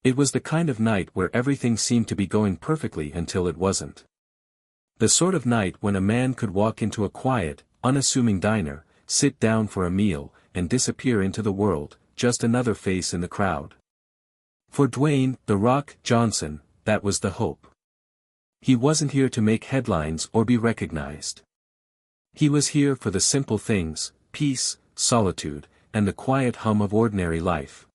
It was the kind of night where everything seemed to be going perfectly until it wasn't. The sort of night when a man could walk into a quiet, unassuming diner, sit down for a meal, and disappear into the world, just another face in the crowd. For Dwayne "The Rock" Johnson, that was the hope. He wasn't here to make headlines or be recognized. He was here for the simple things, peace, solitude, and the quiet hum of ordinary life.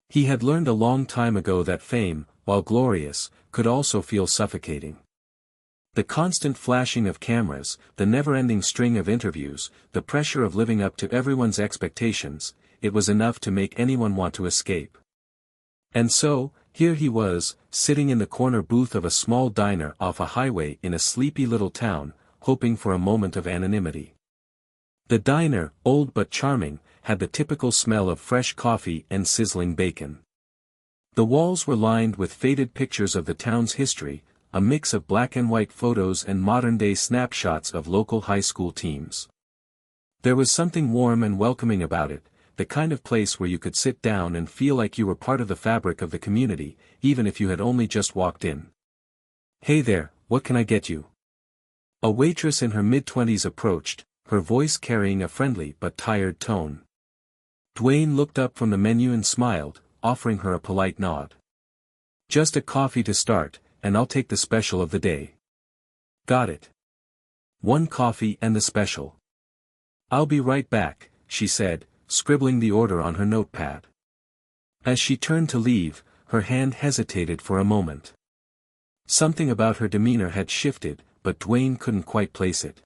He had learned a long time ago that fame, while glorious, could also feel suffocating. The constant flashing of cameras, the never-ending string of interviews, the pressure of living up to everyone's expectations, it was enough to make anyone want to escape. And so, here he was, sitting in the corner booth of a small diner off a highway in a sleepy little town, hoping for a moment of anonymity. The diner, old but charming, had the typical smell of fresh coffee and sizzling bacon. The walls were lined with faded pictures of the town's history, a mix of black and white photos and modern-day snapshots of local high school teams. There was something warm and welcoming about it, the kind of place where you could sit down and feel like you were part of the fabric of the community, even if you had only just walked in. "Hey there, what can I get you?" A waitress in her mid-twenties approached, her voice carrying a friendly but tired tone. Dwayne looked up from the menu and smiled, offering her a polite nod. "Just a coffee to start, and I'll take the special of the day." "Got it. One coffee and the special." "I'll be right back," she said, scribbling the order on her notepad. As she turned to leave, her hand hesitated for a moment. Something about her demeanor had shifted, but Dwayne couldn't quite place it.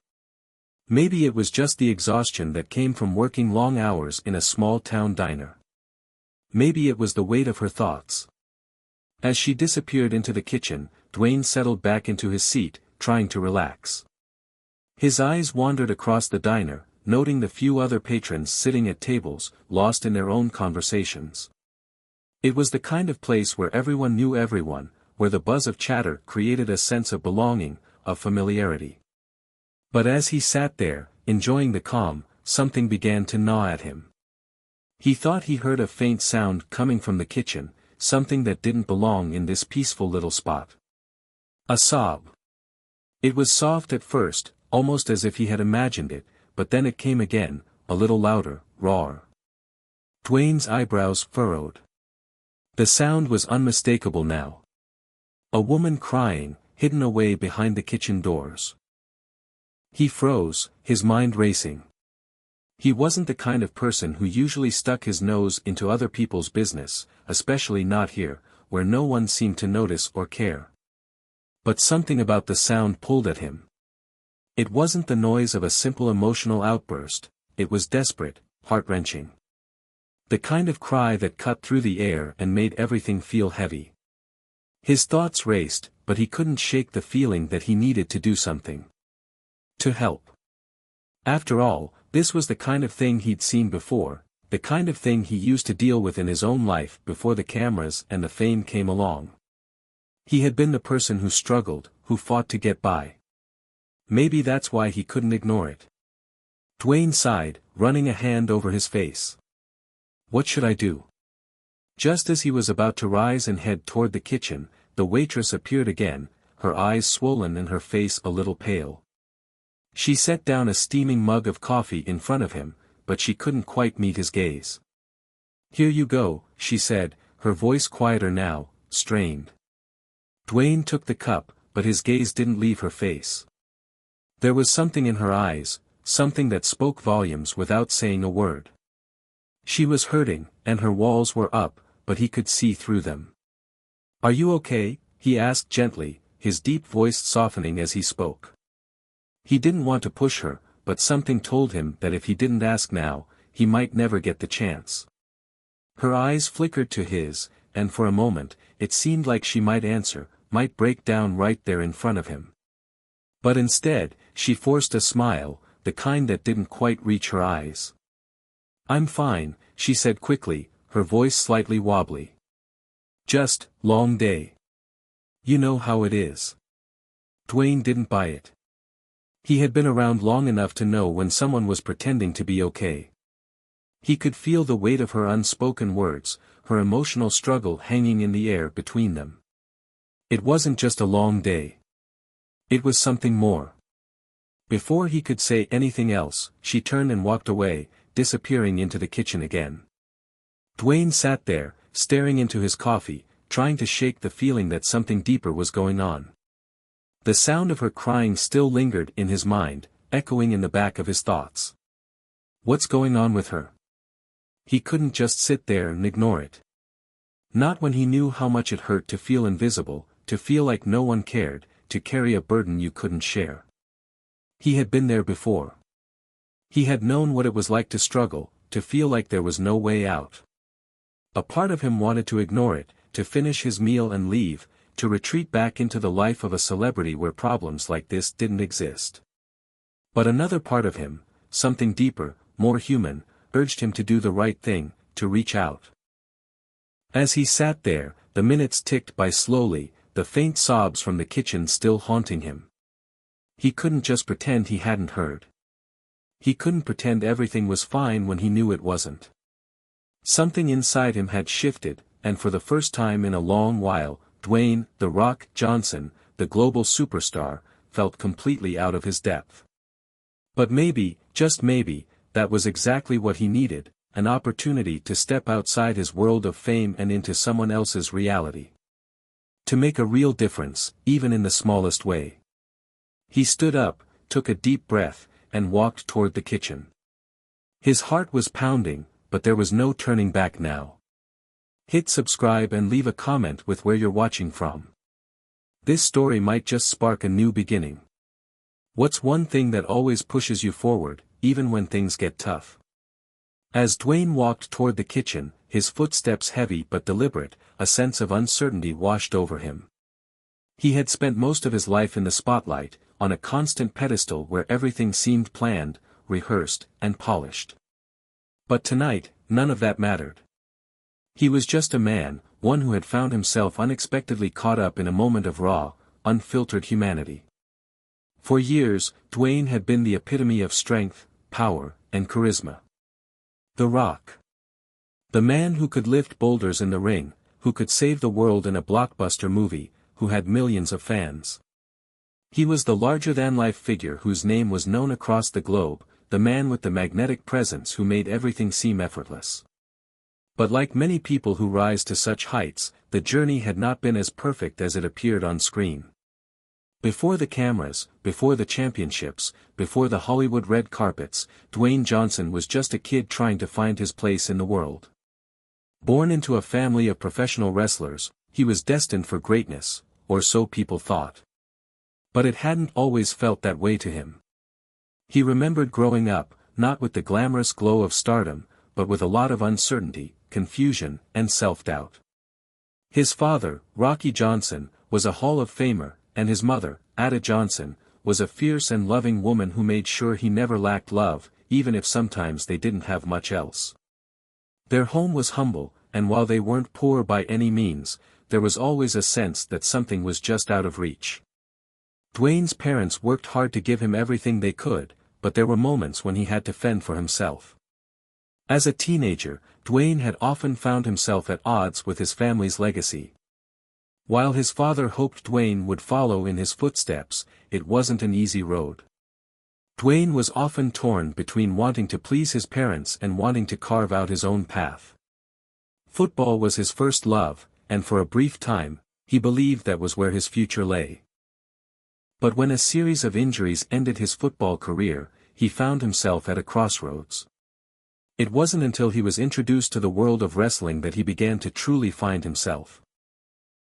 Maybe it was just the exhaustion that came from working long hours in a small-town diner. Maybe it was the weight of her thoughts. As she disappeared into the kitchen, Dwayne settled back into his seat, trying to relax. His eyes wandered across the diner, noting the few other patrons sitting at tables, lost in their own conversations. It was the kind of place where everyone knew everyone, where the buzz of chatter created a sense of belonging, of familiarity. But as he sat there, enjoying the calm, something began to gnaw at him. He thought he heard a faint sound coming from the kitchen, something that didn't belong in this peaceful little spot. A sob. It was soft at first, almost as if he had imagined it, but then it came again, a little louder, rawer. Dwayne's eyebrows furrowed. The sound was unmistakable now. A woman crying, hidden away behind the kitchen doors. He froze, his mind racing. He wasn't the kind of person who usually stuck his nose into other people's business, especially not here, where no one seemed to notice or care. But something about the sound pulled at him. It wasn't the noise of a simple emotional outburst, it was desperate, heart-wrenching. The kind of cry that cut through the air and made everything feel heavy. His thoughts raced, but he couldn't shake the feeling that he needed to do something. To help. After all, this was the kind of thing he'd seen before, the kind of thing he used to deal with in his own life before the cameras and the fame came along. He had been the person who struggled, who fought to get by. Maybe that's why he couldn't ignore it. Dwayne sighed, running a hand over his face. What should I do? Just as he was about to rise and head toward the kitchen, the waitress appeared again, her eyes swollen and her face a little pale. She set down a steaming mug of coffee in front of him, but she couldn't quite meet his gaze. "Here you go," she said, her voice quieter now, strained. Dwayne took the cup, but his gaze didn't leave her face. There was something in her eyes, something that spoke volumes without saying a word. She was hurting, and her walls were up, but he could see through them. "Are you okay?" he asked gently, his deep voice softening as he spoke. He didn't want to push her, but something told him that if he didn't ask now, he might never get the chance. Her eyes flickered to his, and for a moment, it seemed like she might answer, might break down right there in front of him. But instead, she forced a smile, the kind that didn't quite reach her eyes. "I'm fine," she said quickly, her voice slightly wobbly. "Just, long day. You know how it is." Dwayne didn't buy it. He had been around long enough to know when someone was pretending to be okay. He could feel the weight of her unspoken words, her emotional struggle hanging in the air between them. It wasn't just a long day. It was something more. Before he could say anything else, she turned and walked away, disappearing into the kitchen again. Dwayne sat there, staring into his coffee, trying to shake the feeling that something deeper was going on. The sound of her crying still lingered in his mind, echoing in the back of his thoughts. What's going on with her? He couldn't just sit there and ignore it. Not when he knew how much it hurt to feel invisible, to feel like no one cared, to carry a burden you couldn't share. He had been there before. He had known what it was like to struggle, to feel like there was no way out. A part of him wanted to ignore it, to finish his meal and leave, to retreat back into the life of a celebrity where problems like this didn't exist. But another part of him, something deeper, more human, urged him to do the right thing, to reach out. As he sat there, the minutes ticked by slowly, the faint sobs from the kitchen still haunting him. He couldn't just pretend he hadn't heard. He couldn't pretend everything was fine when he knew it wasn't. Something inside him had shifted, and for the first time in a long while, Dwayne "The Rock" Johnson, the global superstar, felt completely out of his depth. But maybe, just maybe, that was exactly what he needed, an opportunity to step outside his world of fame and into someone else's reality. To make a real difference, even in the smallest way. He stood up, took a deep breath, and walked toward the kitchen. His heart was pounding, but there was no turning back now. Hit subscribe and leave a comment with where you're watching from. This story might just spark a new beginning. What's one thing that always pushes you forward, even when things get tough? As Dwayne walked toward the kitchen, his footsteps heavy but deliberate, a sense of uncertainty washed over him. He had spent most of his life in the spotlight, on a constant pedestal where everything seemed planned, rehearsed, and polished. But tonight, none of that mattered. He was just a man, one who had found himself unexpectedly caught up in a moment of raw, unfiltered humanity. For years, Dwayne had been the epitome of strength, power, and charisma. The Rock. The man who could lift boulders in the ring, who could save the world in a blockbuster movie, who had millions of fans. He was the larger-than-life figure whose name was known across the globe, the man with the magnetic presence who made everything seem effortless. But like many people who rise to such heights, the journey had not been as perfect as it appeared on screen. Before the cameras, before the championships, before the Hollywood red carpets, Dwayne Johnson was just a kid trying to find his place in the world. Born into a family of professional wrestlers, he was destined for greatness, or so people thought. But it hadn't always felt that way to him. He remembered growing up, not with the glamorous glow of stardom, but with a lot of uncertainty, confusion, and self-doubt. His father, Rocky Johnson, was a Hall of Famer, and his mother, Ada Johnson, was a fierce and loving woman who made sure he never lacked love, even if sometimes they didn't have much else. Their home was humble, and while they weren't poor by any means, there was always a sense that something was just out of reach. Dwayne's parents worked hard to give him everything they could, but there were moments when he had to fend for himself. As a teenager, Dwayne had often found himself at odds with his family's legacy. While his father hoped Dwayne would follow in his footsteps, it wasn't an easy road. Dwayne was often torn between wanting to please his parents and wanting to carve out his own path. Football was his first love, and for a brief time, he believed that was where his future lay. But when a series of injuries ended his football career, he found himself at a crossroads. It wasn't until he was introduced to the world of wrestling that he began to truly find himself.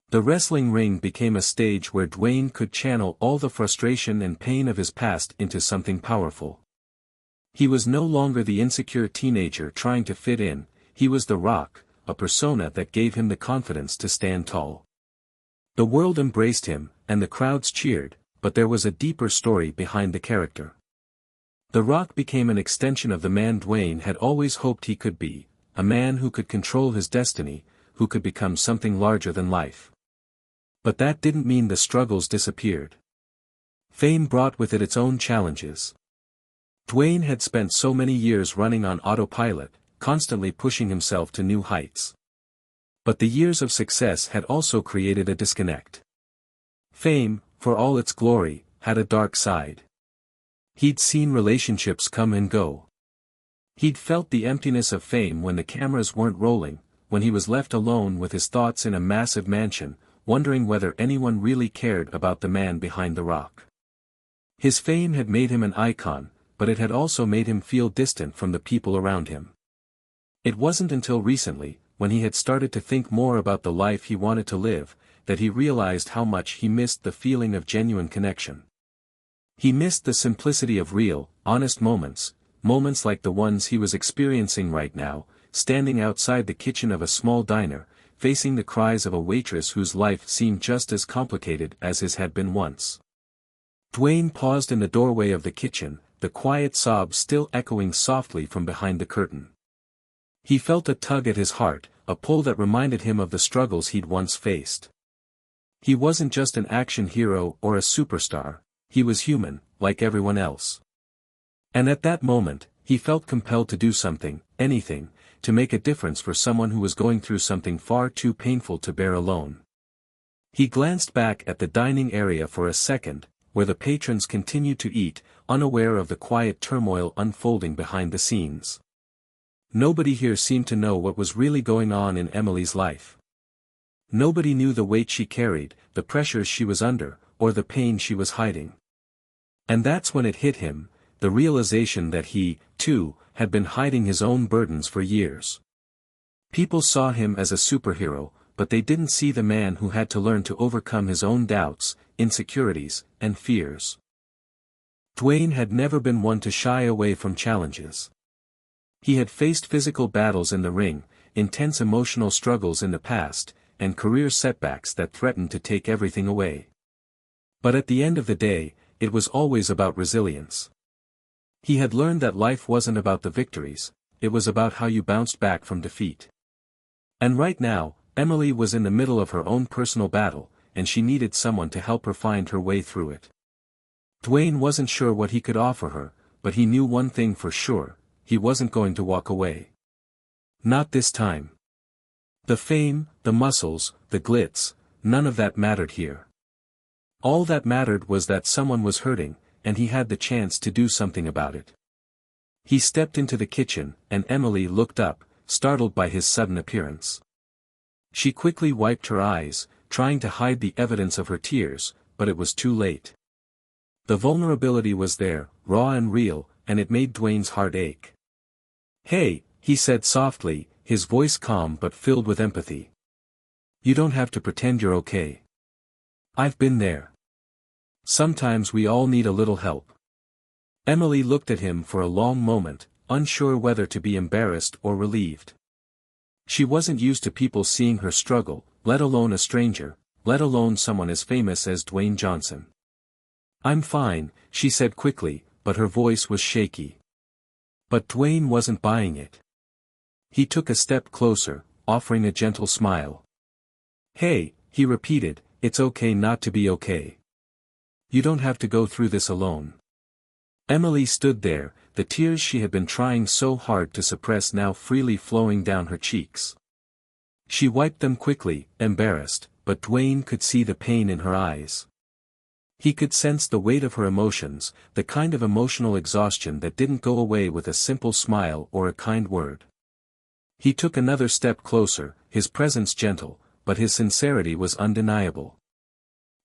The wrestling ring became a stage where Dwayne could channel all the frustration and pain of his past into something powerful. He was no longer the insecure teenager trying to fit in, he was The Rock, a persona that gave him the confidence to stand tall. The world embraced him, and the crowds cheered, but there was a deeper story behind the character. The Rock became an extension of the man Dwayne had always hoped he could be, a man who could control his destiny, who could become something larger than life. But that didn't mean the struggles disappeared. Fame brought with it its own challenges. Dwayne had spent so many years running on autopilot, constantly pushing himself to new heights. But the years of success had also created a disconnect. Fame, for all its glory, had a dark side. He'd seen relationships come and go. He'd felt the emptiness of fame when the cameras weren't rolling, when he was left alone with his thoughts in a massive mansion, wondering whether anyone really cared about the man behind the rock. His fame had made him an icon, but it had also made him feel distant from the people around him. It wasn't until recently, when he had started to think more about the life he wanted to live, that he realized how much he missed the feeling of genuine connection. He missed the simplicity of real, honest moments like the ones he was experiencing right now, standing outside the kitchen of a small diner, facing the cries of a waitress whose life seemed just as complicated as his had been once. Dwayne paused in the doorway of the kitchen, the quiet sobs still echoing softly from behind the curtain. He felt a tug at his heart, a pull that reminded him of the struggles he'd once faced. He wasn't just an action hero or a superstar, he was human, like everyone else. And at that moment, he felt compelled to do something, anything, to make a difference for someone who was going through something far too painful to bear alone. He glanced back at the dining area for a second, where the patrons continued to eat, unaware of the quiet turmoil unfolding behind the scenes. Nobody here seemed to know what was really going on in Emily's life. Nobody knew the weight she carried, the pressures she was under, or the pain she was hiding. And that's when it hit him, the realization that he, too, had been hiding his own burdens for years. People saw him as a superhero, but they didn't see the man who had to learn to overcome his own doubts, insecurities, and fears. Dwayne had never been one to shy away from challenges. He had faced physical battles in the ring, intense emotional struggles in the past, and career setbacks that threatened to take everything away. But at the end of the day, it was always about resilience. He had learned that life wasn't about the victories, it was about how you bounced back from defeat. And right now, Emily was in the middle of her own personal battle, and she needed someone to help her find her way through it. Dwayne wasn't sure what he could offer her, but he knew one thing for sure, he wasn't going to walk away. Not this time. The fame, the muscles, the glitz, none of that mattered here. All that mattered was that someone was hurting, and he had the chance to do something about it. He stepped into the kitchen, and Emily looked up, startled by his sudden appearance. She quickly wiped her eyes, trying to hide the evidence of her tears, but it was too late. The vulnerability was there, raw and real, and it made Dwayne's heart ache. "Hey," he said softly, his voice calm but filled with empathy. "You don't have to pretend you're okay. I've been there. Sometimes we all need a little help." Emily looked at him for a long moment, unsure whether to be embarrassed or relieved. She wasn't used to people seeing her struggle, let alone a stranger, let alone someone as famous as Dwayne Johnson. "I'm fine," she said quickly, but her voice was shaky. But Dwayne wasn't buying it. He took a step closer, offering a gentle smile. "Hey," he repeated, "it's okay not to be okay. You don't have to go through this alone." Emily stood there, the tears she had been trying so hard to suppress now freely flowing down her cheeks. She wiped them quickly, embarrassed, but Dwayne could see the pain in her eyes. He could sense the weight of her emotions, the kind of emotional exhaustion that didn't go away with a simple smile or a kind word. He took another step closer, his presence gentle, but his sincerity was undeniable.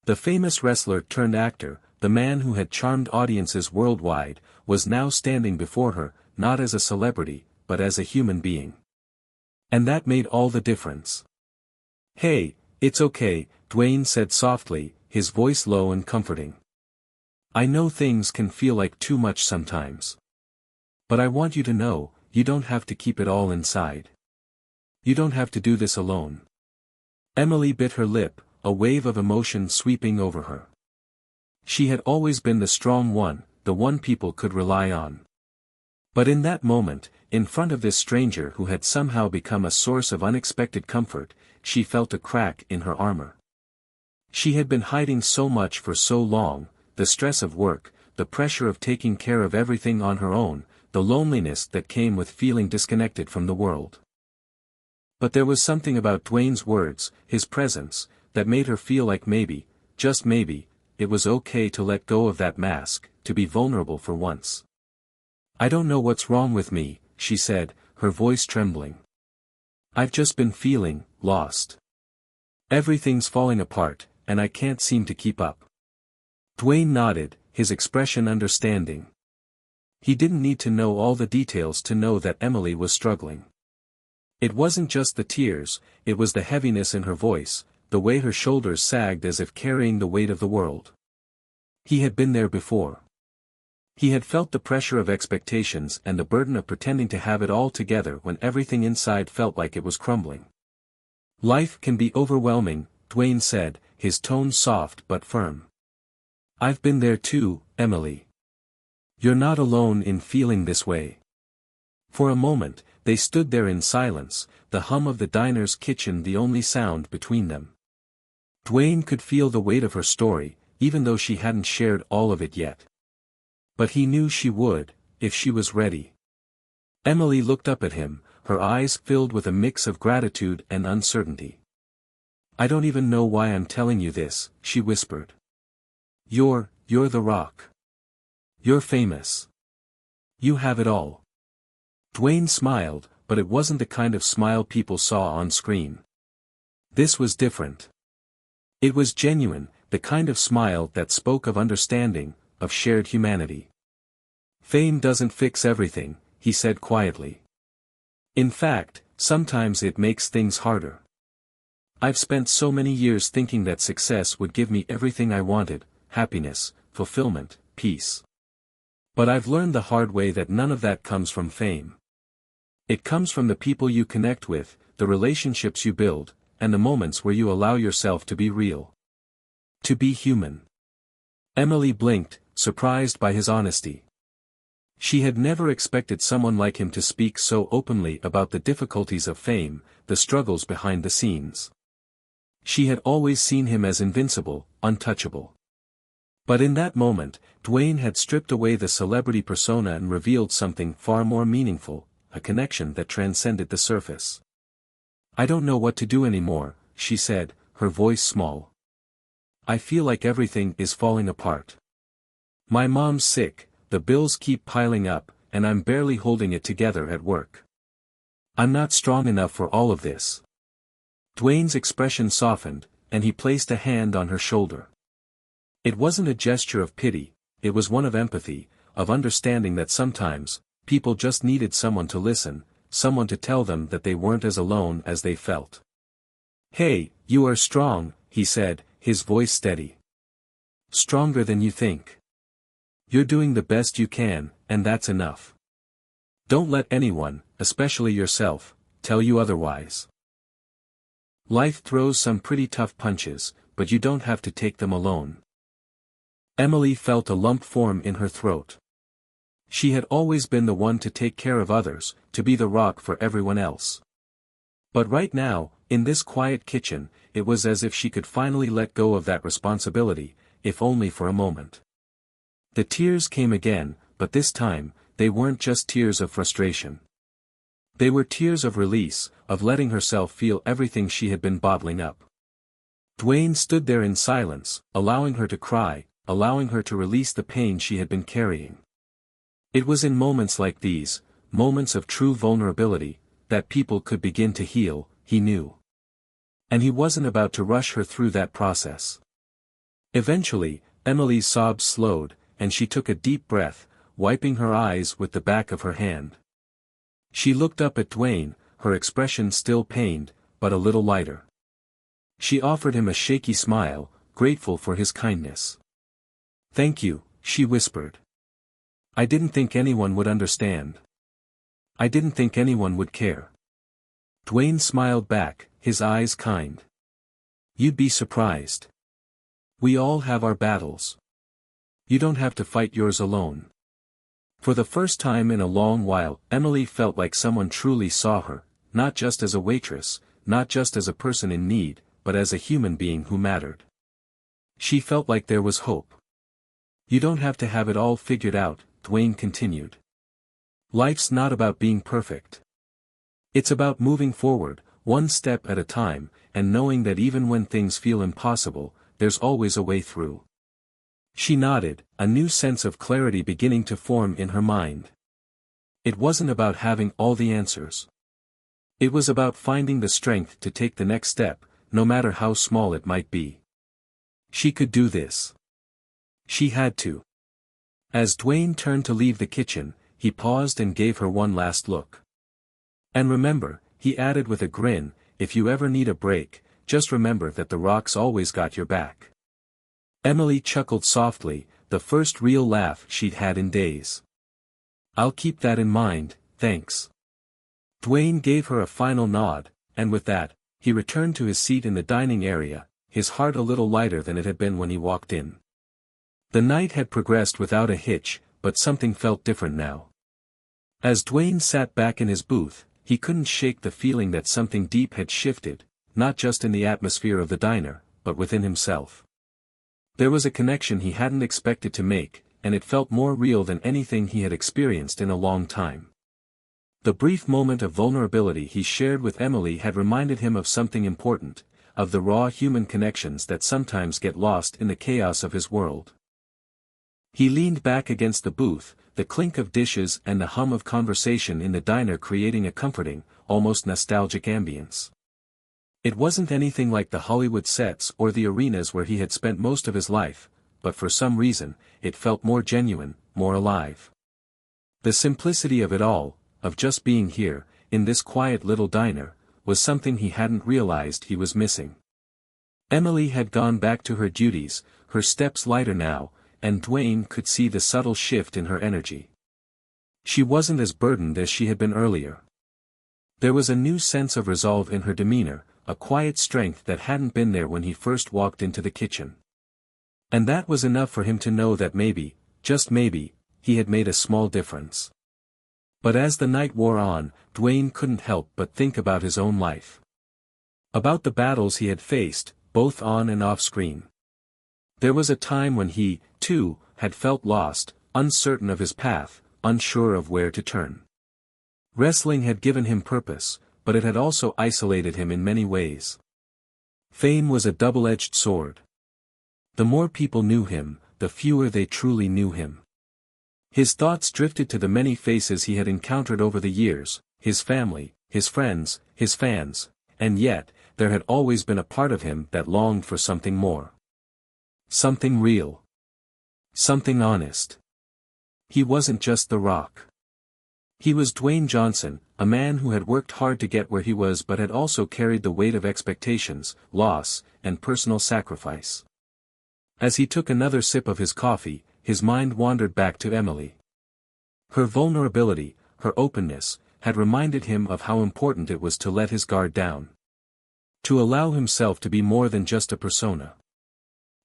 The famous wrestler turned actor, the man who had charmed audiences worldwide, was now standing before her, not as a celebrity, but as a human being. And that made all the difference. "Hey, it's okay," Dwayne said softly, his voice low and comforting. "I know things can feel like too much sometimes. But I want you to know, you don't have to keep it all inside. You don't have to do this alone." Emily bit her lip, a wave of emotion sweeping over her. She had always been the strong one, the one people could rely on. But in that moment, in front of this stranger who had somehow become a source of unexpected comfort, she felt a crack in her armor. She had been hiding so much for so long, the stress of work, the pressure of taking care of everything on her own, the loneliness that came with feeling disconnected from the world. But there was something about Dwayne's words, his presence, that made her feel like maybe, just maybe, it was okay to let go of that mask, to be vulnerable for once. "I don't know what's wrong with me," she said, her voice trembling. "I've just been feeling lost. Everything's falling apart, and I can't seem to keep up." Dwayne nodded, his expression understanding. He didn't need to know all the details to know that Emily was struggling. It wasn't just the tears, it was the heaviness in her voice, the way her shoulders sagged as if carrying the weight of the world. He had been there before. He had felt the pressure of expectations and the burden of pretending to have it all together when everything inside felt like it was crumbling. "Life can be overwhelming," Dwayne said, his tone soft but firm. "I've been there too, Emily. You're not alone in feeling this way." For a moment, they stood there in silence, the hum of the diner's kitchen the only sound between them. Dwayne could feel the weight of her story, even though she hadn't shared all of it yet. But he knew she would, if she was ready. Emily looked up at him, her eyes filled with a mix of gratitude and uncertainty. "I don't even know why I'm telling you this," she whispered. You're the rock. You're famous. You have it all." Dwayne smiled, but it wasn't the kind of smile people saw on screen. This was different. It was genuine, the kind of smile that spoke of understanding, of shared humanity. "Fame doesn't fix everything," he said quietly. "In fact, sometimes it makes things harder. I've spent so many years thinking that success would give me everything I wanted, happiness, fulfillment, peace. But I've learned the hard way that none of that comes from fame. It comes from the people you connect with, the relationships you build, and the moments where you allow yourself to be real. To be human." Emily blinked, surprised by his honesty. She had never expected someone like him to speak so openly about the difficulties of fame, the struggles behind the scenes. She had always seen him as invincible, untouchable. But in that moment, Dwayne had stripped away the celebrity persona and revealed something far more meaningful, a connection that transcended the surface. "I don't know what to do anymore," she said, her voice small. "I feel like everything is falling apart. My mom's sick, the bills keep piling up, and I'm barely holding it together at work. I'm not strong enough for all of this." Dwayne's expression softened, and he placed a hand on her shoulder. It wasn't a gesture of pity, it was one of empathy, of understanding that sometimes, people just needed someone to listen, someone to tell them that they weren't as alone as they felt. "Hey, you are strong," he said, his voice steady. "Stronger than you think. You're doing the best you can, and that's enough. Don't let anyone, especially yourself, tell you otherwise. Life throws some pretty tough punches, but you don't have to take them alone." Emily felt a lump form in her throat. She had always been the one to take care of others, to be the rock for everyone else. But right now, in this quiet kitchen, it was as if she could finally let go of that responsibility, if only for a moment. The tears came again, but this time, they weren't just tears of frustration. They were tears of release, of letting herself feel everything she had been bottling up. Dwayne stood there in silence, allowing her to cry, allowing her to release the pain she had been carrying. It was in moments like these, moments of true vulnerability, that people could begin to heal, he knew. And he wasn't about to rush her through that process. Eventually, Emily's sobs slowed, and she took a deep breath, wiping her eyes with the back of her hand. She looked up at Dwayne, her expression still pained, but a little lighter. She offered him a shaky smile, grateful for his kindness. "Thank you," she whispered. "I didn't think anyone would understand. I didn't think anyone would care." Dwayne smiled back, his eyes kind. "You'd be surprised. We all have our battles. You don't have to fight yours alone." For the first time in a long while, Emily felt like someone truly saw her, not just as a waitress, not just as a person in need, but as a human being who mattered. She felt like there was hope. "You don't have to have it all figured out," Dwayne continued. Life's not about being perfect. It's about moving forward, one step at a time, and knowing that even when things feel impossible, there's always a way through. She nodded, a new sense of clarity beginning to form in her mind. It wasn't about having all the answers. It was about finding the strength to take the next step, no matter how small it might be. She could do this. She had to. As Dwayne turned to leave the kitchen, he paused and gave her one last look. And remember, he added with a grin, if you ever need a break, just remember that the rock's always got your back. Emily chuckled softly, the first real laugh she'd had in days. I'll keep that in mind, thanks. Dwayne gave her a final nod, and with that, he returned to his seat in the dining area, his heart a little lighter than it had been when he walked in. The night had progressed without a hitch, but something felt different now. As Dwayne sat back in his booth, he couldn't shake the feeling that something deep had shifted, not just in the atmosphere of the diner, but within himself. There was a connection he hadn't expected to make, and it felt more real than anything he had experienced in a long time. The brief moment of vulnerability he shared with Emily had reminded him of something important, of the raw human connections that sometimes get lost in the chaos of his world. He leaned back against the booth, the clink of dishes and the hum of conversation in the diner creating a comforting, almost nostalgic ambience. It wasn't anything like the Hollywood sets or the arenas where he had spent most of his life, but for some reason, it felt more genuine, more alive. The simplicity of it all, of just being here, in this quiet little diner, was something he hadn't realized he was missing. Emily had gone back to her duties, her steps lighter now, and Dwayne could see the subtle shift in her energy. She wasn't as burdened as she had been earlier. There was a new sense of resolve in her demeanor, a quiet strength that hadn't been there when he first walked into the kitchen. And that was enough for him to know that maybe, just maybe, he had made a small difference. But as the night wore on, Dwayne couldn't help but think about his own life. About the battles he had faced, both on and off screen. There was a time when he, too, had felt lost, uncertain of his path, unsure of where to turn. Wrestling had given him purpose, but it had also isolated him in many ways. Fame was a double-edged sword. The more people knew him, the fewer they truly knew him. His thoughts drifted to the many faces he had encountered over the years, his family, his friends, his fans, and yet, there had always been a part of him that longed for something more. Something real. Something honest. He wasn't just The Rock. He was Dwayne Johnson, a man who had worked hard to get where he was but had also carried the weight of expectations, loss, and personal sacrifice. As he took another sip of his coffee, his mind wandered back to Emily. Her vulnerability, her openness, had reminded him of how important it was to let his guard down. To allow himself to be more than just a persona.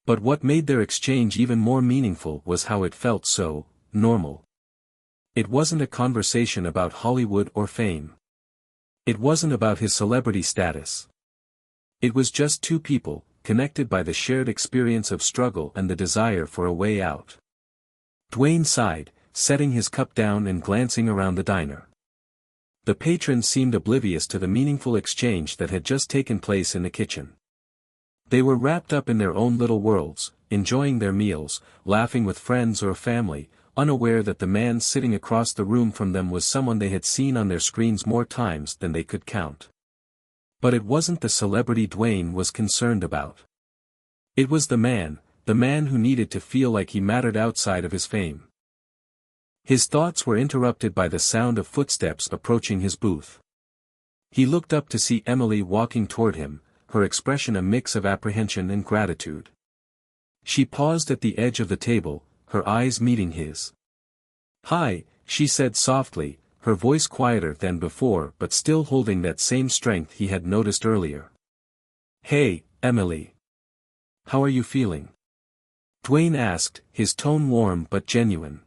But what made their exchange even more meaningful was how it felt so normal. It wasn't a conversation about Hollywood or fame. It wasn't about his celebrity status. It was just two people, connected by the shared experience of struggle and the desire for a way out. Dwayne sighed, setting his cup down and glancing around the diner. The patrons seemed oblivious to the meaningful exchange that had just taken place in the kitchen. They were wrapped up in their own little worlds, enjoying their meals, laughing with friends or family, unaware that the man sitting across the room from them was someone they had seen on their screens more times than they could count. But it wasn't the celebrity Dwayne was concerned about. It was the man who needed to feel like he mattered outside of his fame. His thoughts were interrupted by the sound of footsteps approaching his booth. He looked up to see Emily walking toward him, her expression a mix of apprehension and gratitude. She paused at the edge of the table, her eyes meeting his. "Hi," she said softly, her voice quieter than before but still holding that same strength he had noticed earlier. "Hey, Emily. How are you feeling?" Dwayne asked, his tone warm but genuine.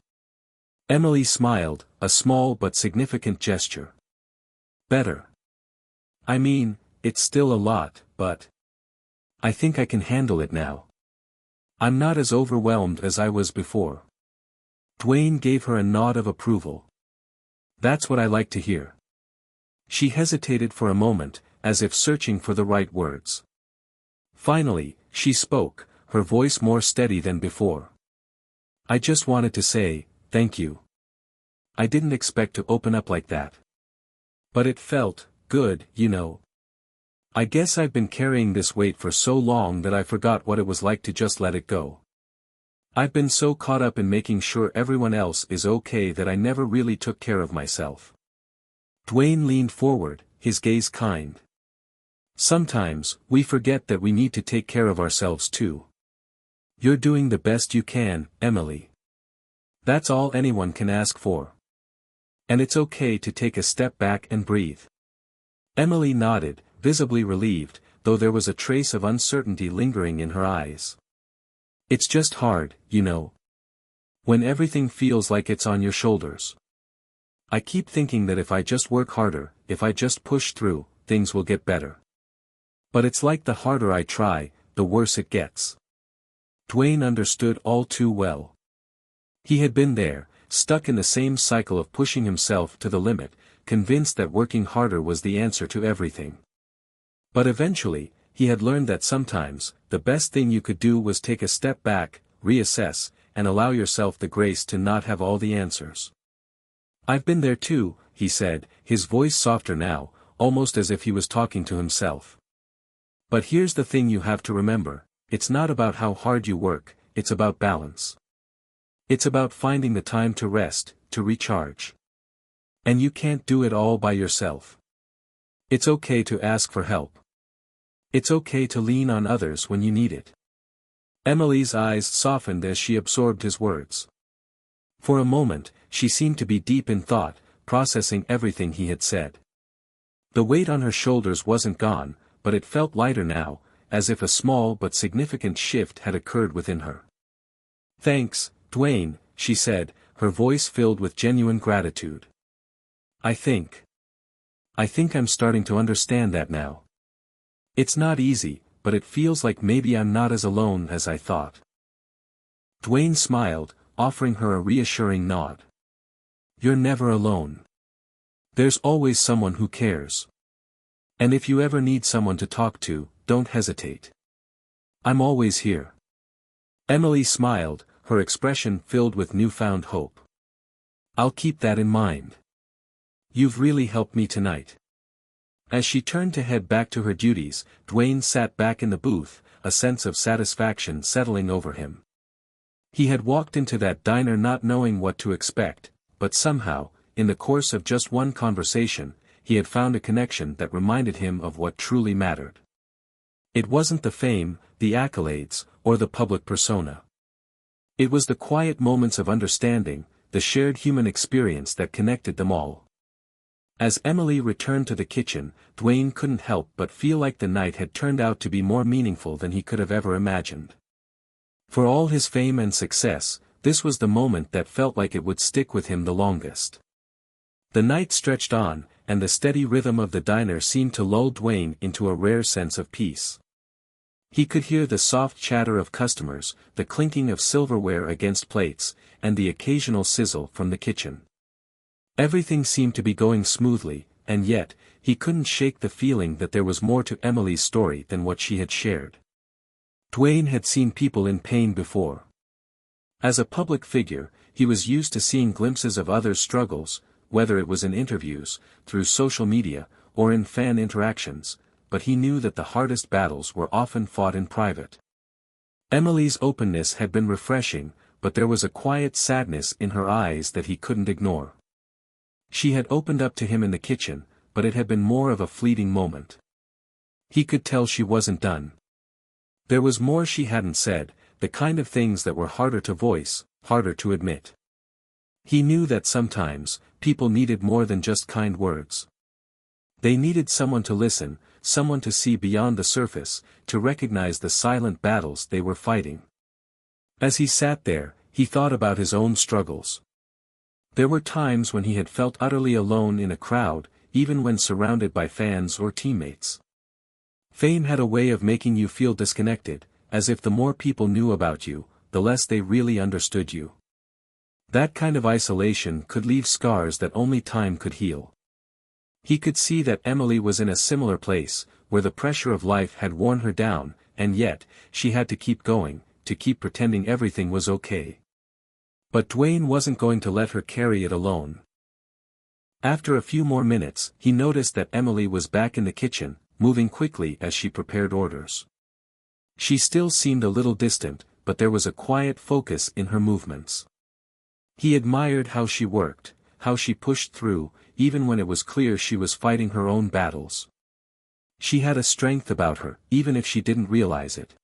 Emily smiled, a small but significant gesture. "Better. I mean, it's still a lot, but I think I can handle it now. I'm not as overwhelmed as I was before." Dwayne gave her a nod of approval. That's what I like to hear. She hesitated for a moment, as if searching for the right words. Finally, she spoke, her voice more steady than before. I just wanted to say, thank you. I didn't expect to open up like that. But it felt good, you know. I guess I've been carrying this weight for so long that I forgot what it was like to just let it go. I've been so caught up in making sure everyone else is okay that I never really took care of myself. Dwayne leaned forward, his gaze kind. Sometimes, we forget that we need to take care of ourselves too. You're doing the best you can, Emily. That's all anyone can ask for. And it's okay to take a step back and breathe. Emily nodded, visibly relieved, though there was a trace of uncertainty lingering in her eyes. It's just hard, you know. When everything feels like it's on your shoulders. I keep thinking that if I just work harder, if I just push through, things will get better. But it's like the harder I try, the worse it gets. Dwayne understood all too well. He had been there, stuck in the same cycle of pushing himself to the limit, convinced that working harder was the answer to everything. But eventually, he had learned that sometimes, the best thing you could do was take a step back, reassess, and allow yourself the grace to not have all the answers. I've been there too, he said, his voice softer now, almost as if he was talking to himself. But here's the thing you have to remember, it's not about how hard you work, it's about balance. It's about finding the time to rest, to recharge. And you can't do it all by yourself. It's okay to ask for help. It's okay to lean on others when you need it. Emily's eyes softened as she absorbed his words. For a moment, she seemed to be deep in thought, processing everything he had said. The weight on her shoulders wasn't gone, but it felt lighter now, as if a small but significant shift had occurred within her. Thanks, Dwayne, she said, her voice filled with genuine gratitude. I think I'm starting to understand that now. It's not easy, but it feels like maybe I'm not as alone as I thought. Dwayne smiled, offering her a reassuring nod. You're never alone. There's always someone who cares. And if you ever need someone to talk to, don't hesitate. I'm always here. Emily smiled, her expression filled with newfound hope. I'll keep that in mind. You've really helped me tonight. As she turned to head back to her duties, Dwayne sat back in the booth, a sense of satisfaction settling over him. He had walked into that diner not knowing what to expect, but somehow, in the course of just one conversation, he had found a connection that reminded him of what truly mattered. It wasn't the fame, the accolades, or the public persona. It was the quiet moments of understanding, the shared human experience that connected them all. As Emily returned to the kitchen, Dwayne couldn't help but feel like the night had turned out to be more meaningful than he could have ever imagined. For all his fame and success, this was the moment that felt like it would stick with him the longest. The night stretched on, and the steady rhythm of the diner seemed to lull Dwayne into a rare sense of peace. He could hear the soft chatter of customers, the clinking of silverware against plates, and the occasional sizzle from the kitchen. Everything seemed to be going smoothly, and yet, he couldn't shake the feeling that there was more to Emily's story than what she had shared. Dwayne had seen people in pain before. As a public figure, he was used to seeing glimpses of others' struggles, whether it was in interviews, through social media, or in fan interactions, but he knew that the hardest battles were often fought in private. Emily's openness had been refreshing, but there was a quiet sadness in her eyes that he couldn't ignore. She had opened up to him in the kitchen, but it had been more of a fleeting moment. He could tell she wasn't done. There was more she hadn't said, the kind of things that were harder to voice, harder to admit. He knew that sometimes, people needed more than just kind words. They needed someone to listen, someone to see beyond the surface, to recognize the silent battles they were fighting. As he sat there, he thought about his own struggles. There were times when he had felt utterly alone in a crowd, even when surrounded by fans or teammates. Fame had a way of making you feel disconnected, as if the more people knew about you, the less they really understood you. That kind of isolation could leave scars that only time could heal. He could see that Emily was in a similar place, where the pressure of life had worn her down, and yet, she had to keep going, to keep pretending everything was okay. But Dwayne wasn't going to let her carry it alone. After a few more minutes, he noticed that Emily was back in the kitchen, moving quickly as she prepared orders. She still seemed a little distant, but there was a quiet focus in her movements. He admired how she worked, how she pushed through, even when it was clear she was fighting her own battles. She had a strength about her, even if she didn't realize it.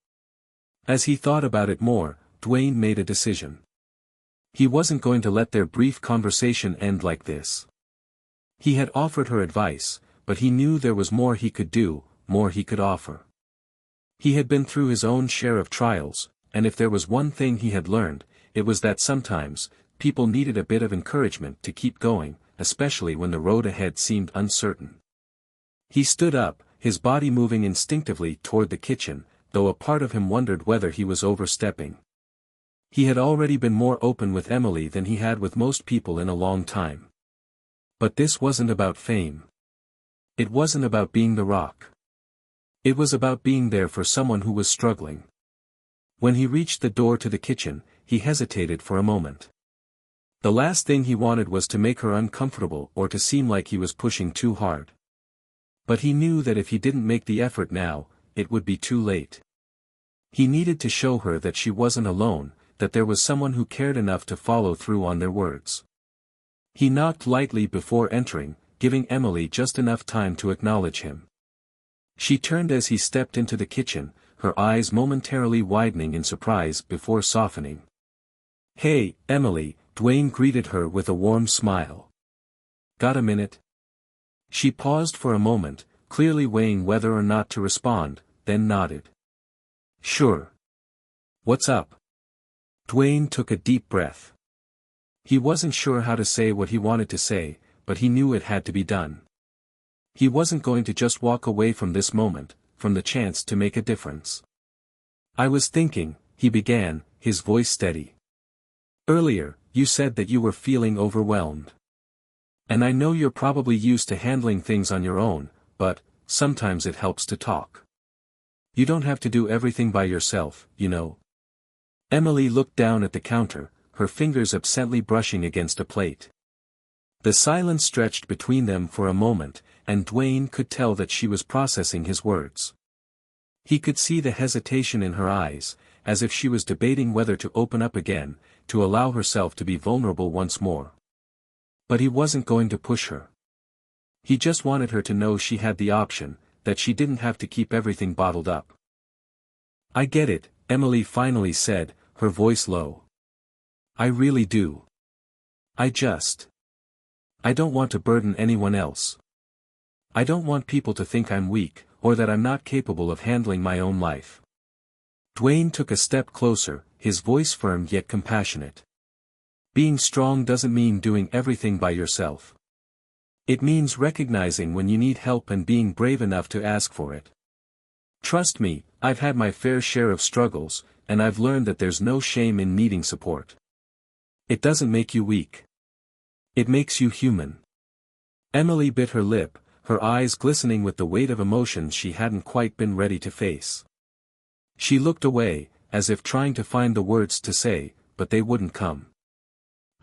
As he thought about it more, Dwayne made a decision. He wasn't going to let their brief conversation end like this. He had offered her advice, but he knew there was more he could do, more he could offer. He had been through his own share of trials, and if there was one thing he had learned, it was that sometimes, people needed a bit of encouragement to keep going, especially when the road ahead seemed uncertain. He stood up, his body moving instinctively toward the kitchen, though a part of him wondered whether he was overstepping. He had already been more open with Emily than he had with most people in a long time. But this wasn't about fame. It wasn't about being the rock. It was about being there for someone who was struggling. When he reached the door to the kitchen, he hesitated for a moment. The last thing he wanted was to make her uncomfortable or to seem like he was pushing too hard. But he knew that if he didn't make the effort now, it would be too late. He needed to show her that she wasn't alone, that there was someone who cared enough to follow through on their words. He knocked lightly before entering, giving Emily just enough time to acknowledge him. She turned as he stepped into the kitchen, her eyes momentarily widening in surprise before softening. "Hey, Emily," Dwayne greeted her with a warm smile. "Got a minute?" She paused for a moment, clearly weighing whether or not to respond, then nodded. "Sure. What's up?" Dwayne took a deep breath. He wasn't sure how to say what he wanted to say, but he knew it had to be done. He wasn't going to just walk away from this moment, from the chance to make a difference. "I was thinking," he began, his voice steady. "Earlier, you said that you were feeling overwhelmed. And I know you're probably used to handling things on your own, but, sometimes it helps to talk. You don't have to do everything by yourself, you know." Emily looked down at the counter, her fingers absently brushing against a plate. The silence stretched between them for a moment, and Dwayne could tell that she was processing his words. He could see the hesitation in her eyes, as if she was debating whether to open up again, to allow herself to be vulnerable once more. But he wasn't going to push her. He just wanted her to know she had the option, that she didn't have to keep everything bottled up. "I get it," Emily finally said, her voice low. "I really do. I don't want to burden anyone else. I don't want people to think I'm weak, or that I'm not capable of handling my own life." Dwayne took a step closer, his voice firm yet compassionate. "Being strong doesn't mean doing everything by yourself. It means recognizing when you need help and being brave enough to ask for it. Trust me, I've had my fair share of struggles, and I've learned that there's no shame in needing support. It doesn't make you weak. It makes you human." Emily bit her lip, her eyes glistening with the weight of emotions she hadn't quite been ready to face. She looked away, as if trying to find the words to say, but they wouldn't come.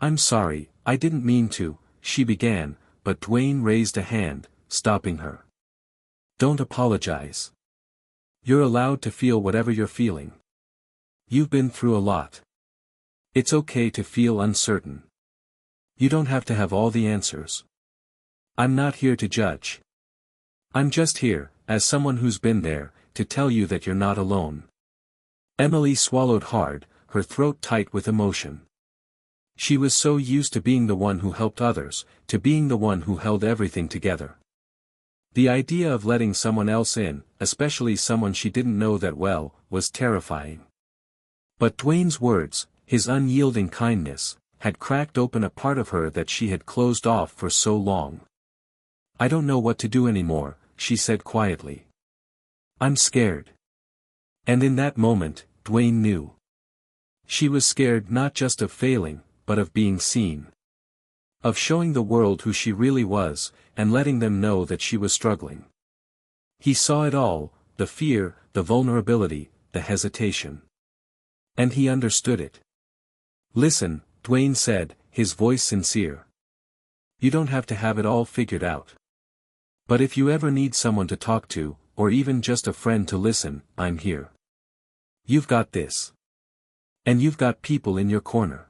"I'm sorry, I didn't mean to," she began, but Dwayne raised a hand, stopping her. "Don't apologize. You're allowed to feel whatever you're feeling. You've been through a lot. It's okay to feel uncertain. You don't have to have all the answers. I'm not here to judge. I'm just here, as someone who's been there, to tell you that you're not alone." Emily swallowed hard, her throat tight with emotion. She was so used to being the one who helped others, to being the one who held everything together. The idea of letting someone else in, especially someone she didn't know that well, was terrifying. But Dwayne's words, his unyielding kindness, had cracked open a part of her that she had closed off for so long. "I don't know what to do anymore," she said quietly. "I'm scared." And in that moment, Dwayne knew. She was scared not just of failing, but of being seen. Of showing the world who she really was, and letting them know that she was struggling. He saw it all, the fear, the vulnerability, the hesitation. And he understood it. "Listen," Dwayne said, his voice sincere. "You don't have to have it all figured out. But if you ever need someone to talk to, or even just a friend to listen, I'm here. You've got this. And you've got people in your corner."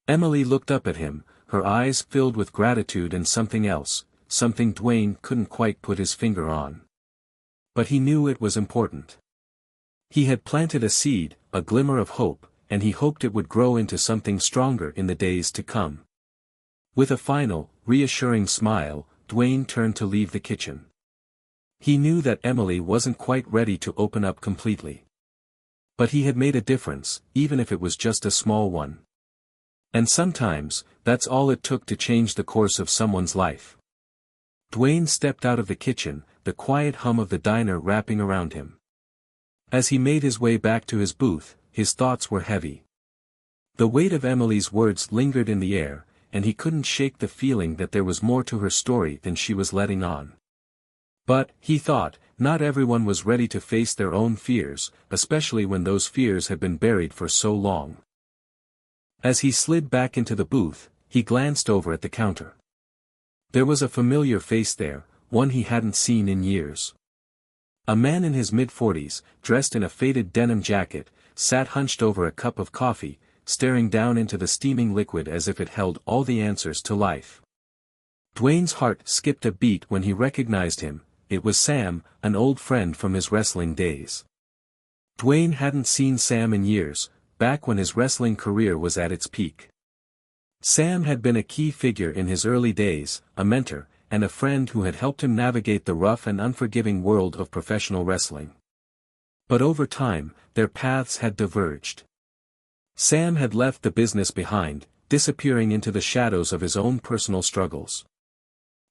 Emily looked up at him, her eyes filled with gratitude and something else, something Dwayne couldn't quite put his finger on. But he knew it was important. He had planted a seed, a glimmer of hope, and he hoped it would grow into something stronger in the days to come. With a final, reassuring smile, Dwayne turned to leave the kitchen. He knew that Emily wasn't quite ready to open up completely. But he had made a difference, even if it was just a small one. And sometimes, that's all it took to change the course of someone's life. Dwayne stepped out of the kitchen, the quiet hum of the diner wrapping around him. As he made his way back to his booth, his thoughts were heavy. The weight of Emily's words lingered in the air, and he couldn't shake the feeling that there was more to her story than she was letting on. But, he thought, not everyone was ready to face their own fears, especially when those fears had been buried for so long. As he slid back into the booth, he glanced over at the counter. There was a familiar face there, one he hadn't seen in years. A man in his mid-40s, dressed in a faded denim jacket, sat hunched over a cup of coffee, staring down into the steaming liquid as if it held all the answers to life. Dwayne's heart skipped a beat when he recognized him. It was Sam, an old friend from his wrestling days. Dwayne hadn't seen Sam in years, back when his wrestling career was at its peak. Sam had been a key figure in his early days, a mentor, and a friend who had helped him navigate the rough and unforgiving world of professional wrestling. But over time, their paths had diverged. Sam had left the business behind, disappearing into the shadows of his own personal struggles.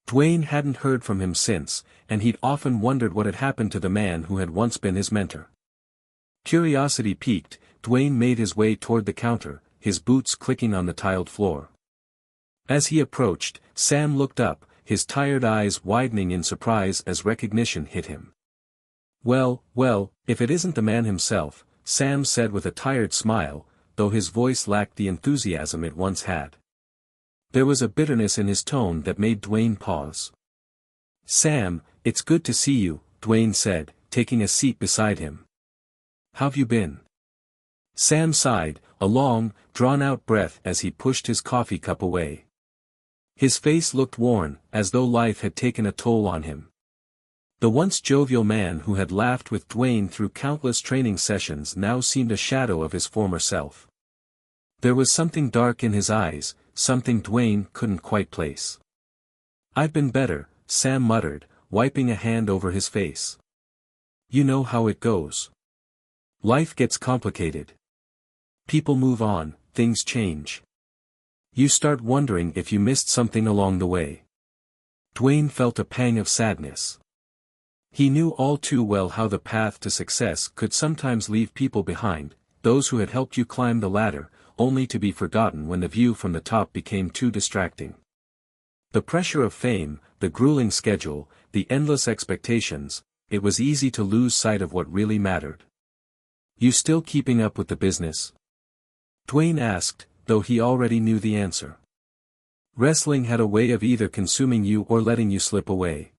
Dwayne hadn't heard from him since, and he'd often wondered what had happened to the man who had once been his mentor. Curiosity piqued, Dwayne made his way toward the counter, his boots clicking on the tiled floor. As he approached, Sam looked up, his tired eyes widening in surprise as recognition hit him. Well, if it isn't the man himself," Sam said with a tired smile, though his voice lacked the enthusiasm it once had. There was a bitterness in his tone that made Dwayne pause. "Sam, it's good to see you," Dwayne said, taking a seat beside him. "How've you been?" Sam sighed, a long, drawn-out breath as he pushed his coffee cup away. His face looked worn, as though life had taken a toll on him. The once jovial man who had laughed with Dwayne through countless training sessions now seemed a shadow of his former self. There was something dark in his eyes, something Dwayne couldn't quite place. "I've been better," Sam muttered, wiping a hand over his face. "You know how it goes. Life gets complicated. People move on, things change. You start wondering if you missed something along the way." Dwayne felt a pang of sadness. He knew all too well how the path to success could sometimes leave people behind, those who had helped you climb the ladder, only to be forgotten when the view from the top became too distracting. The pressure of fame, the grueling schedule, the endless expectations, it was easy to lose sight of what really mattered. "You still keeping up with the business?" Dwayne asked, though he already knew the answer. Wrestling had a way of either consuming you or letting you slip away.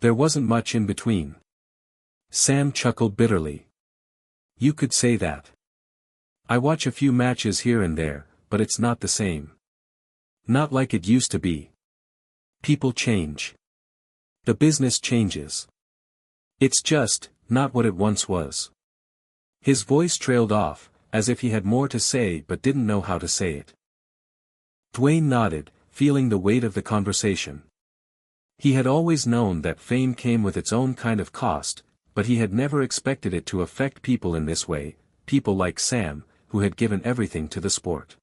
There wasn't much in between. Sam chuckled bitterly. "You could say that. I watch a few matches here and there, but it's not the same. Not like it used to be. People change. The business changes. It's just, not what it once was." His voice trailed off, as if he had more to say but didn't know how to say it. Dwayne nodded, feeling the weight of the conversation. He had always known that fame came with its own kind of cost, but he had never expected it to affect people in this way, people like Sam, who had given everything to the sport.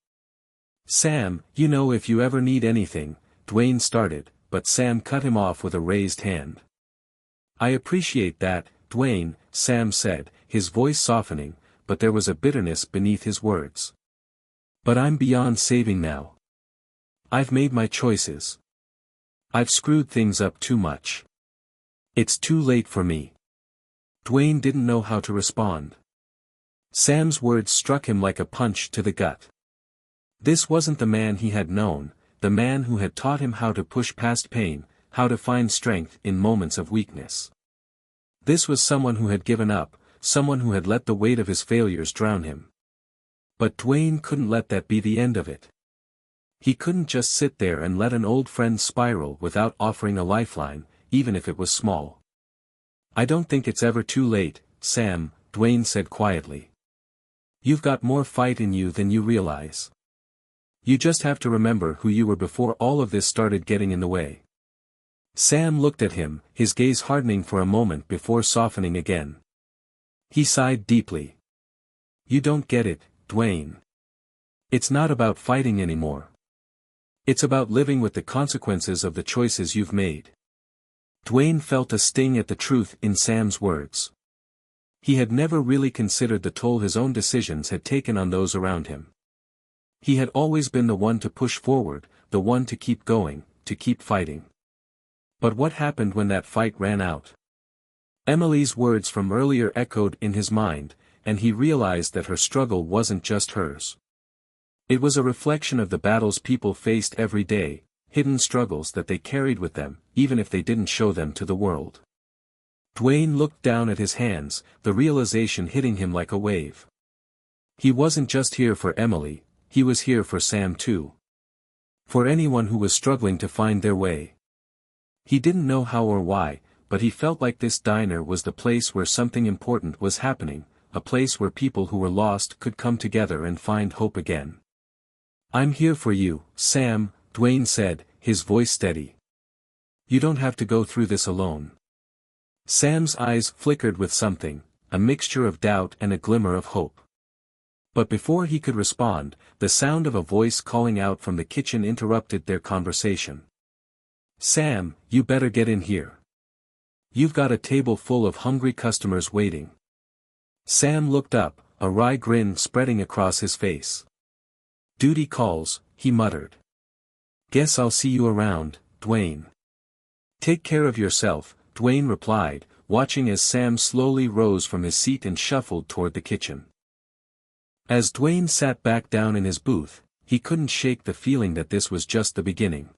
"Sam, you know if you ever need anything," Dwayne started, but Sam cut him off with a raised hand. "I appreciate that, Dwayne," Sam said, his voice softening, but there was a bitterness beneath his words. But I'm beyond saving now. I've made my choices. I've screwed things up too much. It's too late for me. Dwayne didn't know how to respond. Sam's words struck him like a punch to the gut. This wasn't the man he had known, the man who had taught him how to push past pain, how to find strength in moments of weakness. This was someone who had given up, someone who had let the weight of his failures drown him. But Dwayne couldn't let that be the end of it. He couldn't just sit there and let an old friend spiral without offering a lifeline, even if it was small. I don't think it's ever too late, Sam, Dwayne said quietly. You've got more fight in you than you realize. You just have to remember who you were before all of this started getting in the way. Sam looked at him, his gaze hardening for a moment before softening again. He sighed deeply. You don't get it, Dwayne. It's not about fighting anymore. It's about living with the consequences of the choices you've made. Dwayne felt a sting at the truth in Sam's words. He had never really considered the toll his own decisions had taken on those around him. He had always been the one to push forward, the one to keep going, to keep fighting. But what happened when that fight ran out? Emily's words from earlier echoed in his mind, and he realized that her struggle wasn't just hers. It was a reflection of the battles people faced every day, hidden struggles that they carried with them, even if they didn't show them to the world. Dwayne looked down at his hands, the realization hitting him like a wave. He wasn't just here for Emily, he was here for Sam too. For anyone who was struggling to find their way. He didn't know how or why, but he felt like this diner was the place where something important was happening, a place where people who were lost could come together and find hope again. I'm here for you, Sam, Dwayne said, his voice steady. You don't have to go through this alone. Sam's eyes flickered with something, a mixture of doubt and a glimmer of hope. But before he could respond, the sound of a voice calling out from the kitchen interrupted their conversation. Sam, you better get in here. You've got a table full of hungry customers waiting. Sam looked up, a wry grin spreading across his face. Duty calls, he muttered. Guess I'll see you around, Dwayne. Take care of yourself, Dwayne replied, watching as Sam slowly rose from his seat and shuffled toward the kitchen. As Dwayne sat back down in his booth, he couldn't shake the feeling that this was just the beginning.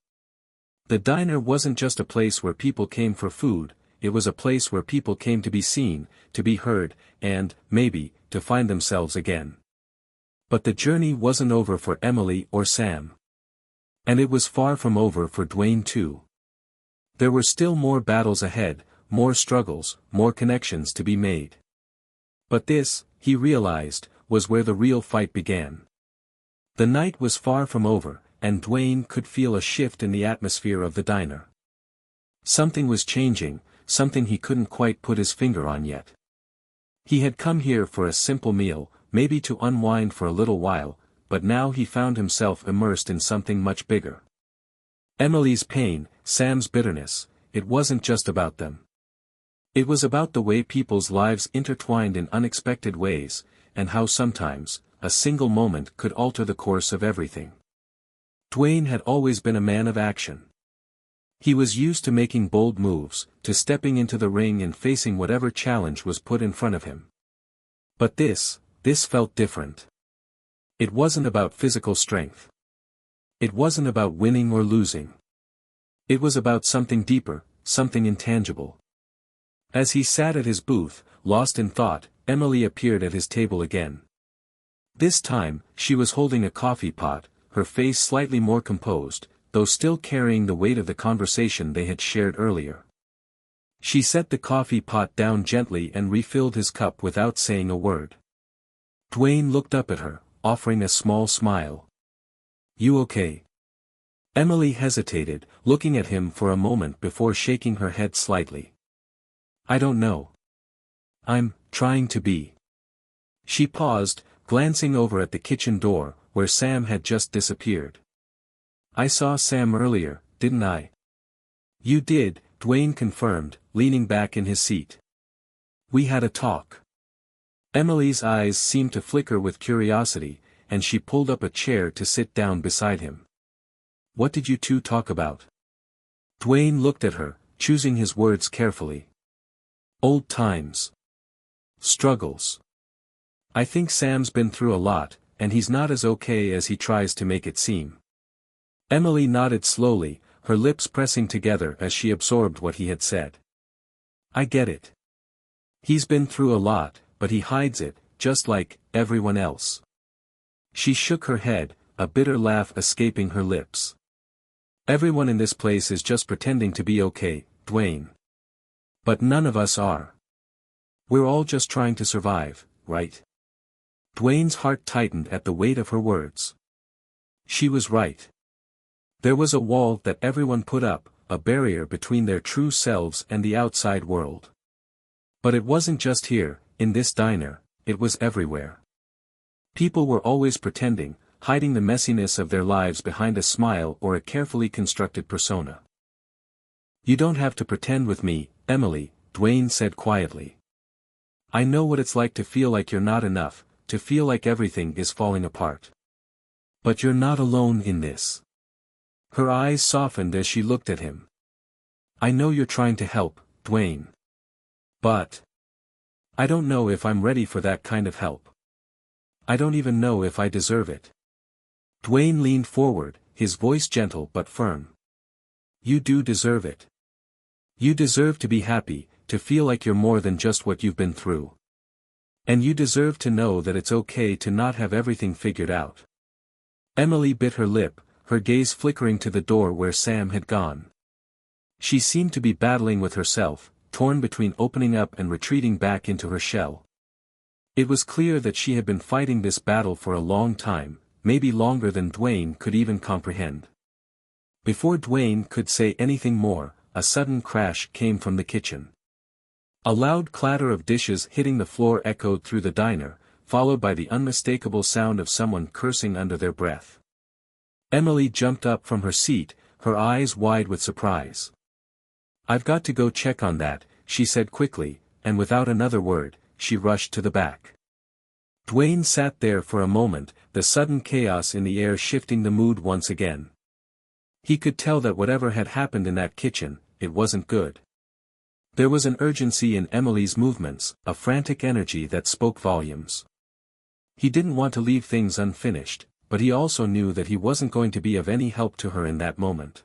The diner wasn't just a place where people came for food, it was a place where people came to be seen, to be heard, and, maybe, to find themselves again. But the journey wasn't over for Emily or Sam. And it was far from over for Dwayne too. There were still more battles ahead, more struggles, more connections to be made. But this, he realized, was where the real fight began. The night was far from over, and Dwayne could feel a shift in the atmosphere of the diner. Something was changing, something he couldn't quite put his finger on yet. He had come here for a simple meal, maybe to unwind for a little while, but now he found himself immersed in something much bigger. Emily's pain, Sam's bitterness, it wasn't just about them. It was about the way people's lives intertwined in unexpected ways, and how sometimes, a single moment could alter the course of everything. Dwayne had always been a man of action. He was used to making bold moves, to stepping into the ring and facing whatever challenge was put in front of him. But this felt different. It wasn't about physical strength. It wasn't about winning or losing. It was about something deeper, something intangible. As he sat at his booth, lost in thought, Emily appeared at his table again. This time, she was holding a coffee pot, her face slightly more composed, though still carrying the weight of the conversation they had shared earlier. She set the coffee pot down gently and refilled his cup without saying a word. Dwayne looked up at her, offering a small smile. You okay? Emily hesitated, looking at him for a moment before shaking her head slightly. I don't know. I'm trying to be. She paused, glancing over at the kitchen door, where Sam had just disappeared. I saw Sam earlier, didn't I? You did, Dwayne confirmed, leaning back in his seat. We had a talk. Emily's eyes seemed to flicker with curiosity, and she pulled up a chair to sit down beside him. "What did you two talk about?" Dwayne looked at her, choosing his words carefully. "Old times. Struggles. I think Sam's been through a lot, and he's not as okay as he tries to make it seem." Emily nodded slowly, her lips pressing together as she absorbed what he had said. "I get it. He's been through a lot, but he hides it, just like everyone else." She shook her head, a bitter laugh escaping her lips. "Everyone in this place is just pretending to be okay, Dwayne. But none of us are. We're all just trying to survive, right?" Dwayne's heart tightened at the weight of her words. She was right. There was a wall that everyone put up, a barrier between their true selves and the outside world. But it wasn't just here, in this diner, it was everywhere. People were always pretending, hiding the messiness of their lives behind a smile or a carefully constructed persona. "You don't have to pretend with me, Emily," Dwayne said quietly. "I know what it's like to feel like you're not enough, to feel like everything is falling apart. But you're not alone in this." Her eyes softened as she looked at him. "I know you're trying to help, Dwayne. But I don't know if I'm ready for that kind of help. I don't even know if I deserve it." Dwayne leaned forward, his voice gentle but firm. "You do deserve it. You deserve to be happy, to feel like you're more than just what you've been through. And you deserve to know that it's okay to not have everything figured out." Emily bit her lip, her gaze flickering to the door where Sam had gone. She seemed to be battling with herself, torn between opening up and retreating back into her shell. It was clear that she had been fighting this battle for a long time, maybe longer than Dwayne could even comprehend. Before Dwayne could say anything more, a sudden crash came from the kitchen. A loud clatter of dishes hitting the floor echoed through the diner, followed by the unmistakable sound of someone cursing under their breath. Emily jumped up from her seat, her eyes wide with surprise. "I've got to go check on that," she said quickly, and without another word, she rushed to the back. Dwayne sat there for a moment, the sudden chaos in the air shifting the mood once again. He could tell that whatever had happened in that kitchen, it wasn't good. There was an urgency in Emily's movements, a frantic energy that spoke volumes. He didn't want to leave things unfinished, but he also knew that he wasn't going to be of any help to her in that moment.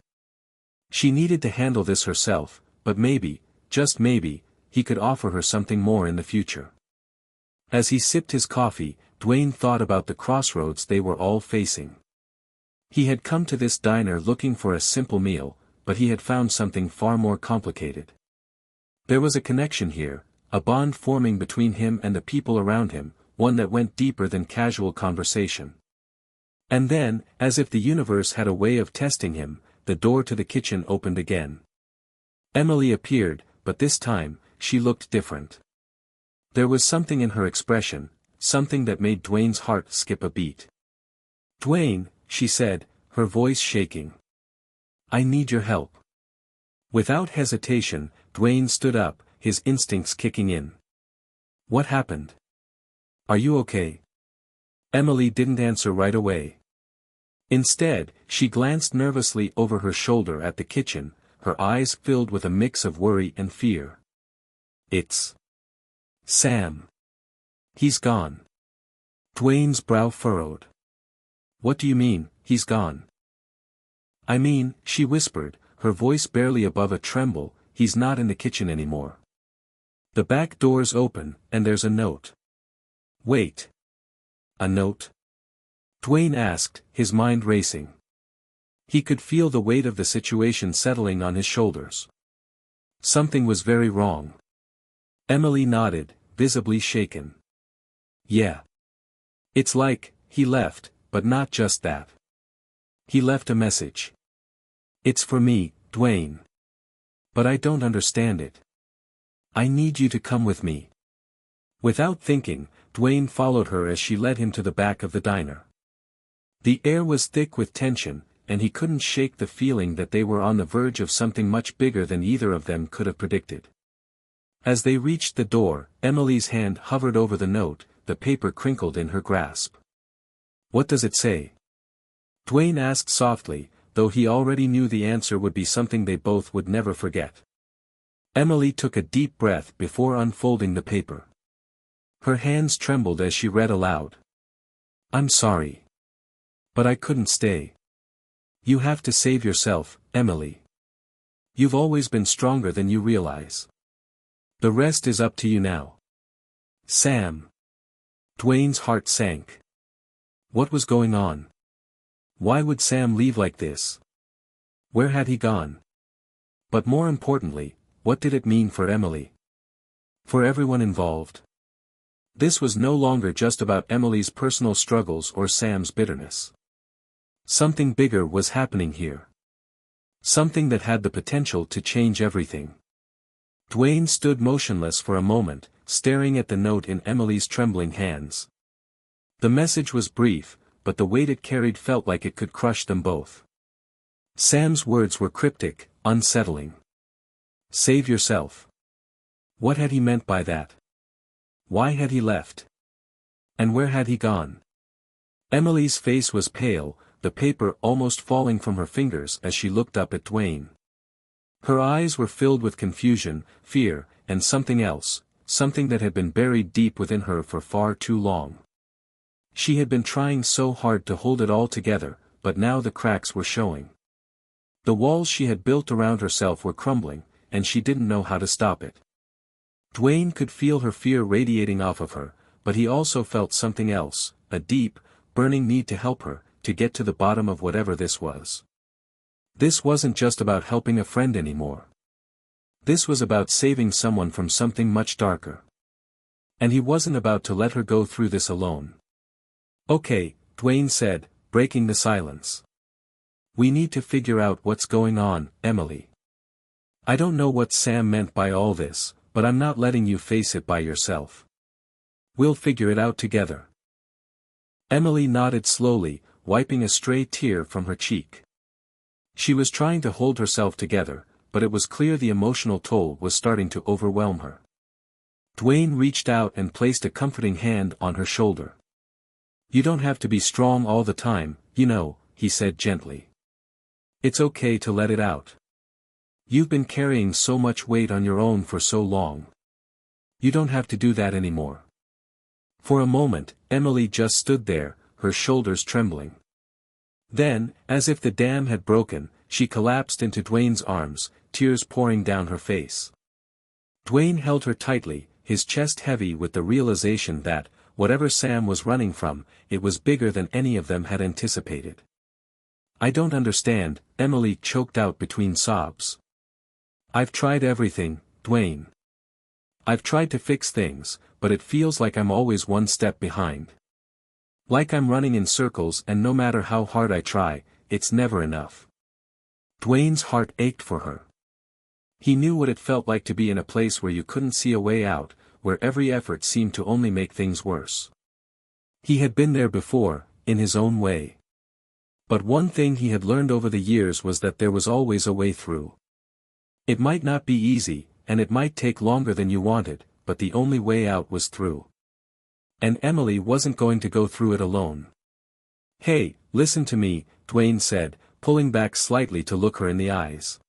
She needed to handle this herself, but maybe, just maybe, he could offer her something more in the future. As he sipped his coffee, Dwayne thought about the crossroads they were all facing. He had come to this diner looking for a simple meal, but he had found something far more complicated. There was a connection here, a bond forming between him and the people around him, one that went deeper than casual conversation. And then, as if the universe had a way of testing him, the door to the kitchen opened again. Emily appeared, but this time, she looked different. There was something in her expression, something that made Dwayne's heart skip a beat. "Dwayne," she said, her voice shaking. "I need your help." Without hesitation, Dwayne stood up, his instincts kicking in. "What happened? Are you okay?" Emily didn't answer right away. Instead, she glanced nervously over her shoulder at the kitchen, her eyes filled with a mix of worry and fear. "It's Sam. He's gone." Dwayne's brow furrowed. "What do you mean, he's gone?" "I mean," she whispered, her voice barely above a tremble, "he's not in the kitchen anymore. The back door's open, and there's a note." "Wait. A note?" Dwayne asked, his mind racing. He could feel the weight of the situation settling on his shoulders. Something was very wrong. Emily nodded, visibly shaken. "Yeah. It's like, he left, but not just that. He left a message. It's for me, Dwayne. But I don't understand it. I need you to come with me." Without thinking, Dwayne followed her as she led him to the back of the diner. The air was thick with tension, and he couldn't shake the feeling that they were on the verge of something much bigger than either of them could have predicted. As they reached the door, Emily's hand hovered over the note, the paper crinkled in her grasp. What does it say? Dwayne asked softly, though he already knew the answer would be something they both would never forget. Emily took a deep breath before unfolding the paper. Her hands trembled as she read aloud. I'm sorry. But I couldn't stay. You have to save yourself, Emily. You've always been stronger than you realize. The rest is up to you now. Sam. Dwayne's heart sank. What was going on? Why would Sam leave like this? Where had he gone? But more importantly, what did it mean for Emily? For everyone involved? This was no longer just about Emily's personal struggles or Sam's bitterness. Something bigger was happening here. Something that had the potential to change everything. Dwayne stood motionless for a moment, staring at the note in Emily's trembling hands. The message was brief, but the weight it carried felt like it could crush them both. Sam's words were cryptic, unsettling. Save yourself. What had he meant by that? Why had he left? And where had he gone? Emily's face was pale, the paper almost falling from her fingers as she looked up at Dwayne. Her eyes were filled with confusion, fear, and something else, something that had been buried deep within her for far too long. She had been trying so hard to hold it all together, but now the cracks were showing. The walls she had built around herself were crumbling, and she didn't know how to stop it. Dwayne could feel her fear radiating off of her, but he also felt something else, a deep, burning need to help her, to get to the bottom of whatever this was. This wasn't just about helping a friend anymore. This was about saving someone from something much darker. And he wasn't about to let her go through this alone. Okay, Dwayne said, breaking the silence. We need to figure out what's going on, Emily. I don't know what Sam meant by all this, but I'm not letting you face it by yourself. We'll figure it out together. Emily nodded slowly, wiping a stray tear from her cheek. She was trying to hold herself together, but it was clear the emotional toll was starting to overwhelm her. Dwayne reached out and placed a comforting hand on her shoulder. You don't have to be strong all the time, you know, he said gently. It's okay to let it out. You've been carrying so much weight on your own for so long. You don't have to do that anymore. For a moment, Emily just stood there, her shoulders trembling. Then, as if the dam had broken, she collapsed into Dwayne's arms, tears pouring down her face. Dwayne held her tightly, his chest heavy with the realization that, whatever Sam was running from, it was bigger than any of them had anticipated. I don't understand, Emily choked out between sobs. I've tried everything, Dwayne. I've tried to fix things, but it feels like I'm always one step behind. Like I'm running in circles and no matter how hard I try, it's never enough. Dwayne's heart ached for her. He knew what it felt like to be in a place where you couldn't see a way out, where every effort seemed to only make things worse. He had been there before, in his own way. But one thing he had learned over the years was that there was always a way through. It might not be easy, and it might take longer than you wanted, but the only way out was through. And Emily wasn't going to go through it alone. Hey, listen to me, Dwayne said, pulling back slightly to look her in the eyes.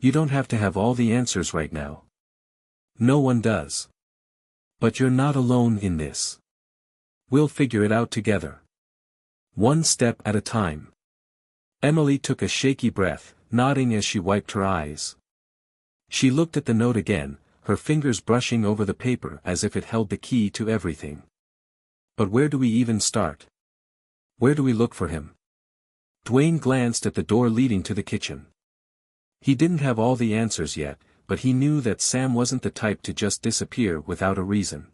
You don't have to have all the answers right now. No one does. But you're not alone in this. We'll figure it out together. One step at a time. Emily took a shaky breath, nodding as she wiped her eyes. She looked at the note again, her fingers brushing over the paper as if it held the key to everything. But where do we even start? Where do we look for him? Dwayne glanced at the door leading to the kitchen. He didn't have all the answers yet, but he knew that Sam wasn't the type to just disappear without a reason.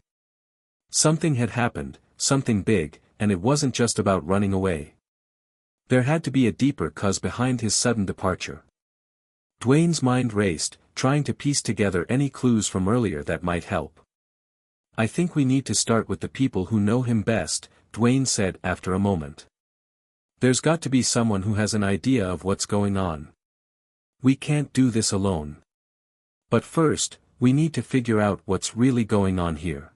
Something had happened, something big, and it wasn't just about running away. There had to be a deeper cause behind his sudden departure. Dwayne's mind raced, trying to piece together any clues from earlier that might help. I think we need to start with the people who know him best, Dwayne said after a moment. There's got to be someone who has an idea of what's going on. We can't do this alone. But first, we need to figure out what's really going on here.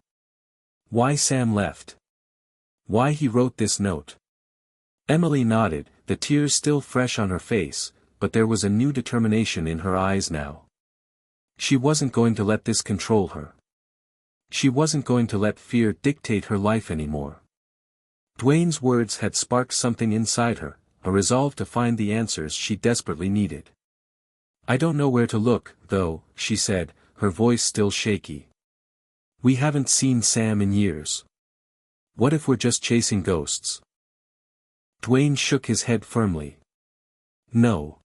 Why Sam left. Why he wrote this note. Emily nodded, the tears still fresh on her face, but there was a new determination in her eyes now. She wasn't going to let this control her. She wasn't going to let fear dictate her life anymore. Dwayne's words had sparked something inside her, a resolve to find the answers she desperately needed. "I don't know where to look, though," she said, her voice still shaky. "We haven't seen Sam in years. What if we're just chasing ghosts?" Dwayne shook his head firmly. "No.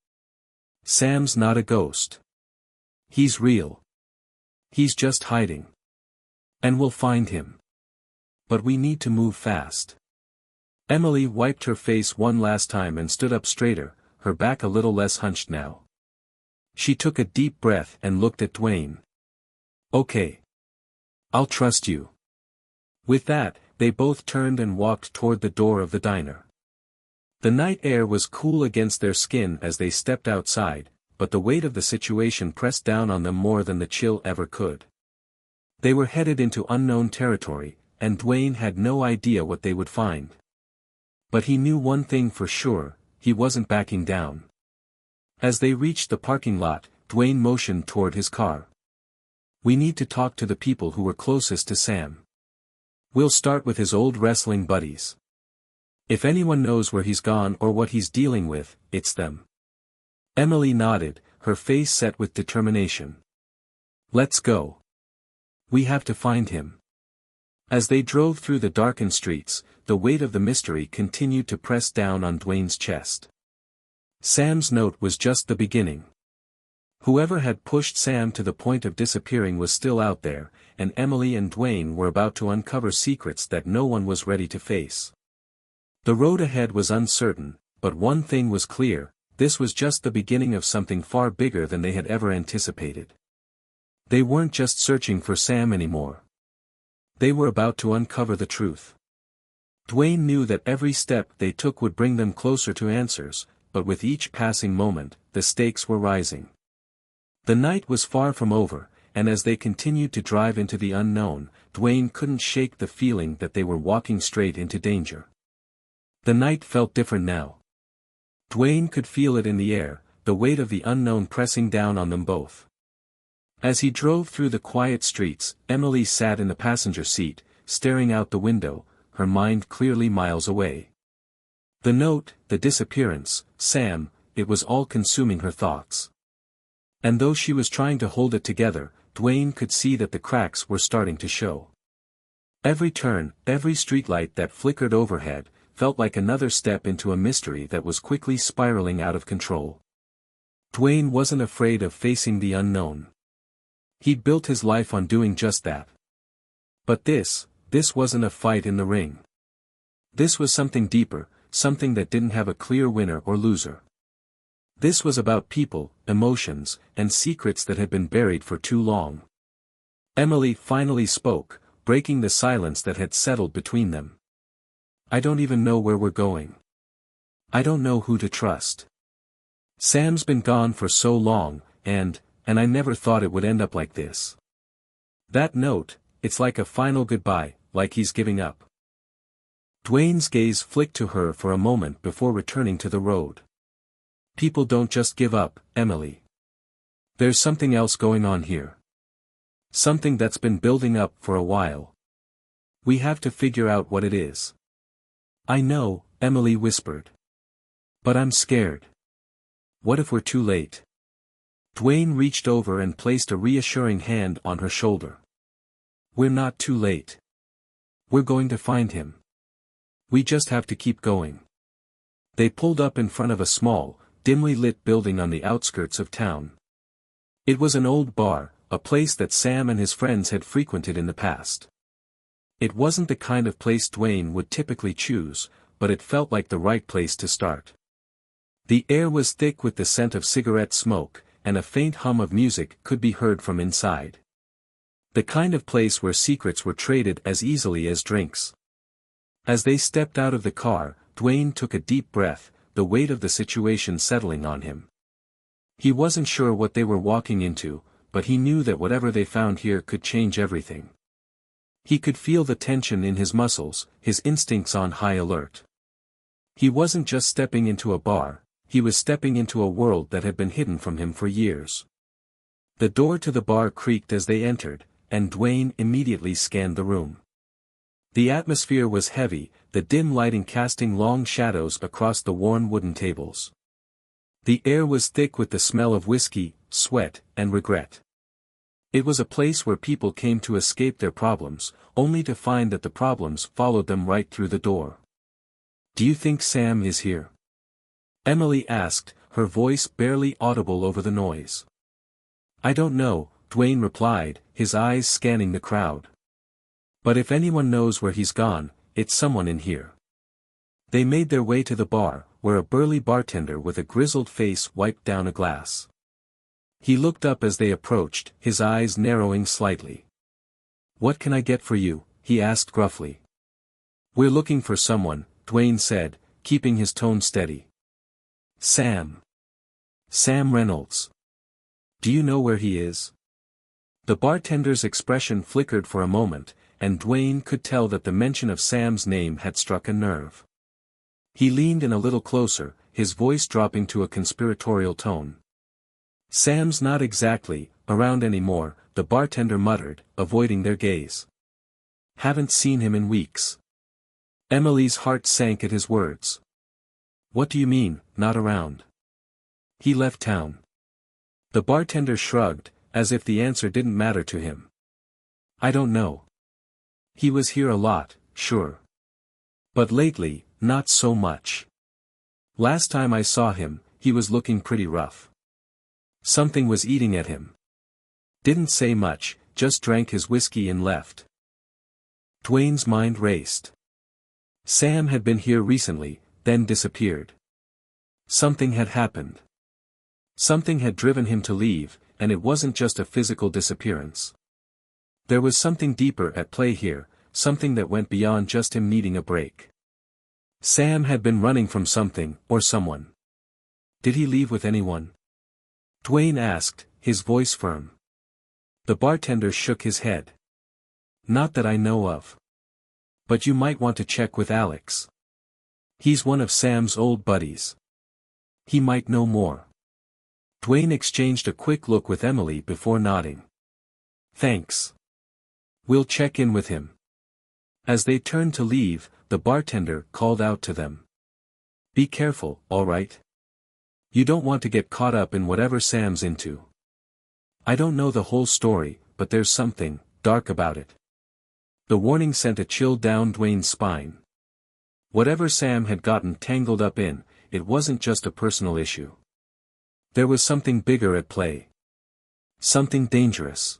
Sam's not a ghost. He's real. He's just hiding. And we'll find him. But we need to move fast." Emily wiped her face one last time and stood up straighter, her back a little less hunched now. She took a deep breath and looked at Dwayne. "Okay. I'll trust you." With that, they both turned and walked toward the door of the diner. The night air was cool against their skin as they stepped outside, but the weight of the situation pressed down on them more than the chill ever could. They were headed into unknown territory, and Dwayne had no idea what they would find. But he knew one thing for sure, he wasn't backing down. As they reached the parking lot, Dwayne motioned toward his car. "We need to talk to the people who were closest to Sam. We'll start with his old wrestling buddies. If anyone knows where he's gone or what he's dealing with, it's them." Emily nodded, her face set with determination. "Let's go. We have to find him." As they drove through the darkened streets, the weight of the mystery continued to press down on Dwayne's chest. Sam's note was just the beginning. Whoever had pushed Sam to the point of disappearing was still out there, and Emily and Dwayne were about to uncover secrets that no one was ready to face. The road ahead was uncertain, but one thing was clear, this was just the beginning of something far bigger than they had ever anticipated. They weren't just searching for Sam anymore. They were about to uncover the truth. Dwayne knew that every step they took would bring them closer to answers, but with each passing moment, the stakes were rising. The night was far from over, and as they continued to drive into the unknown, Dwayne couldn't shake the feeling that they were walking straight into danger. The night felt different now. Dwayne could feel it in the air, the weight of the unknown pressing down on them both. As he drove through the quiet streets, Emily sat in the passenger seat, staring out the window, her mind clearly miles away. The note, the disappearance, Sam, it was all consuming her thoughts. And though she was trying to hold it together, Dwayne could see that the cracks were starting to show. Every turn, every streetlight that flickered overhead, felt like another step into a mystery that was quickly spiraling out of control. Dwayne wasn't afraid of facing the unknown. He'd built his life on doing just that. But this wasn't a fight in the ring. This was something deeper, something that didn't have a clear winner or loser. This was about people, emotions, and secrets that had been buried for too long. Emily finally spoke, breaking the silence that had settled between them. "I don't even know where we're going. I don't know who to trust. Sam's been gone for so long, and I never thought it would end up like this. That note, it's like a final goodbye, like he's giving up." Dwayne's gaze flicked to her for a moment before returning to the road. "People don't just give up, Emily. There's something else going on here. Something that's been building up for a while. We have to figure out what it is." "I know," Emily whispered. "But I'm scared. What if we're too late?" Dwayne reached over and placed a reassuring hand on her shoulder. "We're not too late. We're going to find him. We just have to keep going." They pulled up in front of a small, dimly lit building on the outskirts of town. It was an old bar, a place that Sam and his friends had frequented in the past. It wasn't the kind of place Dwayne would typically choose, but it felt like the right place to start. The air was thick with the scent of cigarette smoke, and a faint hum of music could be heard from inside. The kind of place where secrets were traded as easily as drinks. As they stepped out of the car, Dwayne took a deep breath, the weight of the situation settling on him. He wasn't sure what they were walking into, but he knew that whatever they found here could change everything. He could feel the tension in his muscles, his instincts on high alert. He wasn't just stepping into a bar, he was stepping into a world that had been hidden from him for years. The door to the bar creaked as they entered, and Dwayne immediately scanned the room. The atmosphere was heavy, the dim lighting casting long shadows across the worn wooden tables. The air was thick with the smell of whiskey, sweat, and regret. It was a place where people came to escape their problems, only to find that the problems followed them right through the door. "Do you think Sam is here?" Emily asked, her voice barely audible over the noise. "I don't know," Dwayne replied, his eyes scanning the crowd. "But if anyone knows where he's gone, it's someone in here." They made their way to the bar, where a burly bartender with a grizzled face wiped down a glass. He looked up as they approached, his eyes narrowing slightly. "What can I get for you?" he asked gruffly. "We're looking for someone," Dwayne said, keeping his tone steady. "Sam. Sam Reynolds. Do you know where he is?" The bartender's expression flickered for a moment, and Dwayne could tell that the mention of Sam's name had struck a nerve. He leaned in a little closer, his voice dropping to a conspiratorial tone. "Sam's not exactly around anymore," the bartender muttered, avoiding their gaze. "Haven't seen him in weeks." Emily's heart sank at his words. "What do you mean, not around?" "He left town." The bartender shrugged, as if the answer didn't matter to him. "I don't know. He was here a lot, sure. But lately, not so much. Last time I saw him, he was looking pretty rough. Something was eating at him. Didn't say much, just drank his whiskey and left." Dwayne's mind raced. Sam had been here recently, then disappeared. Something had happened. Something had driven him to leave, and it wasn't just a physical disappearance. There was something deeper at play here, something that went beyond just him needing a break. Sam had been running from something, or someone. "Did he leave with anyone?" Dwayne asked, his voice firm. The bartender shook his head. "Not that I know of. But you might want to check with Alex. He's one of Sam's old buddies. He might know more." Dwayne exchanged a quick look with Emily before nodding. "Thanks. We'll check in with him." As they turned to leave, the bartender called out to them. "Be careful, all right? You don't want to get caught up in whatever Sam's into. I don't know the whole story, but there's something dark about it." The warning sent a chill down Dwayne's spine. Whatever Sam had gotten tangled up in, it wasn't just a personal issue. There was something bigger at play. Something dangerous.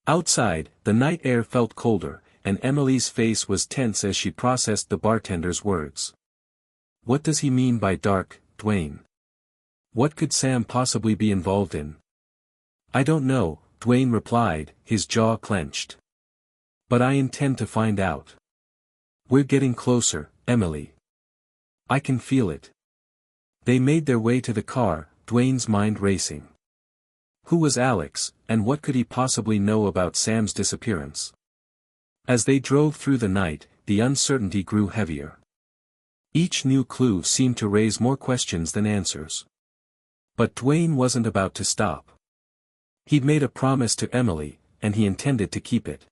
Outside, the night air felt colder, and Emily's face was tense as she processed the bartender's words. "What does he mean by dark, Dwayne? What could Sam possibly be involved in?" "I don't know," Dwayne replied, his jaw clenched. "But I intend to find out. We're getting closer, Emily. I can feel it." They made their way to the car, Dwayne's mind racing. Who was Alex, and what could he possibly know about Sam's disappearance? As they drove through the night, the uncertainty grew heavier. Each new clue seemed to raise more questions than answers. But Dwayne wasn't about to stop. He'd made a promise to Emily, and he intended to keep it.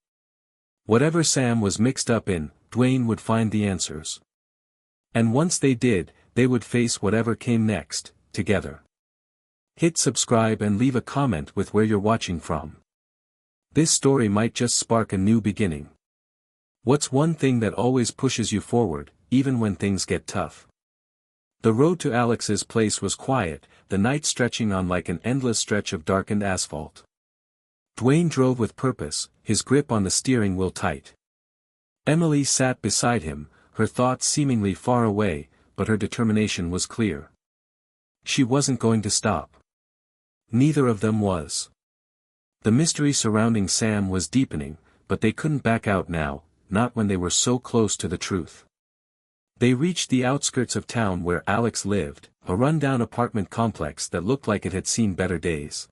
Whatever Sam was mixed up in, Dwayne would find the answers. And once they did, they would face whatever came next, together. Hit subscribe and leave a comment with where you're watching from. This story might just spark a new beginning. What's one thing that always pushes you forward, even when things get tough? The road to Alex's place was quiet, the night stretching on like an endless stretch of darkened asphalt. Dwayne drove with purpose, his grip on the steering wheel tight. Emily sat beside him, her thoughts seemingly far away, but her determination was clear. She wasn't going to stop. Neither of them was. The mystery surrounding Sam was deepening, but they couldn't back out now, not when they were so close to the truth. They reached the outskirts of town where Alex lived, a run-down apartment complex that looked like it had seen better days.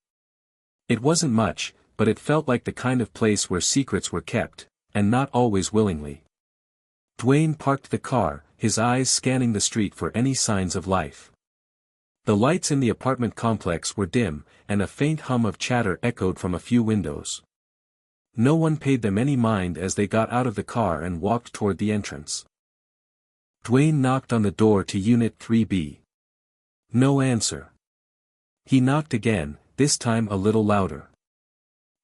It wasn't much, but it felt like the kind of place where secrets were kept, and not always willingly. Dwayne parked the car, his eyes scanning the street for any signs of life. The lights in the apartment complex were dim, and a faint hum of chatter echoed from a few windows. No one paid them any mind as they got out of the car and walked toward the entrance. Dwayne knocked on the door to Unit 3B. No answer. He knocked again, this time a little louder.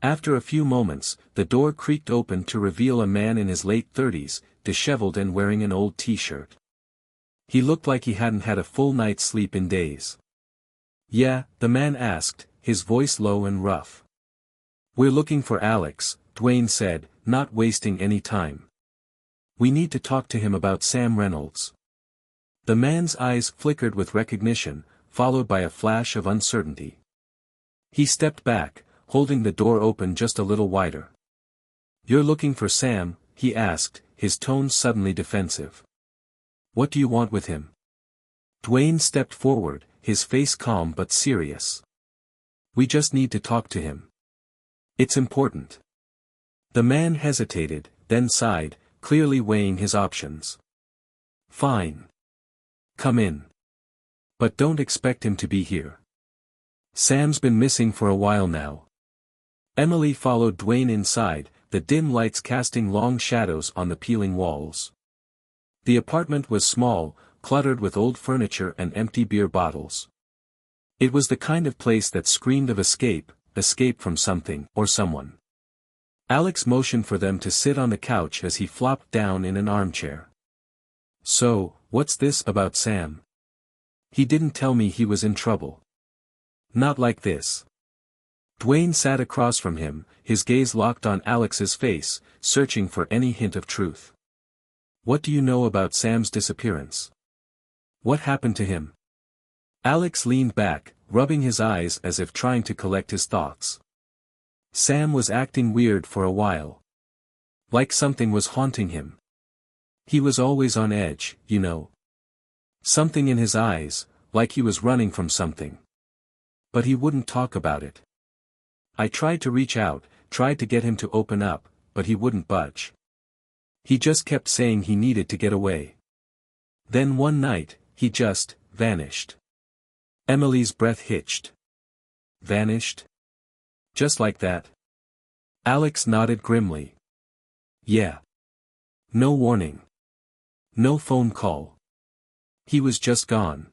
After a few moments, the door creaked open to reveal a man in his late 30s, disheveled and wearing an old t-shirt. He looked like he hadn't had a full night's sleep in days. "Yeah?" the man asked, his voice low and rough. "We're looking for Alex," Dwayne said, not wasting any time. "We need to talk to him about Sam Reynolds." The man's eyes flickered with recognition, followed by a flash of uncertainty. He stepped back, holding the door open just a little wider. "You're looking for Sam?" he asked, his tone suddenly defensive. "What do you want with him?" Dwayne stepped forward, his face calm but serious. "We just need to talk to him. It's important." The man hesitated, then sighed, clearly weighing his options. "Fine. Come in. But don't expect him to be here. Sam's been missing for a while now." Emily followed Dwayne inside, the dim lights casting long shadows on the peeling walls. The apartment was small, cluttered with old furniture and empty beer bottles. It was the kind of place that screamed of escape from something or someone. Alex motioned for them to sit on the couch as he flopped down in an armchair. "So, what's this about Sam? He didn't tell me he was in trouble." "Not like this." Dwayne sat across from him, his gaze locked on Alex's face, searching for any hint of truth. "What do you know about Sam's disappearance? What happened to him?" Alex leaned back, rubbing his eyes as if trying to collect his thoughts. "Sam was acting weird for a while. Like something was haunting him. He was always on edge, you know. Something in his eyes, like he was running from something. But he wouldn't talk about it. I tried to reach out, tried to get him to open up, but he wouldn't budge. He just kept saying he needed to get away. Then one night, he just vanished." Emily's breath hitched. "Vanished? Just like that?" Alex nodded grimly. "Yeah. No warning. No phone call. He was just gone.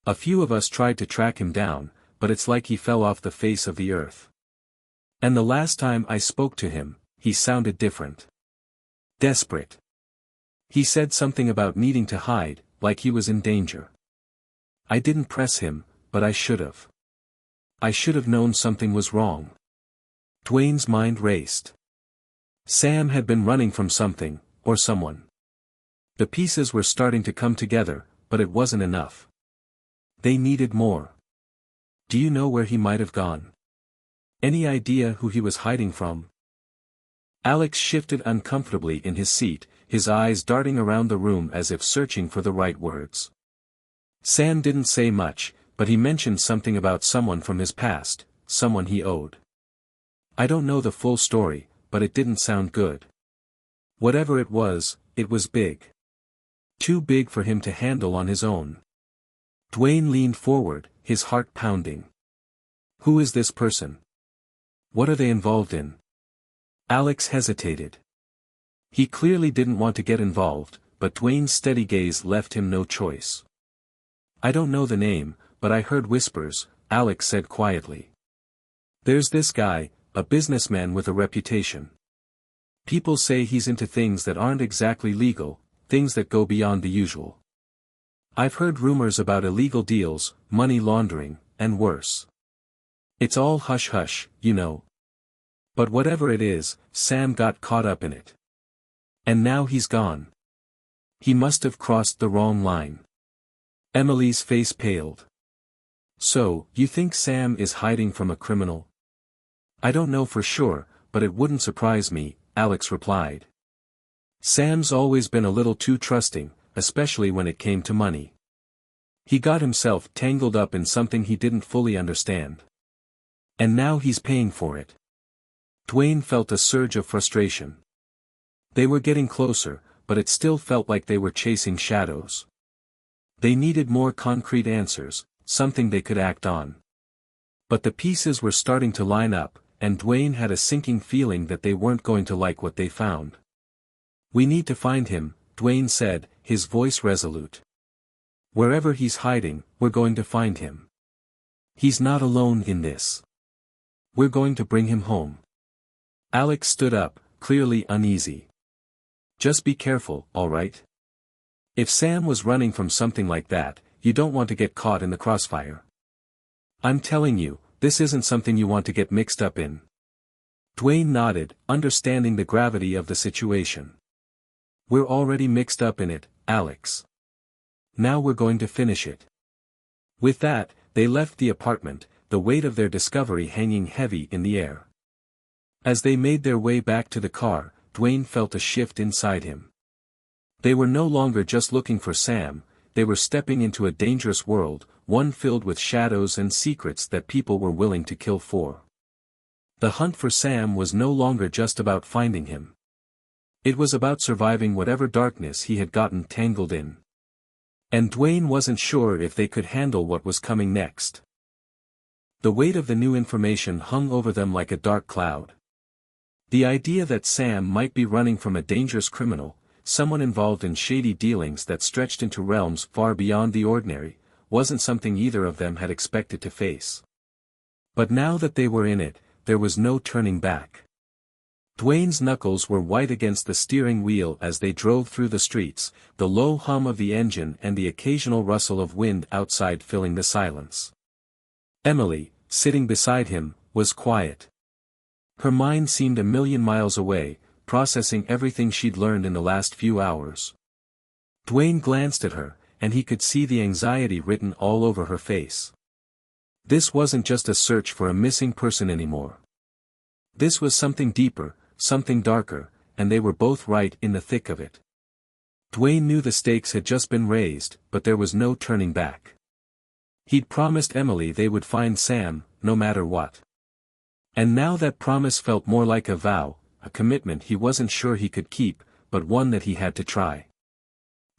A few of us tried to track him down, but it's like he fell off the face of the earth. And the last time I spoke to him, he sounded different. Desperate. He said something about needing to hide, like he was in danger. I didn't press him, but I should have. I should have known something was wrong." Dwayne's mind raced. Sam had been running from something, or someone. The pieces were starting to come together, but it wasn't enough. They needed more. "Do you know where he might have gone? Any idea who he was hiding from?" Alex shifted uncomfortably in his seat, his eyes darting around the room as if searching for the right words. "Sam didn't say much, but he mentioned something about someone from his past, someone he owed. I don't know the full story, but it didn't sound good. Whatever it was big. Too big for him to handle on his own." Dwayne leaned forward, his heart pounding. "Who is this person? What are they involved in?" Alex hesitated. He clearly didn't want to get involved, but Dwayne's steady gaze left him no choice. "I don't know the name, but I heard whispers," Alex said quietly. "There's this guy, a businessman with a reputation. People say he's into things that aren't exactly legal, things that go beyond the usual. I've heard rumors about illegal deals, money laundering, and worse. It's all hush-hush, you know. But whatever it is, Sam got caught up in it. And now he's gone. He must have crossed the wrong line." Emily's face paled. "So, you think Sam is hiding from a criminal?" "I don't know for sure, but it wouldn't surprise me," Alex replied. "Sam's always been a little too trusting, especially when it came to money. He got himself tangled up in something he didn't fully understand. And now he's paying for it." Dwayne felt a surge of frustration. They were getting closer, but it still felt like they were chasing shadows. They needed more concrete answers, something they could act on. But the pieces were starting to line up, and Dwayne had a sinking feeling that they weren't going to like what they found. "We need to find him," Dwayne said, his voice resolute. "Wherever he's hiding, we're going to find him. He's not alone in this. We're going to bring him home." Alex stood up, clearly uneasy. "Just be careful, all right? If Sam was running from something like that, you don't want to get caught in the crossfire. I'm telling you, this isn't something you want to get mixed up in." Dwayne nodded, understanding the gravity of the situation. "We're already mixed up in it, Alex. Now we're going to finish it." With that, they left the apartment, the weight of their discovery hanging heavy in the air. As they made their way back to the car, Dwayne felt a shift inside him. They were no longer just looking for Sam, they were stepping into a dangerous world, one filled with shadows and secrets that people were willing to kill for. The hunt for Sam was no longer just about finding him. It was about surviving whatever darkness he had gotten tangled in. And Dwayne wasn't sure if they could handle what was coming next. The weight of the new information hung over them like a dark cloud. The idea that Sam might be running from a dangerous criminal, someone involved in shady dealings that stretched into realms far beyond the ordinary, wasn't something either of them had expected to face. But now that they were in it, there was no turning back. Dwayne's knuckles were white against the steering wheel as they drove through the streets, the low hum of the engine and the occasional rustle of wind outside filling the silence. Emily, sitting beside him, was quiet. Her mind seemed a million miles away, processing everything she'd learned in the last few hours. Dwayne glanced at her, and he could see the anxiety written all over her face. This wasn't just a search for a missing person anymore. This was something deeper, something darker, and they were both right in the thick of it. Dwayne knew the stakes had just been raised, but there was no turning back. He'd promised Emily they would find Sam, no matter what. And now that promise felt more like a vow, a commitment he wasn't sure he could keep, but one that he had to try.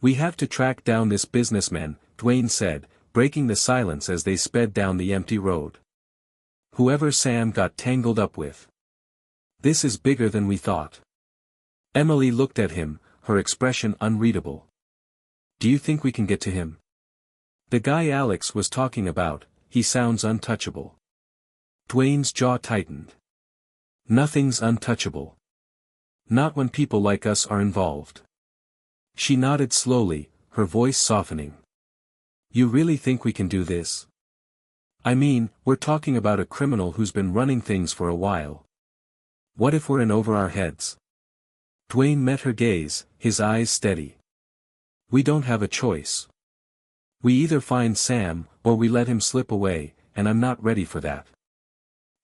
"We have to track down this businessman," Dwayne said, breaking the silence as they sped down the empty road. "Whoever Sam got tangled up with. This is bigger than we thought." Emily looked at him, her expression unreadable. "Do you think we can get to him? The guy Alex was talking about, he sounds untouchable." Dwayne's jaw tightened. "Nothing's untouchable. Not when people like us are involved." She nodded slowly, her voice softening. "You really think we can do this? I mean, we're talking about a criminal who's been running things for a while. What if we're in over our heads?" Dwayne met her gaze, his eyes steady. "We don't have a choice. We either find Sam, or we let him slip away, and I'm not ready for that."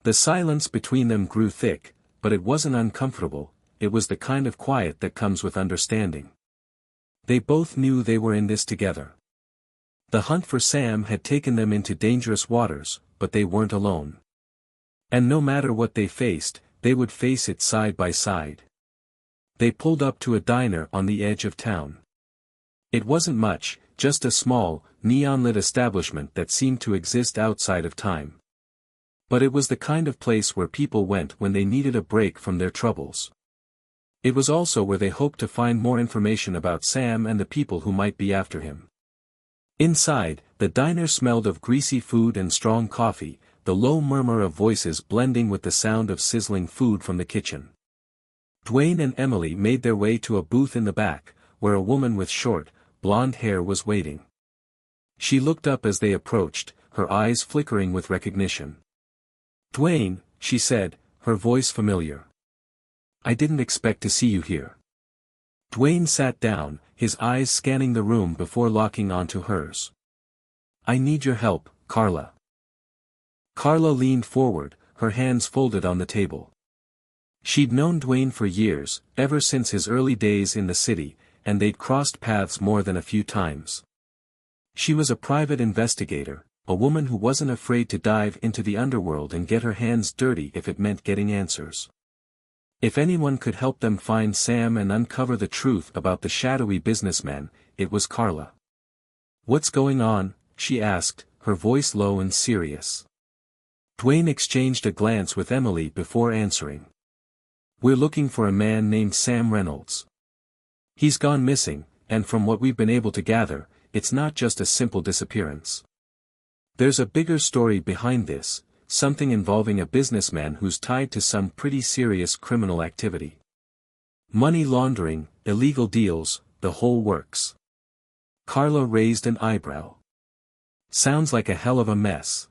The silence between them grew thick, but it wasn't uncomfortable, it was the kind of quiet that comes with understanding. They both knew they were in this together. The hunt for Sam had taken them into dangerous waters, but they weren't alone. And no matter what they faced, they would face it side by side. They pulled up to a diner on the edge of town. It wasn't much, just a small, neon-lit establishment that seemed to exist outside of time. But it was the kind of place where people went when they needed a break from their troubles. It was also where they hoped to find more information about Sam and the people who might be after him. Inside, the diner smelled of greasy food and strong coffee, the low murmur of voices blending with the sound of sizzling food from the kitchen. Dwayne and Emily made their way to a booth in the back, where a woman with short, blonde hair was waiting. She looked up as they approached, her eyes flickering with recognition. "Dwayne," she said, her voice familiar. "I didn't expect to see you here." Dwayne sat down, his eyes scanning the room before locking onto hers. "I need your help, Carla." Carla leaned forward, her hands folded on the table. She'd known Dwayne for years, ever since his early days in the city, and they'd crossed paths more than a few times. She was a private investigator, a woman who wasn't afraid to dive into the underworld and get her hands dirty if it meant getting answers. If anyone could help them find Sam and uncover the truth about the shadowy businessman, it was Carla. "What's going on?" she asked, her voice low and serious. Dwayne exchanged a glance with Emily before answering. "We're looking for a man named Sam Reynolds. He's gone missing, and from what we've been able to gather, it's not just a simple disappearance. There's a bigger story behind this, something involving a businessman who's tied to some pretty serious criminal activity. Money laundering, illegal deals, the whole works." Carla raised an eyebrow. "Sounds like a hell of a mess.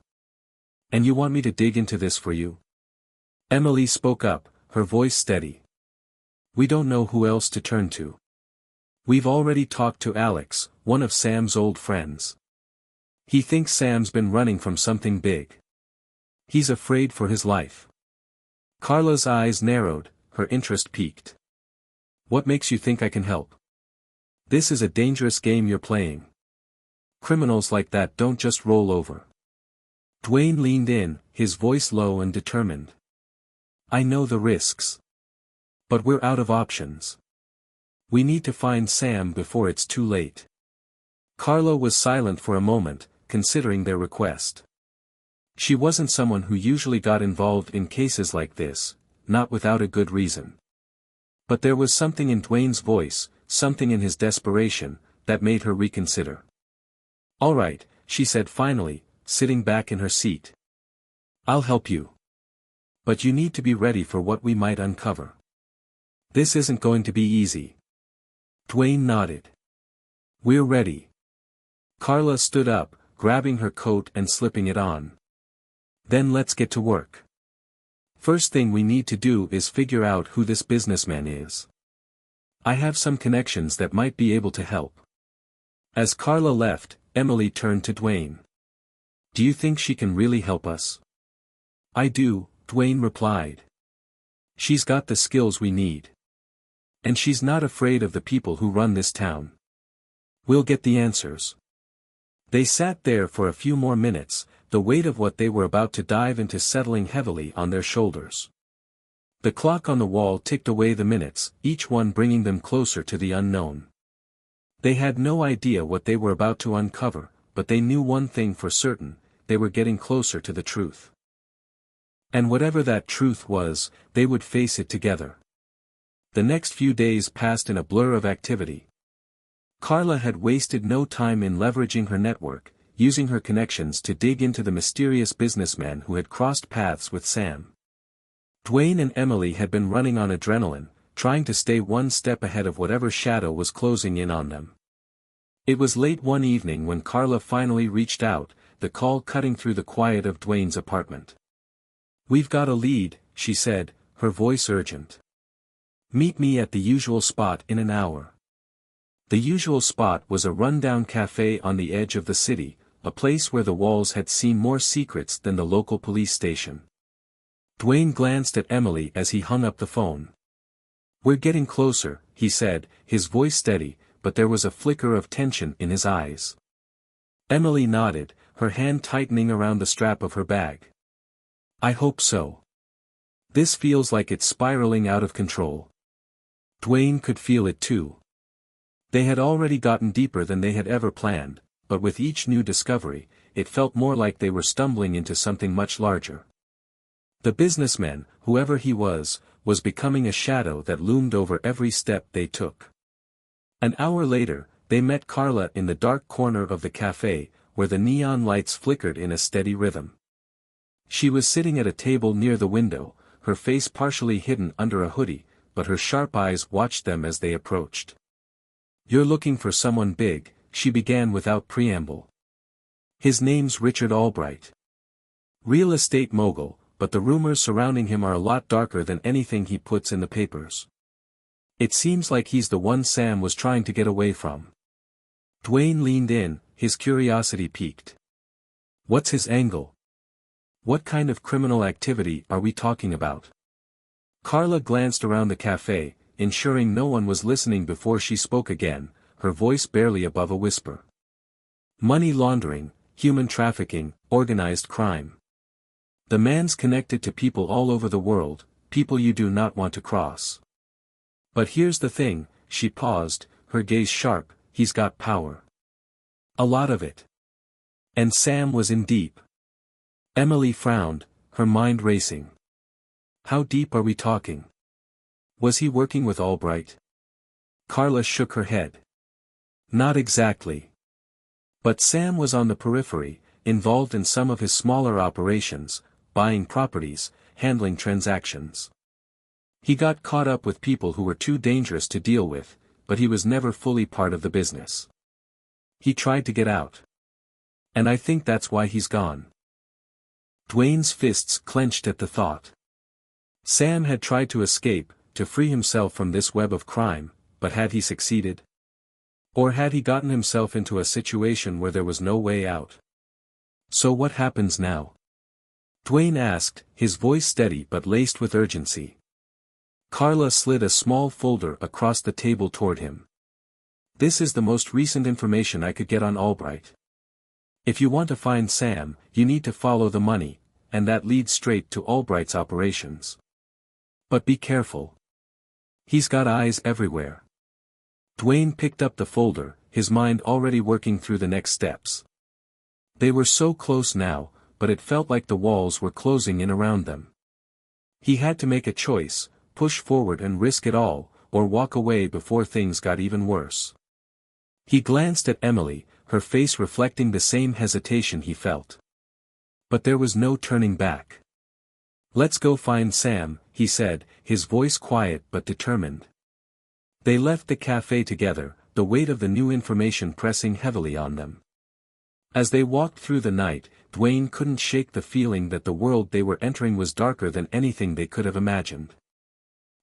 And you want me to dig into this for you?" Emily spoke up, her voice steady. "We don't know who else to turn to. We've already talked to Alex, one of Sam's old friends. He thinks Sam's been running from something big. He's afraid for his life." Carla's eyes narrowed, her interest piqued. "What makes you think I can help? This is a dangerous game you're playing. Criminals like that don't just roll over." Dwayne leaned in, his voice low and determined. "I know the risks. But we're out of options. We need to find Sam before it's too late." Carla was silent for a moment, considering their request. She wasn't someone who usually got involved in cases like this, not without a good reason. But there was something in Dwayne's voice, something in his desperation, that made her reconsider. "All right," she said finally, sitting back in her seat. "I'll help you. But you need to be ready for what we might uncover. This isn't going to be easy." Dwayne nodded. "We're ready." Carla stood up, grabbing her coat and slipping it on. "Then let's get to work. First thing we need to do is figure out who this businessman is. I have some connections that might be able to help." As Carla left, Emily turned to Dwayne. "Do you think she can really help us?" "I do," Dwayne replied. "She's got the skills we need. And she's not afraid of the people who run this town. We'll get the answers." They sat there for a few more minutes, the weight of what they were about to dive into settling heavily on their shoulders. The clock on the wall ticked away the minutes, each one bringing them closer to the unknown. They had no idea what they were about to uncover, but they knew one thing for certain: they were getting closer to the truth. And whatever that truth was, they would face it together. The next few days passed in a blur of activity. Carla had wasted no time in leveraging her network, using her connections to dig into the mysterious businessman who had crossed paths with Sam. Dwayne and Emily had been running on adrenaline, trying to stay one step ahead of whatever shadow was closing in on them. It was late one evening when Carla finally reached out, the call cutting through the quiet of Dwayne's apartment. "We've got a lead," she said, her voice urgent. "Meet me at the usual spot in an hour." The usual spot was a rundown cafe on the edge of the city, a place where the walls had seen more secrets than the local police station. Dwayne glanced at Emily as he hung up the phone. "We're getting closer," he said, his voice steady, but there was a flicker of tension in his eyes. Emily nodded, her hand tightening around the strap of her bag. "I hope so. This feels like it's spiraling out of control." Dwayne could feel it too. They had already gotten deeper than they had ever planned, but with each new discovery, it felt more like they were stumbling into something much larger. The businessman, whoever he was becoming a shadow that loomed over every step they took. An hour later, they met Carla in the dark corner of the cafe, where the neon lights flickered in a steady rhythm. She was sitting at a table near the window, her face partially hidden under a hoodie, but her sharp eyes watched them as they approached. "You're looking for someone big," she began without preamble. "His name's Richard Albright. Real estate mogul, but the rumors surrounding him are a lot darker than anything he puts in the papers. It seems like he's the one Sam was trying to get away from." Dwayne leaned in, his curiosity piqued. "What's his angle? What kind of criminal activity are we talking about?" Carla glanced around the cafe, ensuring no one was listening before she spoke again, her voice barely above a whisper. "Money laundering, human trafficking, organized crime. The man's connected to people all over the world, people you do not want to cross. But here's the thing, she paused, her gaze sharp, he's got power. A lot of it. And Sam was in deep. Emily frowned, her mind racing. How deep are we talking? Was he working with Albright? Carla shook her head. Not exactly. But Sam was on the periphery, involved in some of his smaller operations, buying properties, handling transactions. He got caught up with people who were too dangerous to deal with, but he was never fully part of the business. He tried to get out. And I think that's why he's gone. Dwayne's fists clenched at the thought. Sam had tried to escape, to free himself from this web of crime, but had he succeeded? Or had he gotten himself into a situation where there was no way out? So what happens now? Dwayne asked, his voice steady but laced with urgency. Carla slid a small folder across the table toward him. This is the most recent information I could get on Albright. If you want to find Sam, you need to follow the money, and that leads straight to Albright's operations. But be careful. He's got eyes everywhere. Dwayne picked up the folder, his mind already working through the next steps. They were so close now, but it felt like the walls were closing in around them. He had to make a choice, push forward and risk it all, or walk away before things got even worse. He glanced at Emily, her face reflecting the same hesitation he felt. But there was no turning back. Let's go find Sam, he said, his voice quiet but determined. They left the cafe together, the weight of the new information pressing heavily on them. As they walked through the night, Dwayne couldn't shake the feeling that the world they were entering was darker than anything they could have imagined.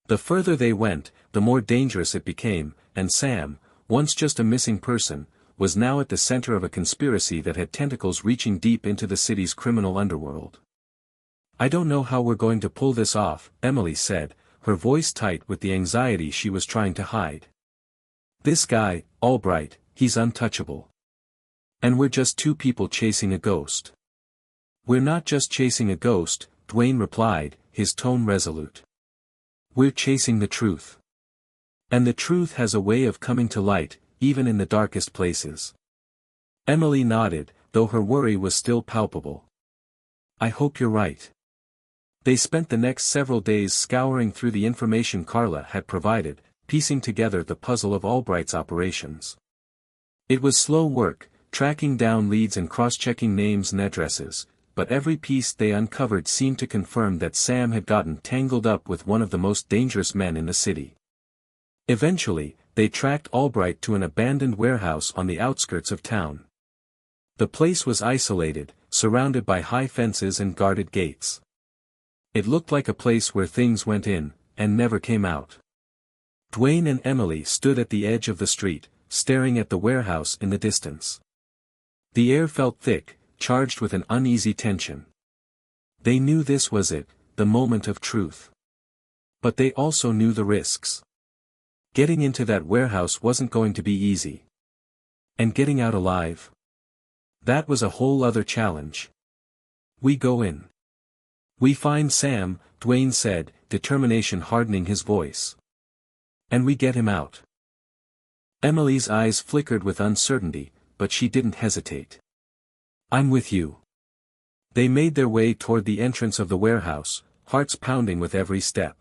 The further they went, the more dangerous it became, and Sam, once just a missing person, was now at the center of a conspiracy that had tentacles reaching deep into the city's criminal underworld. I don't know how we're going to pull this off, Emily said, her voice tight with the anxiety she was trying to hide. This guy, Albright, he's untouchable. And we're just two people chasing a ghost. We're not just chasing a ghost, Dwayne replied, his tone resolute. We're chasing the truth. And the truth has a way of coming to light, even in the darkest places. Emily nodded, though her worry was still palpable. I hope you're right. They spent the next several days scouring through the information Carla had provided, piecing together the puzzle of Albright's operations. It was slow work, tracking down leads and cross-checking names and addresses, but every piece they uncovered seemed to confirm that Sam had gotten tangled up with one of the most dangerous men in the city. Eventually, they tracked Albright to an abandoned warehouse on the outskirts of town. The place was isolated, surrounded by high fences and guarded gates. It looked like a place where things went in, and never came out. Dwayne and Emily stood at the edge of the street, staring at the warehouse in the distance. The air felt thick, charged with an uneasy tension. They knew this was it, the moment of truth. But they also knew the risks. Getting into that warehouse wasn't going to be easy. And getting out alive? That was a whole other challenge. We go in. We find Sam, Dwayne said, determination hardening his voice. And we get him out. Emily's eyes flickered with uncertainty, but she didn't hesitate. I'm with you. They made their way toward the entrance of the warehouse, hearts pounding with every step.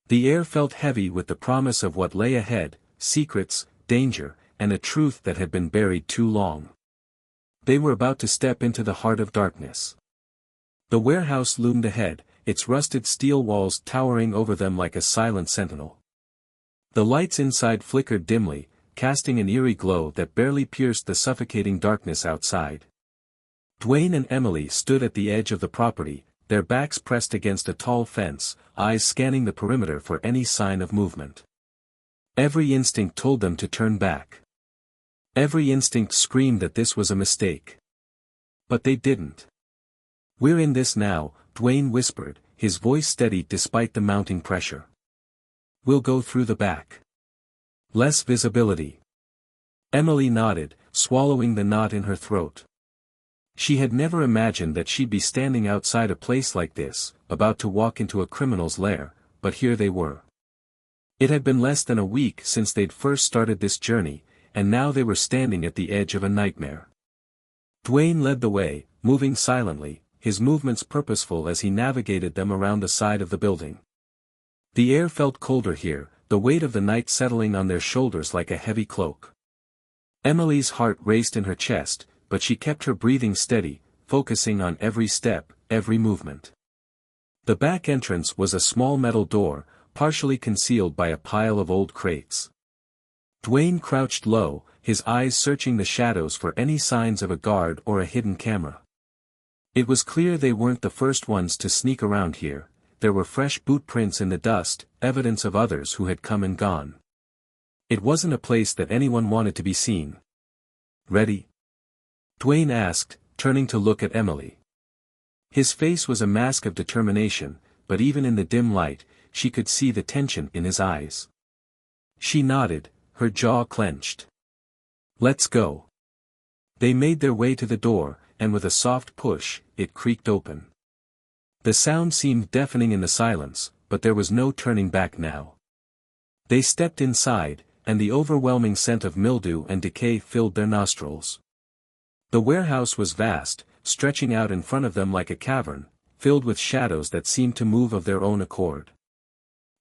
The air felt heavy with the promise of what lay ahead, secrets, danger, and a truth that had been buried too long. They were about to step into the heart of darkness. The warehouse loomed ahead, its rusted steel walls towering over them like a silent sentinel. The lights inside flickered dimly, casting an eerie glow that barely pierced the suffocating darkness outside. Dwayne and Emily stood at the edge of the property, their backs pressed against a tall fence, eyes scanning the perimeter for any sign of movement. Every instinct told them to turn back. Every instinct screamed that this was a mistake. But they didn't. We're in this now, Dwayne whispered, his voice steady despite the mounting pressure. We'll go through the back. Less visibility. Emily nodded, swallowing the knot in her throat. She had never imagined that she'd be standing outside a place like this, about to walk into a criminal's lair, but here they were. It had been less than a week since they'd first started this journey, and now they were standing at the edge of a nightmare. Dwayne led the way, moving silently, his movements purposeful as he navigated them around the side of the building. The air felt colder here, the weight of the night settling on their shoulders like a heavy cloak. Emily's heart raced in her chest, but she kept her breathing steady, focusing on every step, every movement. The back entrance was a small metal door, partially concealed by a pile of old crates. Dwayne crouched low, his eyes searching the shadows for any signs of a guard or a hidden camera. It was clear they weren't the first ones to sneak around here. There were fresh boot prints in the dust, evidence of others who had come and gone. It wasn't a place that anyone wanted to be seen. "Ready?" Dwayne asked, turning to look at Emily. His face was a mask of determination, but even in the dim light, she could see the tension in his eyes. She nodded, her jaw clenched. "Let's go." They made their way to the door, and with a soft push, it creaked open. The sound seemed deafening in the silence, but there was no turning back now. They stepped inside, and the overwhelming scent of mildew and decay filled their nostrils. The warehouse was vast, stretching out in front of them like a cavern, filled with shadows that seemed to move of their own accord.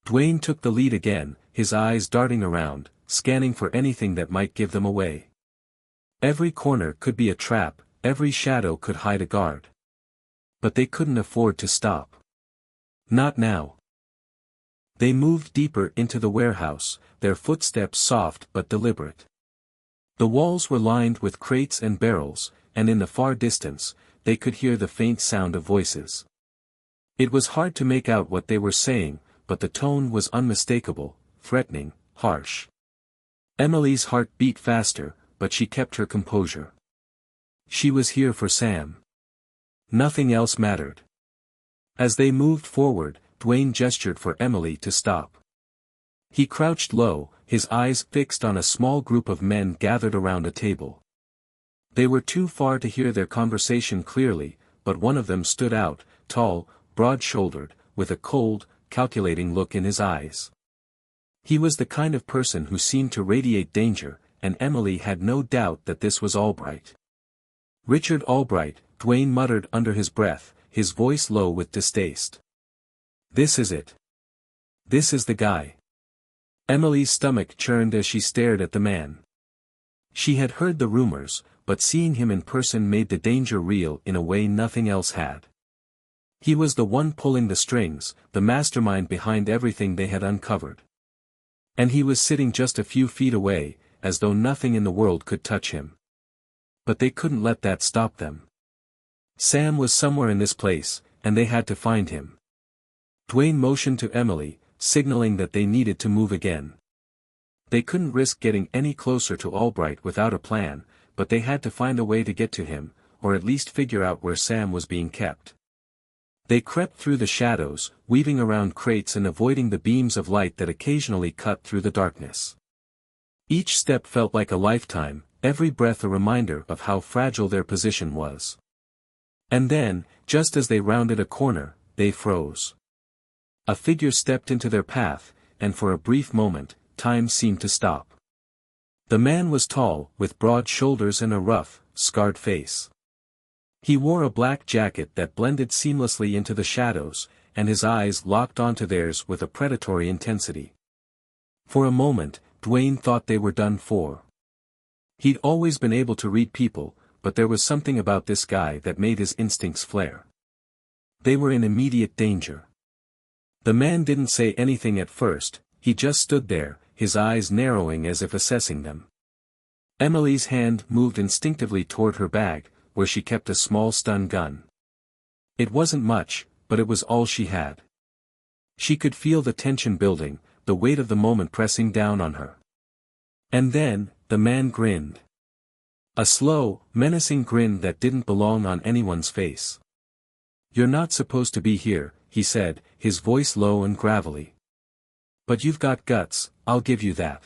Dwayne took the lead again, his eyes darting around, scanning for anything that might give them away. Every corner could be a trap, every shadow could hide a guard. But they couldn't afford to stop. Not now. They moved deeper into the warehouse, their footsteps soft but deliberate. The walls were lined with crates and barrels, and in the far distance, they could hear the faint sound of voices. It was hard to make out what they were saying, but the tone was unmistakable, threatening, harsh. Emily's heart beat faster, but she kept her composure. She was here for Sam. Nothing else mattered. As they moved forward, Dwayne gestured for Emily to stop. He crouched low, his eyes fixed on a small group of men gathered around a table. They were too far to hear their conversation clearly, but one of them stood out, tall, broad-shouldered, with a cold, calculating look in his eyes. He was the kind of person who seemed to radiate danger, and Emily had no doubt that this was Albright. "Richard Albright," Dwayne muttered under his breath, his voice low with distaste. "This is it. This is the guy." Emily's stomach churned as she stared at the man. She had heard the rumors, but seeing him in person made the danger real in a way nothing else had. He was the one pulling the strings, the mastermind behind everything they had uncovered. And he was sitting just a few feet away, as though nothing in the world could touch him. But they couldn't let that stop them. Sam was somewhere in this place, and they had to find him. Dwayne motioned to Emily, signaling that they needed to move again. They couldn't risk getting any closer to Albright without a plan, but they had to find a way to get to him, or at least figure out where Sam was being kept. They crept through the shadows, weaving around crates and avoiding the beams of light that occasionally cut through the darkness. Each step felt like a lifetime, every breath a reminder of how fragile their position was. And then, just as they rounded a corner, they froze. A figure stepped into their path, and for a brief moment, time seemed to stop. The man was tall, with broad shoulders and a rough, scarred face. He wore a black jacket that blended seamlessly into the shadows, and his eyes locked onto theirs with a predatory intensity. For a moment, Dwayne thought they were done for. He'd always been able to read people, but there was something about this guy that made his instincts flare. They were in immediate danger. The man didn't say anything at first, he just stood there, his eyes narrowing as if assessing them. Emily's hand moved instinctively toward her bag, where she kept a small stun gun. It wasn't much, but it was all she had. She could feel the tension building, the weight of the moment pressing down on her. And then, the man grinned. A slow, menacing grin that didn't belong on anyone's face. "You're not supposed to be here," he said, his voice low and gravelly. "But you've got guts, I'll give you that."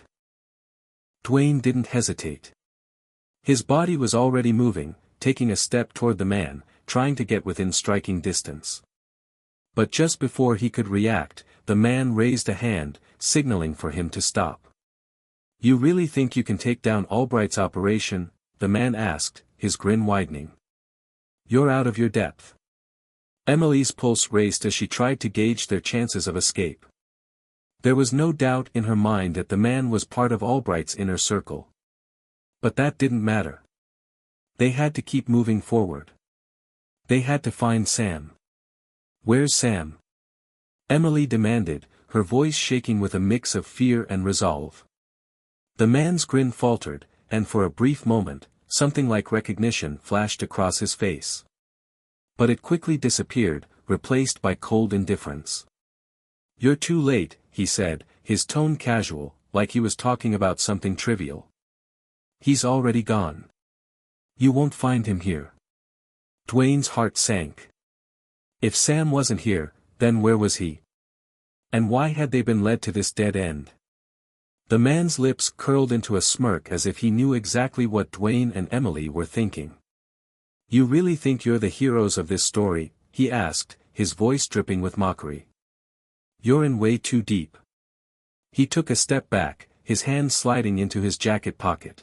Dwayne didn't hesitate. His body was already moving, taking a step toward the man, trying to get within striking distance. But just before he could react, the man raised a hand, signaling for him to stop. "You really think you can take down Albright's operation?" the man asked, his grin widening. "You're out of your depth." Emily's pulse raced as she tried to gauge their chances of escape. There was no doubt in her mind that the man was part of Albright's inner circle. But that didn't matter. They had to keep moving forward. They had to find Sam. "Where's Sam?" Emily demanded, her voice shaking with a mix of fear and resolve. The man's grin faltered, and for a brief moment, something like recognition flashed across his face. But it quickly disappeared, replaced by cold indifference. "You're too late," he said, his tone casual, like he was talking about something trivial. "He's already gone. You won't find him here." Dwayne's heart sank. If Sam wasn't here, then where was he? And why had they been led to this dead end? The man's lips curled into a smirk as if he knew exactly what Dwayne and Emily were thinking. "You really think you're the heroes of this story?" he asked, his voice dripping with mockery. "You're in way too deep." He took a step back, his hand sliding into his jacket pocket.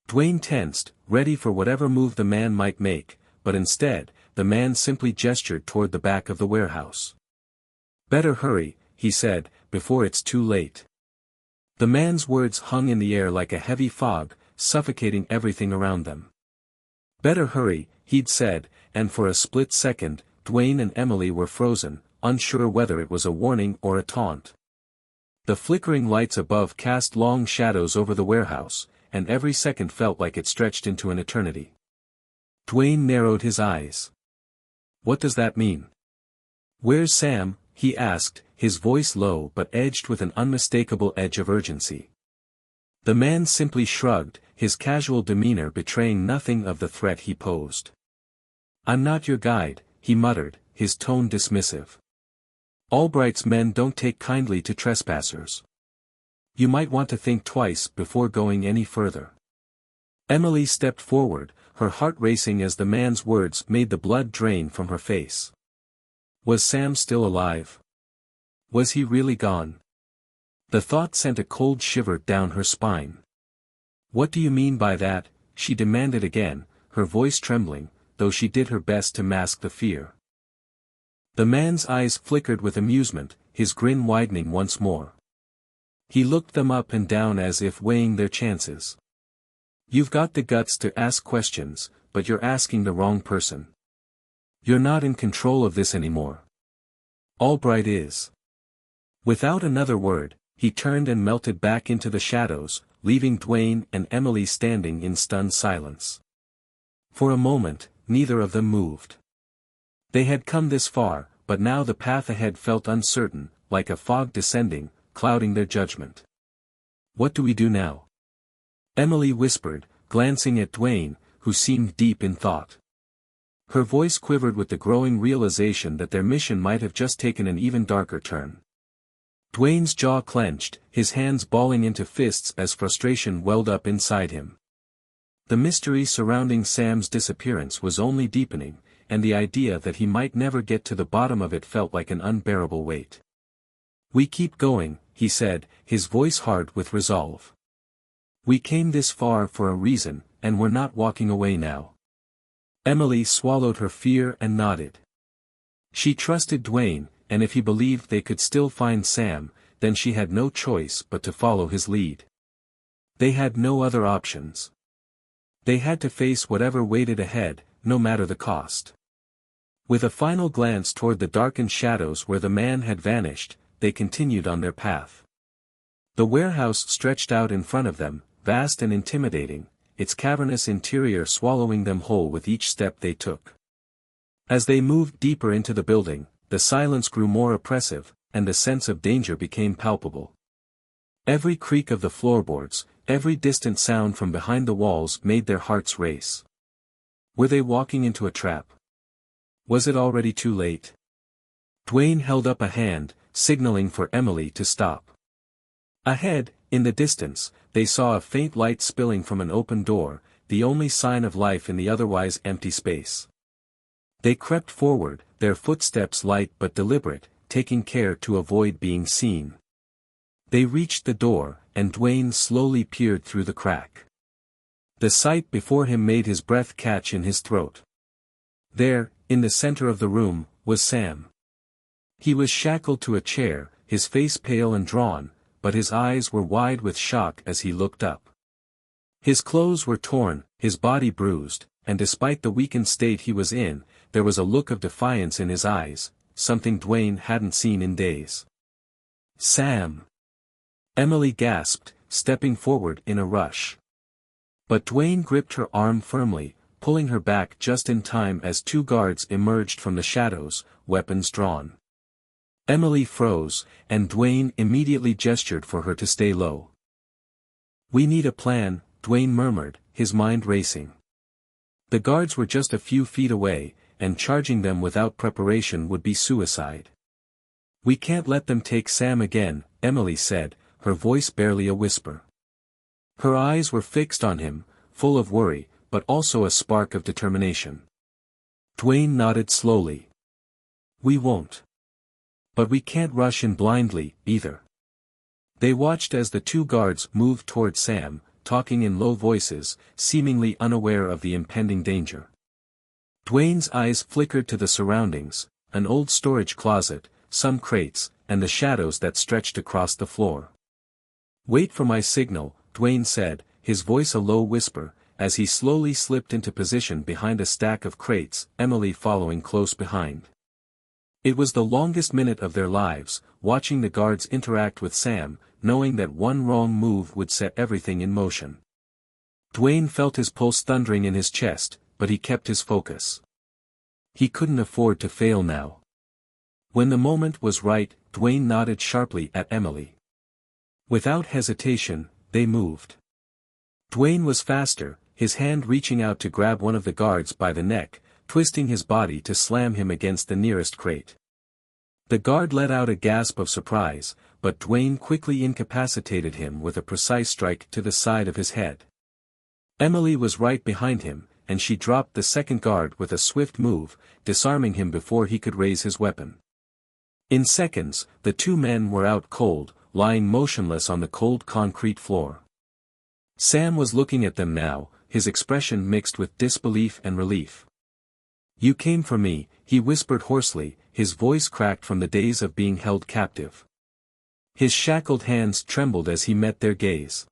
Dwayne tensed, ready for whatever move the man might make, but instead, the man simply gestured toward the back of the warehouse. "Better hurry," he said, "before it's too late." The man's words hung in the air like a heavy fog, suffocating everything around them. "Better hurry," he'd said, and for a split second, Dwayne and Emily were frozen, unsure whether it was a warning or a taunt. The flickering lights above cast long shadows over the warehouse, and every second felt like it stretched into an eternity. Dwayne narrowed his eyes. "What does that mean?" "Where's Sam?" he asked, his voice low but edged with an unmistakable edge of urgency. The man simply shrugged, his casual demeanor betraying nothing of the threat he posed. "I'm not your guide," he muttered, his tone dismissive. "Albright's men don't take kindly to trespassers. You might want to think twice before going any further." Emily stepped forward, her heart racing as the man's words made the blood drain from her face. Was Sam still alive? Was he really gone? The thought sent a cold shiver down her spine. "What do you mean by that?" she demanded again, her voice trembling, though she did her best to mask the fear. The man's eyes flickered with amusement, his grin widening once more. He looked them up and down as if weighing their chances. "You've got the guts to ask questions, but you're asking the wrong person. You're not in control of this anymore. Albright is." Without another word, he turned and melted back into the shadows, leaving Dwayne and Emily standing in stunned silence. For a moment, neither of them moved. They had come this far, but now the path ahead felt uncertain, like a fog descending, clouding their judgment. "What do we do now?" Emily whispered, glancing at Dwayne, who seemed deep in thought. Her voice quivered with the growing realization that their mission might have just taken an even darker turn. Dwayne's jaw clenched, his hands balling into fists as frustration welled up inside him. The mystery surrounding Sam's disappearance was only deepening, and the idea that he might never get to the bottom of it felt like an unbearable weight. "We keep going," he said, his voice hard with resolve. "We came this far for a reason, and we're not walking away now." Emily swallowed her fear and nodded. She trusted Dwayne, and if he believed they could still find Sam, then she had no choice but to follow his lead. They had no other options. They had to face whatever waited ahead, no matter the cost. With a final glance toward the darkened shadows where the man had vanished, they continued on their path. The warehouse stretched out in front of them, vast and intimidating, its cavernous interior swallowing them whole with each step they took. As they moved deeper into the building, the silence grew more oppressive, and the sense of danger became palpable. Every creak of the floorboards, every distant sound from behind the walls made their hearts race. Were they walking into a trap? Was it already too late? Dwayne held up a hand, signaling for Emily to stop. Ahead, in the distance, they saw a faint light spilling from an open door, the only sign of life in the otherwise empty space. They crept forward, their footsteps light but deliberate, taking care to avoid being seen. They reached the door, and Dwayne slowly peered through the crack. The sight before him made his breath catch in his throat. There, in the center of the room, was Sam. He was shackled to a chair, his face pale and drawn, but his eyes were wide with shock as he looked up. His clothes were torn, his body bruised, and despite the weakened state he was in, there was a look of defiance in his eyes, something Dwayne hadn't seen in days. "Sam!" Emily gasped, stepping forward in a rush. But Dwayne gripped her arm firmly, pulling her back just in time as two guards emerged from the shadows, weapons drawn. Emily froze, and Dwayne immediately gestured for her to stay low. "We need a plan," Dwayne murmured, his mind racing. The guards were just a few feet away, and charging them without preparation would be suicide. "We can't let them take Sam again," Emily said, her voice barely a whisper. Her eyes were fixed on him, full of worry, but also a spark of determination. Dwayne nodded slowly. "We won't. But we can't rush in blindly, either." They watched as the two guards moved toward Sam, talking in low voices, seemingly unaware of the impending danger. Dwayne's eyes flickered to the surroundings, an old storage closet, some crates, and the shadows that stretched across the floor. "Wait for my signal," Dwayne said, his voice a low whisper, as he slowly slipped into position behind a stack of crates, Emily following close behind. It was the longest minute of their lives, watching the guards interact with Sam, knowing that one wrong move would set everything in motion. Dwayne felt his pulse thundering in his chest, but he kept his focus. He couldn't afford to fail now. When the moment was right, Dwayne nodded sharply at Emily. Without hesitation, they moved. Dwayne was faster, his hand reaching out to grab one of the guards by the neck, twisting his body to slam him against the nearest crate. The guard let out a gasp of surprise, but Dwayne quickly incapacitated him with a precise strike to the side of his head. Emily was right behind him, and she dropped the second guard with a swift move, disarming him before he could raise his weapon. In seconds, the two men were out cold, lying motionless on the cold concrete floor. Sam was looking at them now, his expression mixed with disbelief and relief. "You came for me," he whispered hoarsely, his voice cracked from the days of being held captive. His shackled hands trembled as he met their gaze.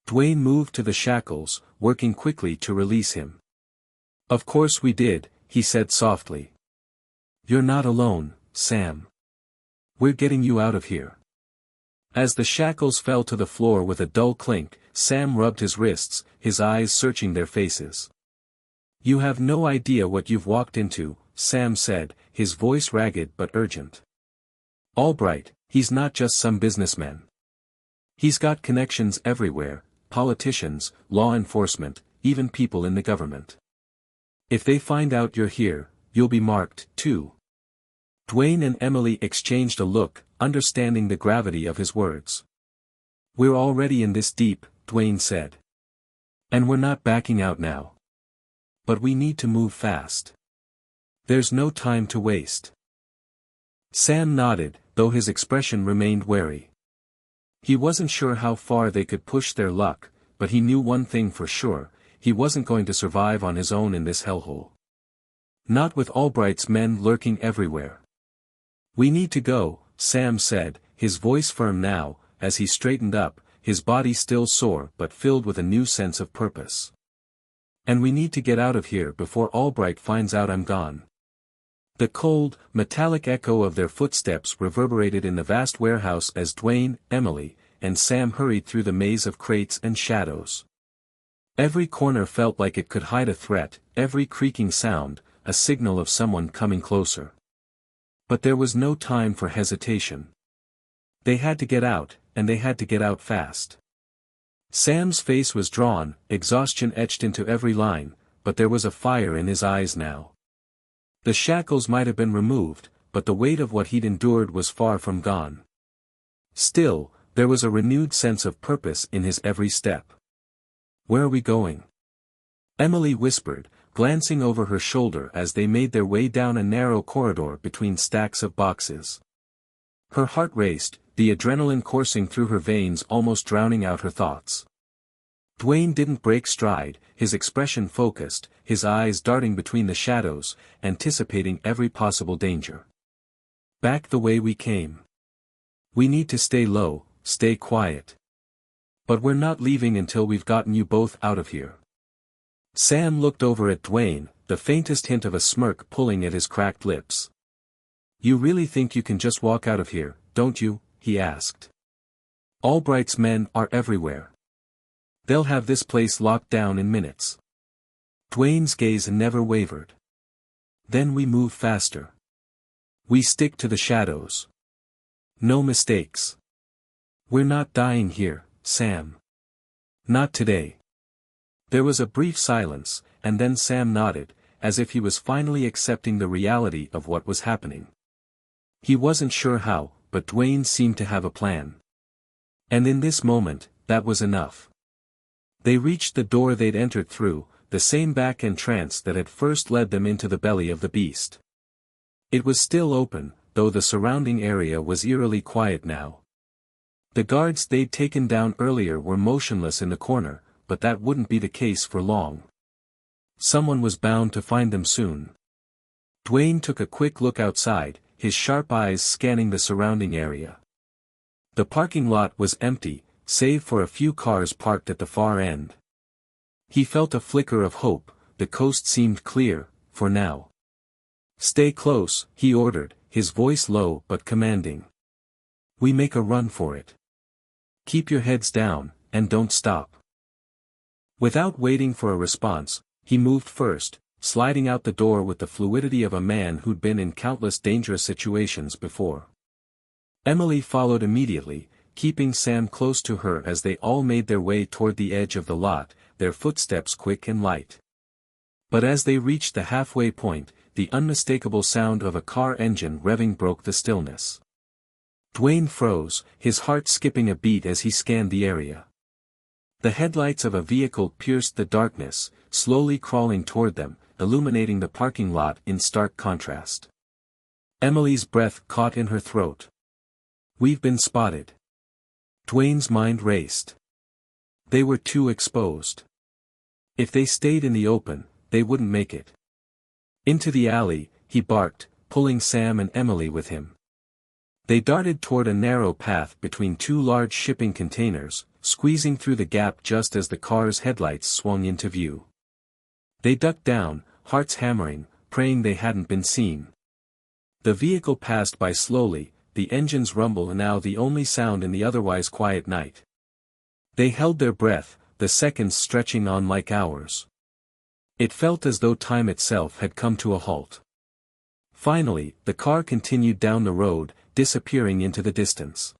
Dwayne moved to the shackles, working quickly to release him. "Of course we did," he said softly. "You're not alone, Sam. We're getting you out of here." As the shackles fell to the floor with a dull clink, Sam rubbed his wrists, his eyes searching their faces. "You have no idea what you've walked into," Sam said, his voice ragged but urgent. "Albright, he's not just some businessman. He's got connections everywhere, politicians, law enforcement, even people in the government. If they find out you're here, you'll be marked, too." Dwayne and Emily exchanged a look, understanding the gravity of his words. "We're already in this deep," Dwayne said. "And we're not backing out now. But we need to move fast. There's no time to waste." Sam nodded, though his expression remained wary. He wasn't sure how far they could push their luck, but he knew one thing for sure, he wasn't going to survive on his own in this hellhole. Not with Albright's men lurking everywhere. "We need to go," Sam said, his voice firm now, as he straightened up, his body still sore but filled with a new sense of purpose. "And we need to get out of here before Albright finds out I'm gone." The cold, metallic echo of their footsteps reverberated in the vast warehouse as Dwayne, Emily, and Sam hurried through the maze of crates and shadows. Every corner felt like it could hide a threat, every creaking sound, a signal of someone coming closer. But there was no time for hesitation. They had to get out, and they had to get out fast. Sam's face was drawn, exhaustion etched into every line, but there was a fire in his eyes now. The shackles might have been removed, but the weight of what he'd endured was far from gone. Still, there was a renewed sense of purpose in his every step. "Where are we going?" Emily whispered, glancing over her shoulder as they made their way down a narrow corridor between stacks of boxes. Her heart raced, the adrenaline coursing through her veins almost drowning out her thoughts. Dwayne didn't break stride, his expression focused, his eyes darting between the shadows, anticipating every possible danger. Back the way we came. We need to stay low, stay quiet. But we're not leaving until we've gotten you both out of here. Sam looked over at Dwayne, the faintest hint of a smirk pulling at his cracked lips. You really think you can just walk out of here, don't you? He asked. Albright's men are everywhere. They'll have this place locked down in minutes. Dwayne's gaze never wavered. Then we move faster. We stick to the shadows. No mistakes. We're not dying here, Sam. Not today. There was a brief silence, and then Sam nodded, as if he was finally accepting the reality of what was happening. He wasn't sure how, but Dwayne seemed to have a plan. And in this moment, that was enough. They reached the door they'd entered through, the same back entrance that had first led them into the belly of the beast. It was still open, though the surrounding area was eerily quiet now. The guards they'd taken down earlier were motionless in the corner, but that wouldn't be the case for long. Someone was bound to find them soon. Dwayne took a quick look outside, his sharp eyes scanning the surrounding area. The parking lot was empty, save for a few cars parked at the far end. He felt a flicker of hope, the coast seemed clear, for now. Stay close, he ordered, his voice low but commanding. We make a run for it. Keep your heads down, and don't stop. Without waiting for a response, he moved first, sliding out the door with the fluidity of a man who'd been in countless dangerous situations before. Emily followed immediately, keeping Sam close to her as they all made their way toward the edge of the lot, their footsteps quick and light. But as they reached the halfway point, the unmistakable sound of a car engine revving broke the stillness. Dwayne froze, his heart skipping a beat as he scanned the area. The headlights of a vehicle pierced the darkness, slowly crawling toward them, illuminating the parking lot in stark contrast. Emily's breath caught in her throat. We've been spotted. Dwayne's mind raced. They were too exposed. If they stayed in the open, they wouldn't make it. Into the alley, he barked, pulling Sam and Emily with him. They darted toward a narrow path between two large shipping containers, squeezing through the gap just as the car's headlights swung into view. They ducked down, hearts hammering, praying they hadn't been seen. The vehicle passed by slowly, the engine's rumble now the only sound in the otherwise quiet night. They held their breath, the seconds stretching on like hours. It felt as though time itself had come to a halt. Finally, the car continued down the road, disappearing into the distance.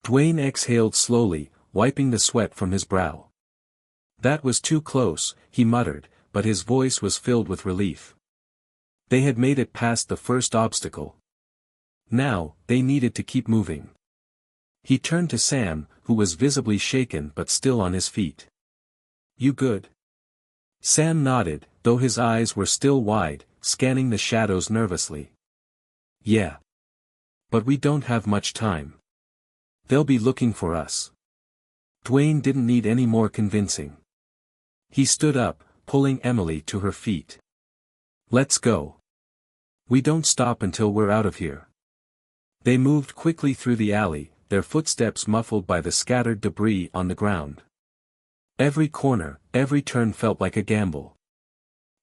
Dwayne exhaled slowly, wiping the sweat from his brow. That was too close, he muttered, but his voice was filled with relief. They had made it past the first obstacle. Now, they needed to keep moving. He turned to Sam, who was visibly shaken but still on his feet. You good? Sam nodded, though his eyes were still wide, scanning the shadows nervously. Yeah. But we don't have much time. They'll be looking for us. Dwayne didn't need any more convincing. He stood up, pulling Emily to her feet. Let's go. We don't stop until we're out of here. They moved quickly through the alley, their footsteps muffled by the scattered debris on the ground. Every corner, every turn felt like a gamble.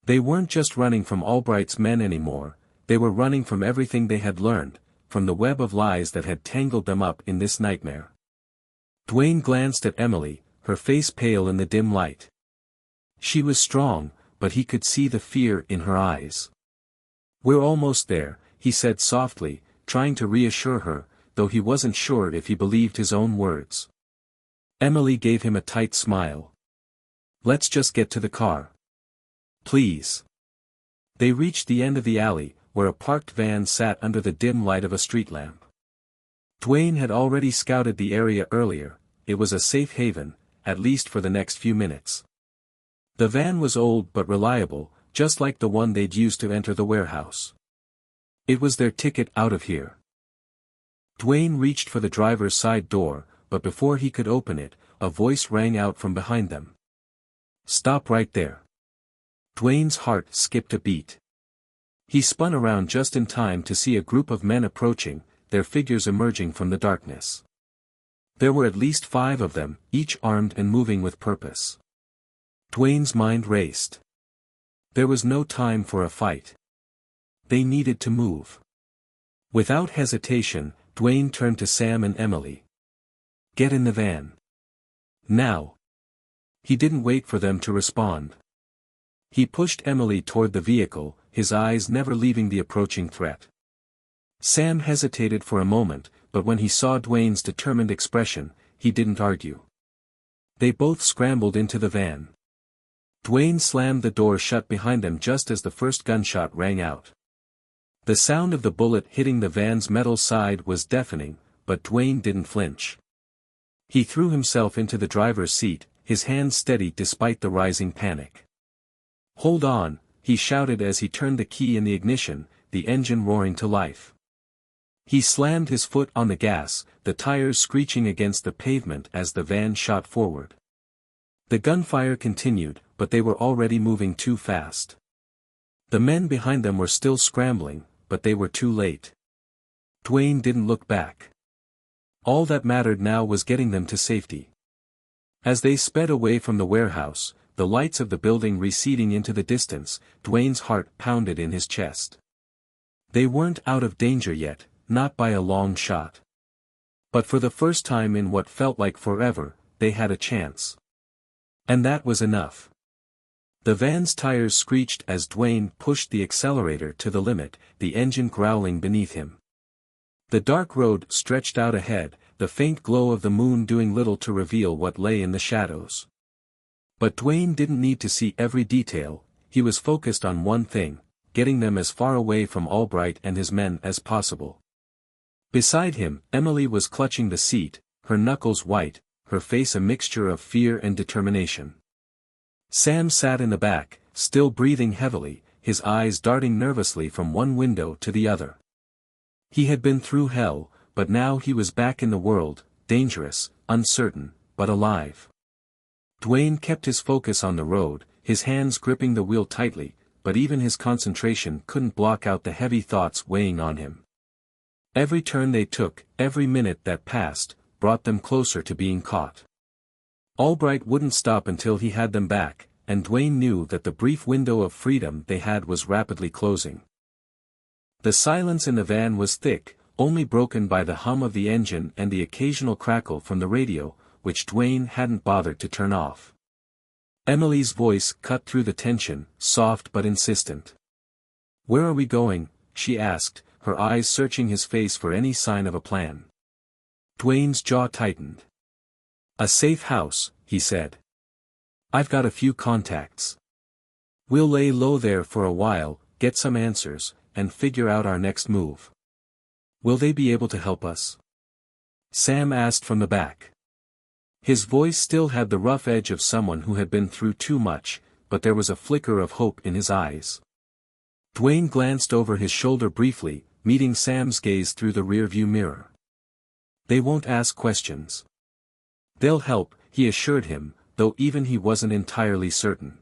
They weren't just running from Albright's men anymore, they were running from everything they had learned, from the web of lies that had tangled them up in this nightmare. Dwayne glanced at Emily, her face pale in the dim light. She was strong, but he could see the fear in her eyes. We're almost there, he said softly, trying to reassure her, though he wasn't sure if he believed his own words. Emily gave him a tight smile. Let's just get to the car. Please. They reached the end of the alley, where a parked van sat under the dim light of a street lamp. Dwayne had already scouted the area earlier, it was a safe haven, at least for the next few minutes. The van was old but reliable, just like the one they'd used to enter the warehouse. It was their ticket out of here. Dwayne reached for the driver's side door, but before he could open it, a voice rang out from behind them. "Stop right there." Dwayne's heart skipped a beat. He spun around just in time to see a group of men approaching, their figures emerging from the darkness. There were at least 5 of them, each armed and moving with purpose. Dwayne's mind raced. There was no time for a fight. They needed to move. Without hesitation, Dwayne turned to Sam and Emily. "Get in the van. Now." He didn't wait for them to respond. He pushed Emily toward the vehicle, his eyes never leaving the approaching threat. Sam hesitated for a moment, but when he saw Dwayne's determined expression, he didn't argue. They both scrambled into the van. Dwayne slammed the door shut behind them just as the first gunshot rang out. The sound of the bullet hitting the van's metal side was deafening, but Dwayne didn't flinch. He threw himself into the driver's seat, his hands steady despite the rising panic. "Hold on," he shouted as he turned the key in the ignition, the engine roaring to life. He slammed his foot on the gas, the tires screeching against the pavement as the van shot forward. The gunfire continued, but they were already moving too fast. The men behind them were still scrambling, but they were too late. Dwayne didn't look back. All that mattered now was getting them to safety. As they sped away from the warehouse, the lights of the building receding into the distance, Dwayne's heart pounded in his chest. They weren't out of danger yet, not by a long shot. But for the first time in what felt like forever, they had a chance. And that was enough. The van's tires screeched as Dwayne pushed the accelerator to the limit, the engine growling beneath him. The dark road stretched out ahead, the faint glow of the moon doing little to reveal what lay in the shadows. But Dwayne didn't need to see every detail, he was focused on one thing, getting them as far away from Albright and his men as possible. Beside him, Emily was clutching the seat, her knuckles white, her face a mixture of fear and determination. Sam sat in the back, still breathing heavily, his eyes darting nervously from one window to the other. He had been through hell, but now he was back in the world, dangerous, uncertain, but alive. Dwayne kept his focus on the road, his hands gripping the wheel tightly, but even his concentration couldn't block out the heavy thoughts weighing on him. Every turn they took, every minute that passed, brought them closer to being caught. Albright wouldn't stop until he had them back, and Dwayne knew that the brief window of freedom they had was rapidly closing. The silence in the van was thick, only broken by the hum of the engine and the occasional crackle from the radio, which Dwayne hadn't bothered to turn off. Emily's voice cut through the tension, soft but insistent. "Where are we going?" she asked, her eyes searching his face for any sign of a plan. Dwayne's jaw tightened. "A safe house," he said. "I've got a few contacts. We'll lay low there for a while, get some answers, and figure out our next move." "Will they be able to help us?" Sam asked from the back. His voice still had the rough edge of someone who had been through too much, but there was a flicker of hope in his eyes. Dwayne glanced over his shoulder briefly, meeting Sam's gaze through the rearview mirror. "They won't ask questions. They'll help," he assured him, though even he wasn't entirely certain.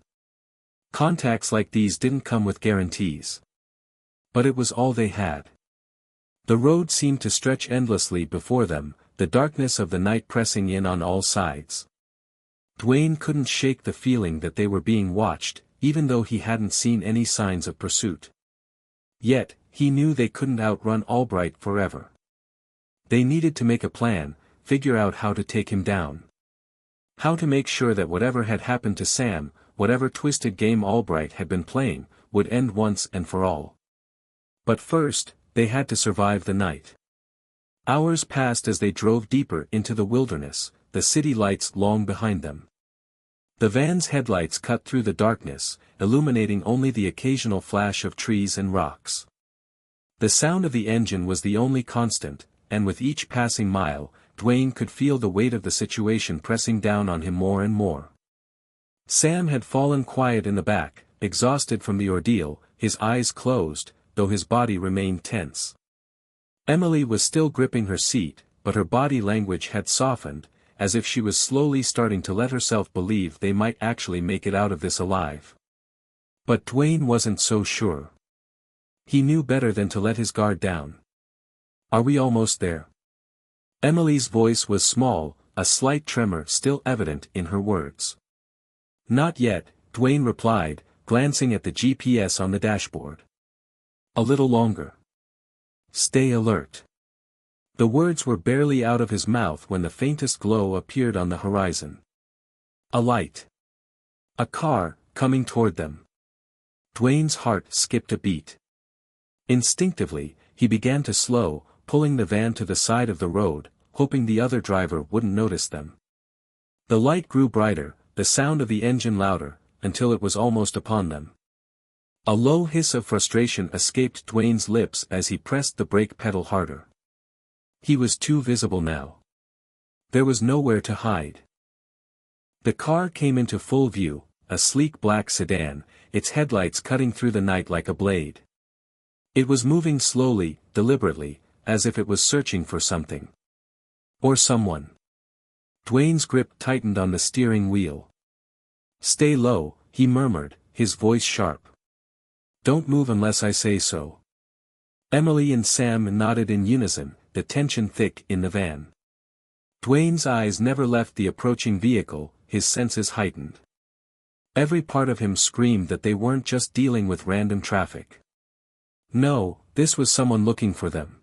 Contacts like these didn't come with guarantees. But it was all they had. The road seemed to stretch endlessly before them, the darkness of the night pressing in on all sides. Dwayne couldn't shake the feeling that they were being watched, even though he hadn't seen any signs of pursuit. Yet, he knew they couldn't outrun Albright forever. They needed to make a plan, figure out how to take him down. How to make sure that whatever had happened to Sam, whatever twisted game Albright had been playing, would end once and for all. But first, they had to survive the night. Hours passed as they drove deeper into the wilderness, the city lights long behind them. The van's headlights cut through the darkness, illuminating only the occasional flash of trees and rocks. The sound of the engine was the only constant, and with each passing mile, Dwayne could feel the weight of the situation pressing down on him more and more. Sam had fallen quiet in the back, exhausted from the ordeal, his eyes closed, though his body remained tense. Emily was still gripping her seat, but her body language had softened, as if she was slowly starting to let herself believe they might actually make it out of this alive. But Dwayne wasn't so sure. He knew better than to let his guard down. "Are we almost there?" Emily's voice was small, a slight tremor still evident in her words. "Not yet," Dwayne replied, glancing at the GPS on the dashboard. "A little longer. Stay alert." The words were barely out of his mouth when the faintest glow appeared on the horizon. A light. A car, coming toward them. Dwayne's heart skipped a beat. Instinctively, he began to slow, pulling the van to the side of the road, hoping the other driver wouldn't notice them. The light grew brighter, the sound of the engine louder, until it was almost upon them. A low hiss of frustration escaped Dwayne's lips as he pressed the brake pedal harder. He was too visible now. There was nowhere to hide. The car came into full view, a sleek black sedan, its headlights cutting through the night like a blade. It was moving slowly, deliberately, as if it was searching for something. Or someone. Dwayne's grip tightened on the steering wheel. "Stay low," he murmured, his voice sharp. "Don't move unless I say so." Emily and Sam nodded in unison, the tension thick in the van. Dwayne's eyes never left the approaching vehicle, his senses heightened. Every part of him screamed that they weren't just dealing with random traffic. No, this was someone looking for them.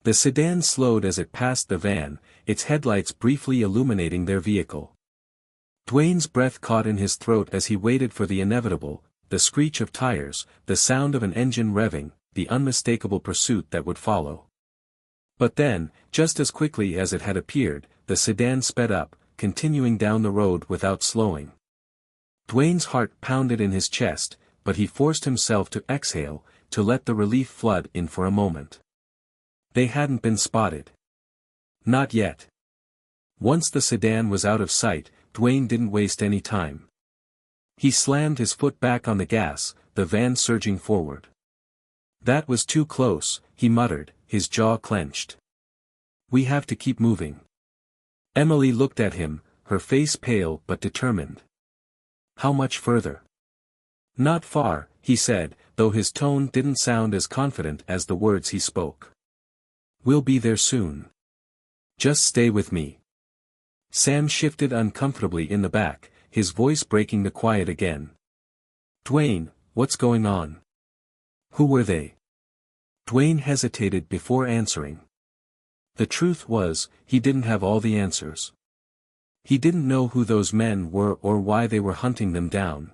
The sedan slowed as it passed the van, its headlights briefly illuminating their vehicle. Dwayne's breath caught in his throat as he waited for the inevitable, the screech of tires, the sound of an engine revving, the unmistakable pursuit that would follow. But then, just as quickly as it had appeared, the sedan sped up, continuing down the road without slowing. Dwayne's heart pounded in his chest, but he forced himself to exhale, to let the relief flood in for a moment. They hadn't been spotted. Not yet. Once the sedan was out of sight, Dwayne didn't waste any time. He slammed his foot back on the gas, the van surging forward. "That was too close," he muttered, his jaw clenched. "We have to keep moving." Emily looked at him, her face pale but determined. "How much further?" "Not far," he said, though his tone didn't sound as confident as the words he spoke. "We'll be there soon. Just stay with me." Sam shifted uncomfortably in the back, his voice breaking the quiet again. "Dwayne, what's going on? Who were they?" Dwayne hesitated before answering. The truth was, he didn't have all the answers. He didn't know who those men were or why they were hunting them down.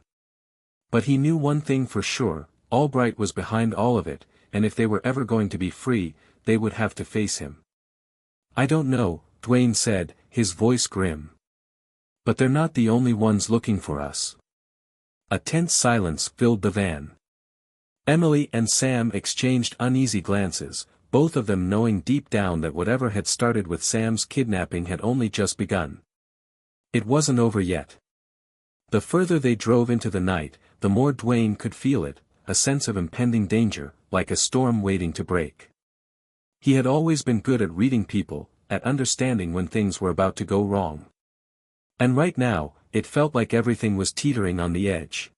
But he knew one thing for sure, Albright was behind all of it, and if they were ever going to be free, they would have to face him. "I don't know," Dwayne said, his voice grim. "But they're not the only ones looking for us." A tense silence filled the van. Emily and Sam exchanged uneasy glances, both of them knowing deep down that whatever had started with Sam's kidnapping had only just begun. It wasn't over yet. The further they drove into the night, the more Dwayne could feel it, a sense of impending danger, like a storm waiting to break. He had always been good at reading people, at understanding when things were about to go wrong. And right now, it felt like everything was teetering on the edge.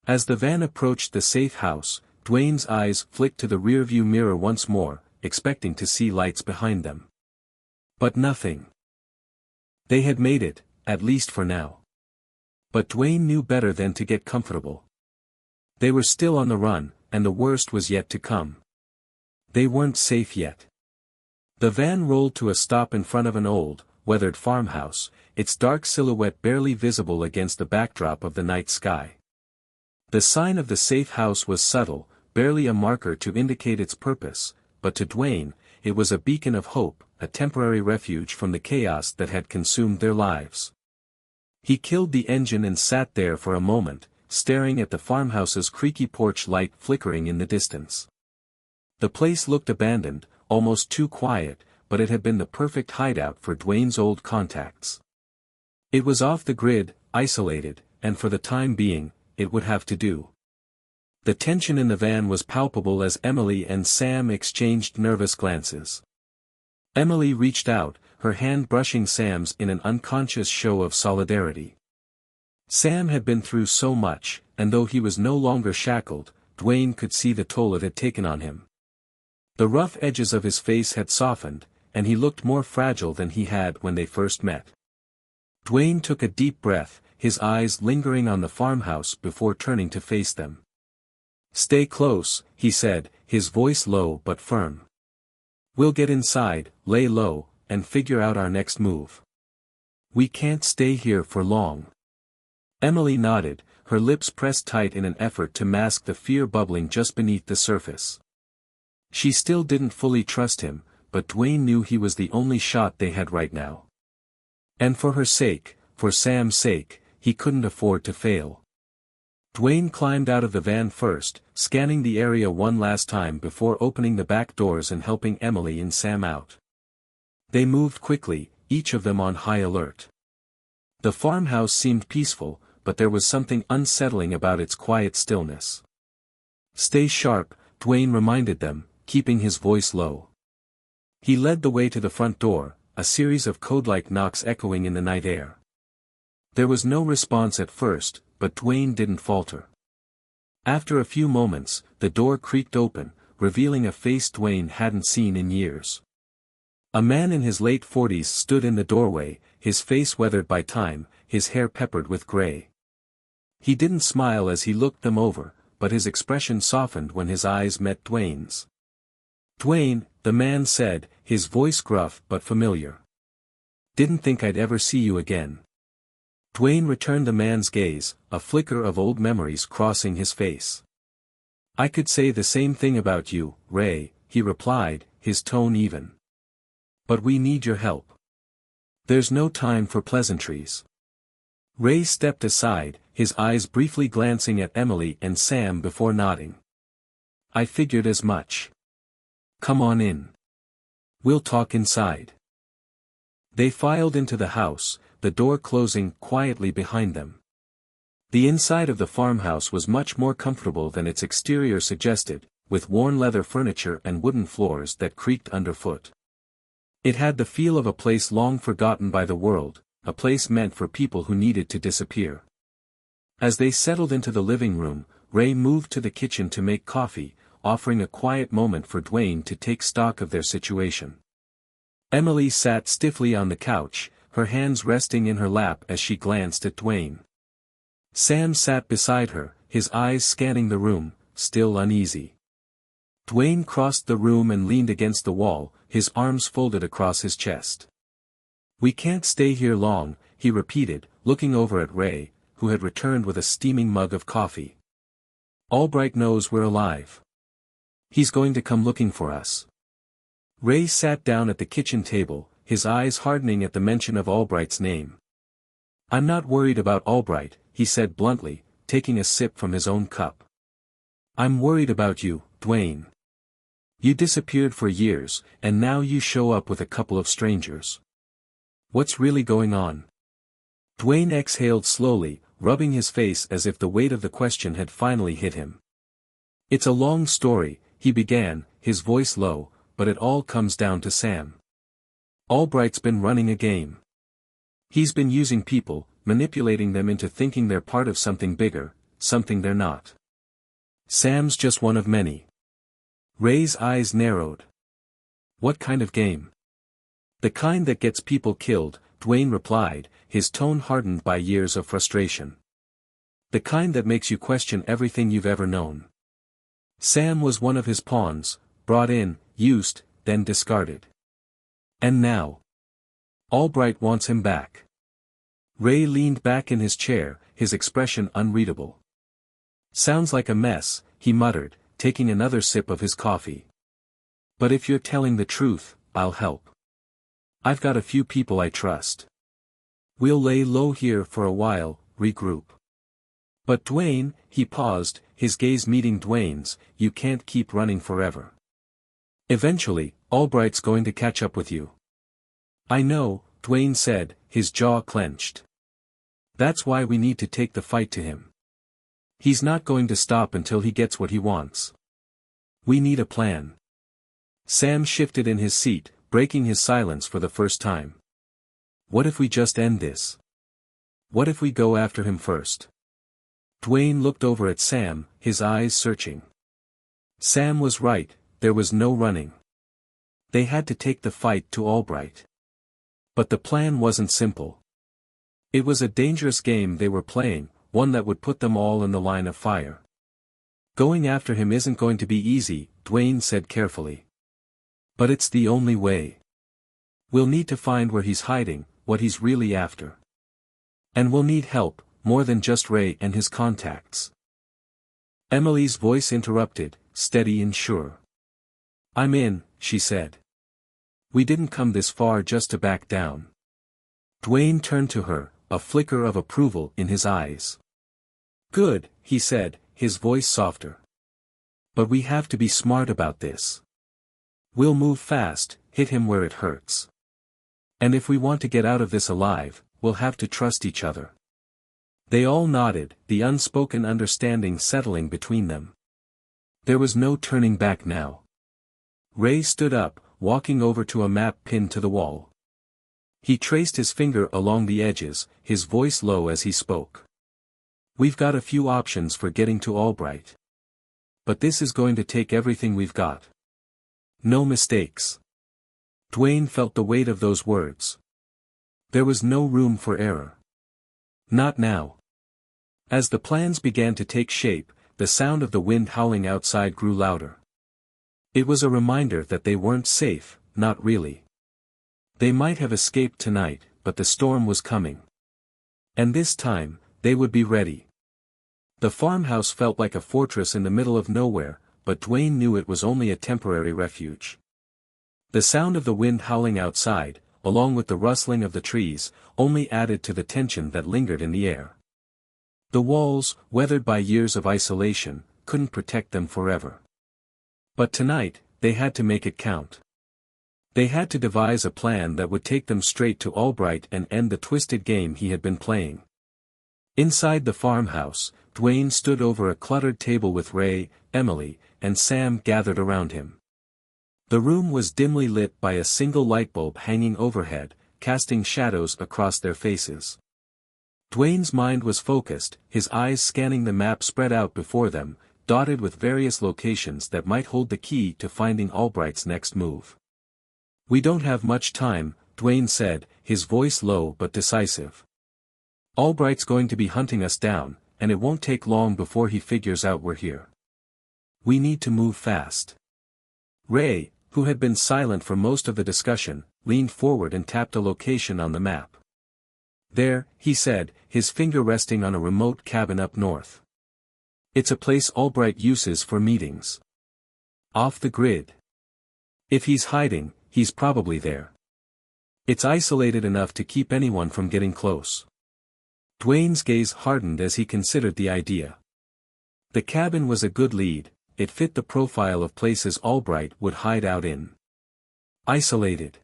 As the van approached the safe house, Dwayne's eyes flicked to the rearview mirror once more, expecting to see lights behind them. But nothing. They had made it, at least for now. But Dwayne knew better than to get comfortable. They were still on the run, and the worst was yet to come. They weren't safe yet. The van rolled to a stop in front of an old, weathered farmhouse, its dark silhouette barely visible against the backdrop of the night sky. The sign of the safe house was subtle, barely a marker to indicate its purpose, but to Dwayne, it was a beacon of hope, a temporary refuge from the chaos that had consumed their lives. He killed the engine and sat there for a moment, staring at the farmhouse's creaky porch light flickering in the distance. The place looked abandoned, almost too quiet, but it had been the perfect hideout for Dwayne's old contacts. It was off the grid, isolated, and for the time being, it would have to do. The tension in the van was palpable as Emily and Sam exchanged nervous glances. Emily reached out, her hand brushing Sam's in an unconscious show of solidarity. Sam had been through so much, and though he was no longer shackled, Dwayne could see the toll it had taken on him. The rough edges of his face had softened, and he looked more fragile than he had when they first met. Dwayne took a deep breath, his eyes lingering on the farmhouse before turning to face them. "Stay close," he said, his voice low but firm. "We'll get inside, lay low, and figure out our next move. We can't stay here for long." Emily nodded, her lips pressed tight in an effort to mask the fear bubbling just beneath the surface. She still didn't fully trust him, but Dwayne knew he was the only shot they had right now. And for her sake, for Sam's sake, he couldn't afford to fail. Dwayne climbed out of the van first, scanning the area one last time before opening the back doors and helping Emily and Sam out. They moved quickly, each of them on high alert. The farmhouse seemed peaceful, but there was something unsettling about its quiet stillness. "Stay sharp," Dwayne reminded them, keeping his voice low. He led the way to the front door, a series of code-like knocks echoing in the night air. There was no response at first, but Dwayne didn't falter. After a few moments, the door creaked open, revealing a face Dwayne hadn't seen in years. A man in his late 40s stood in the doorway, his face weathered by time, his hair peppered with gray. He didn't smile as he looked them over, but his expression softened when his eyes met Dwayne's. "Dwayne," the man said, his voice gruff but familiar. "Didn't think I'd ever see you again." Dwayne returned the man's gaze, a flicker of old memories crossing his face. "I could say the same thing about you, Ray," he replied, his tone even. "But we need your help. There's no time for pleasantries." Ray stepped aside, his eyes briefly glancing at Emily and Sam before nodding. "I figured as much. Come on in. We'll talk inside." They filed into the house, the door closing quietly behind them. The inside of the farmhouse was much more comfortable than its exterior suggested, with worn leather furniture and wooden floors that creaked underfoot. It had the feel of a place long forgotten by the world, a place meant for people who needed to disappear. As they settled into the living room, Ray moved to the kitchen to make coffee, offering a quiet moment for Dwayne to take stock of their situation. Emily sat stiffly on the couch, her hands resting in her lap as she glanced at Dwayne. Sam sat beside her, his eyes scanning the room, still uneasy. Dwayne crossed the room and leaned against the wall, his arms folded across his chest. "We can't stay here long," he repeated, looking over at Ray, who had returned with a steaming mug of coffee. "Albright knows we're alive. He's going to come looking for us." Ray sat down at the kitchen table, his eyes hardening at the mention of Albright's name. "I'm not worried about Albright," he said bluntly, taking a sip from his own cup. "I'm worried about you, Dwayne. You disappeared for years, and now you show up with a couple of strangers. What's really going on?" Dwayne exhaled slowly, rubbing his face as if the weight of the question had finally hit him. "It's a long story," he began, his voice low, "but it all comes down to Sam. Albright's been running a game. He's been using people, manipulating them into thinking they're part of something bigger, something they're not. Sam's just one of many." Ray's eyes narrowed. "What kind of game?" "The kind that gets people killed," Dwayne replied, his tone hardened by years of frustration. "The kind that makes you question everything you've ever known. Sam was one of his pawns, brought in, used, then discarded. And now Albright wants him back." Ray leaned back in his chair, his expression unreadable. "Sounds like a mess," he muttered, taking another sip of his coffee. "But if you're telling the truth, I'll help. I've got a few people I trust. We'll lay low here for a while, regroup." "But Dwayne," he paused, his gaze meeting Dwayne's, "you can't keep running forever. Eventually, Albright's going to catch up with you." "I know," Dwayne said, his jaw clenched. That's why we need to take the fight to him. He's not going to stop until he gets what he wants. We need a plan. Sam shifted in his seat, breaking his silence for the first time. What if we just end this? What if we go after him first? Dwayne looked over at Sam, his eyes searching. Sam was right, there was no running. They had to take the fight to Albright. But the plan wasn't simple. It was a dangerous game they were playing, one that would put them all in the line of fire. Going after him isn't going to be easy, Dwayne said carefully. But it's the only way. We'll need to find where he's hiding, what he's really after. And we'll need help, more than just Ray and his contacts. Emily's voice interrupted, steady and sure. I'm in, she said. We didn't come this far just to back down. Dwayne turned to her, a flicker of approval in his eyes. Good, he said, his voice softer. But we have to be smart about this. We'll move fast, hit him where it hurts. And if we want to get out of this alive, we'll have to trust each other. They all nodded, the unspoken understanding settling between them. There was no turning back now. Ray stood up, walking over to a map pinned to the wall. He traced his finger along the edges, his voice low as he spoke. We've got a few options for getting to Albright. But this is going to take everything we've got. No mistakes. Dwayne felt the weight of those words. There was no room for error. Not now. As the plans began to take shape, the sound of the wind howling outside grew louder. It was a reminder that they weren't safe, not really. They might have escaped tonight, but the storm was coming. And this time, they would be ready. The farmhouse felt like a fortress in the middle of nowhere, but Dwayne knew it was only a temporary refuge. The sound of the wind howling outside, along with the rustling of the trees, only added to the tension that lingered in the air. The walls, weathered by years of isolation, couldn't protect them forever. But tonight, they had to make it count. They had to devise a plan that would take them straight to Albright and end the twisted game he had been playing. Inside the farmhouse, Dwayne stood over a cluttered table with Ray, Emily, and Sam gathered around him. The room was dimly lit by a single light bulb hanging overhead, casting shadows across their faces. Dwayne's mind was focused, his eyes scanning the map spread out before them, dotted with various locations that might hold the key to finding Albright's next move. We don't have much time, Dwayne said, his voice low but decisive. Albright's going to be hunting us down, and it won't take long before he figures out we're here. We need to move fast. Ray, who had been silent for most of the discussion, leaned forward and tapped a location on the map. There, he said, his finger resting on a remote cabin up north. It's a place Albright uses for meetings. Off the grid. If he's hiding, he's probably there. It's isolated enough to keep anyone from getting close. Dwayne's gaze hardened as he considered the idea. The cabin was a good lead, it fit the profile of places Albright would hide out in. Isolated.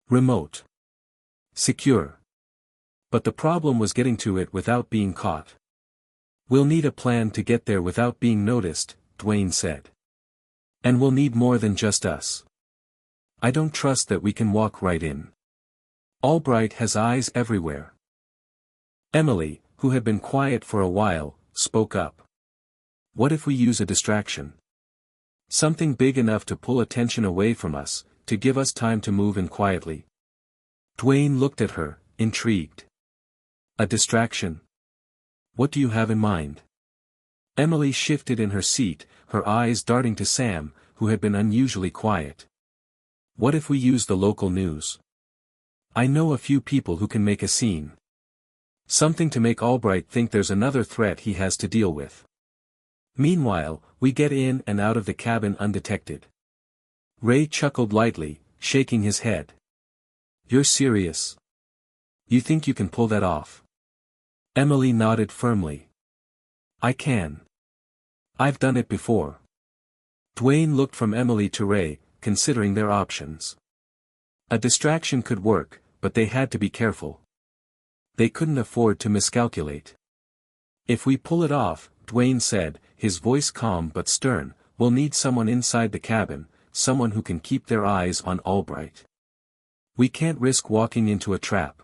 Remote. Secure. But the problem was getting to it without being caught. We'll need a plan to get there without being noticed, Dwayne said. And we'll need more than just us. I don't trust that we can walk right in. Albright has eyes everywhere. Emily, who had been quiet for a while, spoke up. What if we use a distraction? Something big enough to pull attention away from us, to give us time to move in quietly. Dwayne looked at her, intrigued. A distraction? What do you have in mind? Emily shifted in her seat, her eyes darting to Sam, who had been unusually quiet. What if we use the local news? I know a few people who can make a scene. Something to make Albright think there's another threat he has to deal with. Meanwhile, we get in and out of the cabin undetected. Ray chuckled lightly, shaking his head. You're serious? You think you can pull that off? Emily nodded firmly. I can. I've done it before. Dwayne looked from Emily to Ray, considering their options. A distraction could work, but they had to be careful. They couldn't afford to miscalculate. If we pull it off, Dwayne said, his voice calm but stern, we'll need someone inside the cabin, someone who can keep their eyes on Albright. We can't risk walking into a trap.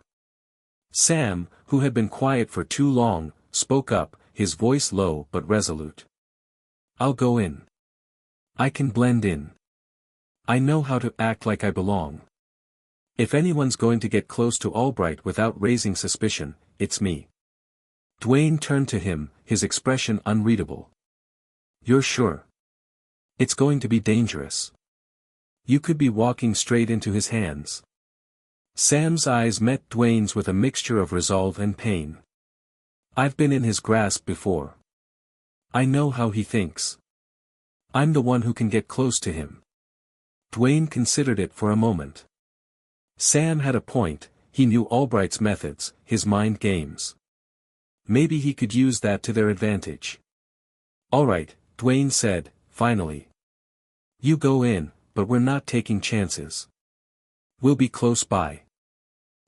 Sam, who had been quiet for too long, spoke up, his voice low but resolute. I'll go in. I can blend in. I know how to act like I belong. If anyone's going to get close to Albright without raising suspicion, it's me. Dwayne turned to him, his expression unreadable. You're sure? It's going to be dangerous. You could be walking straight into his hands. Sam's eyes met Dwayne's with a mixture of resolve and pain. I've been in his grasp before. I know how he thinks. I'm the one who can get close to him. Dwayne considered it for a moment. Sam had a point, he knew Albright's methods, his mind games. Maybe he could use that to their advantage. All right, Dwayne said, finally. You go in, but we're not taking chances. We'll be close by.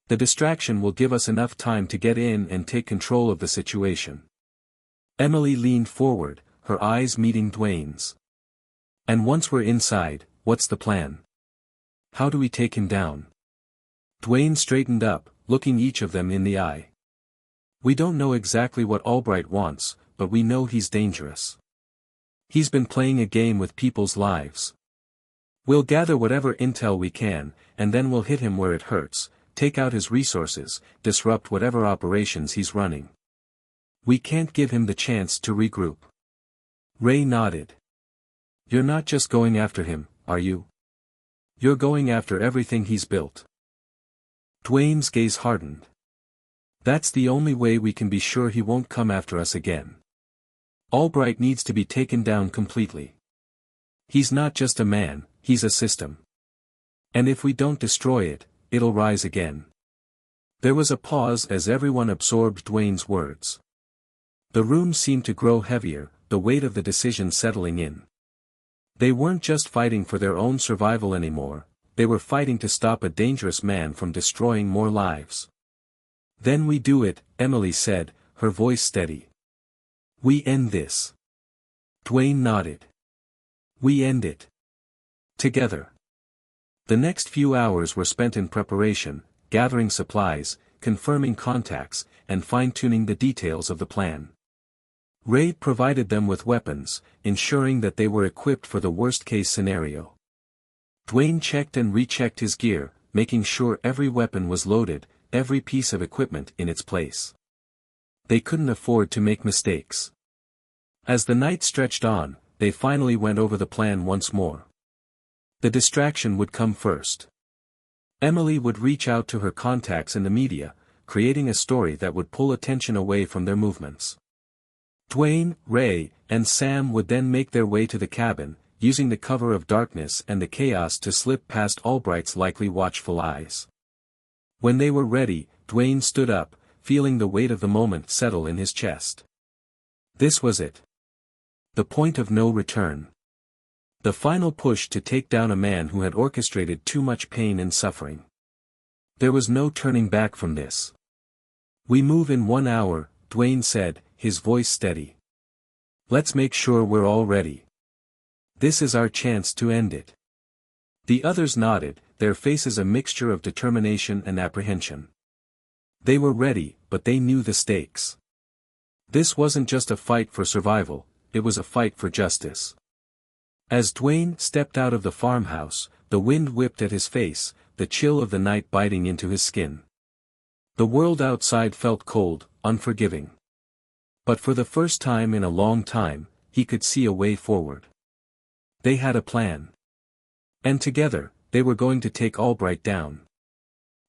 The distraction will give us enough time to get in and take control of the situation. Emily leaned forward, her eyes meeting Dwayne's. And once we're inside, what's the plan? How do we take him down? Dwayne straightened up, looking each of them in the eye. We don't know exactly what Albright wants, but we know he's dangerous. He's been playing a game with people's lives. We'll gather whatever intel we can, and then we'll hit him where it hurts, take out his resources, disrupt whatever operations he's running. We can't give him the chance to regroup. Ray nodded. You're not just going after him, are you? You're going after everything he's built. Dwayne's gaze hardened. That's the only way we can be sure he won't come after us again. Albright needs to be taken down completely. He's not just a man, he's a system. And if we don't destroy it, it'll rise again. There was a pause as everyone absorbed Dwayne's words. The room seemed to grow heavier, the weight of the decision settling in. They weren't just fighting for their own survival anymore, they were fighting to stop a dangerous man from destroying more lives. Then we do it, Emily said, her voice steady. We end this. Dwayne nodded. We end it. Together. The next few hours were spent in preparation, gathering supplies, confirming contacts, and fine-tuning the details of the plan. Ray provided them with weapons, ensuring that they were equipped for the worst-case scenario. Dwayne checked and rechecked his gear, making sure every weapon was loaded, every piece of equipment in its place. They couldn't afford to make mistakes. As the night stretched on, they finally went over the plan once more. The distraction would come first. Emily would reach out to her contacts in the media, creating a story that would pull attention away from their movements. Dwayne, Ray, and Sam would then make their way to the cabin, using the cover of darkness and the chaos to slip past Albright's likely watchful eyes. When they were ready, Dwayne stood up, feeling the weight of the moment settle in his chest. This was it. The point of no return. The final push to take down a man who had orchestrated too much pain and suffering. There was no turning back from this. We move in 1 hour, Dwayne said, his voice steady. Let's make sure we're all ready. This is our chance to end it. The others nodded, their faces a mixture of determination and apprehension. They were ready, but they knew the stakes. This wasn't just a fight for survival, it was a fight for justice. As Dwayne stepped out of the farmhouse, the wind whipped at his face, the chill of the night biting into his skin. The world outside felt cold, unforgiving. But for the first time in a long time, he could see a way forward. They had a plan. And together, they were going to take Albright down.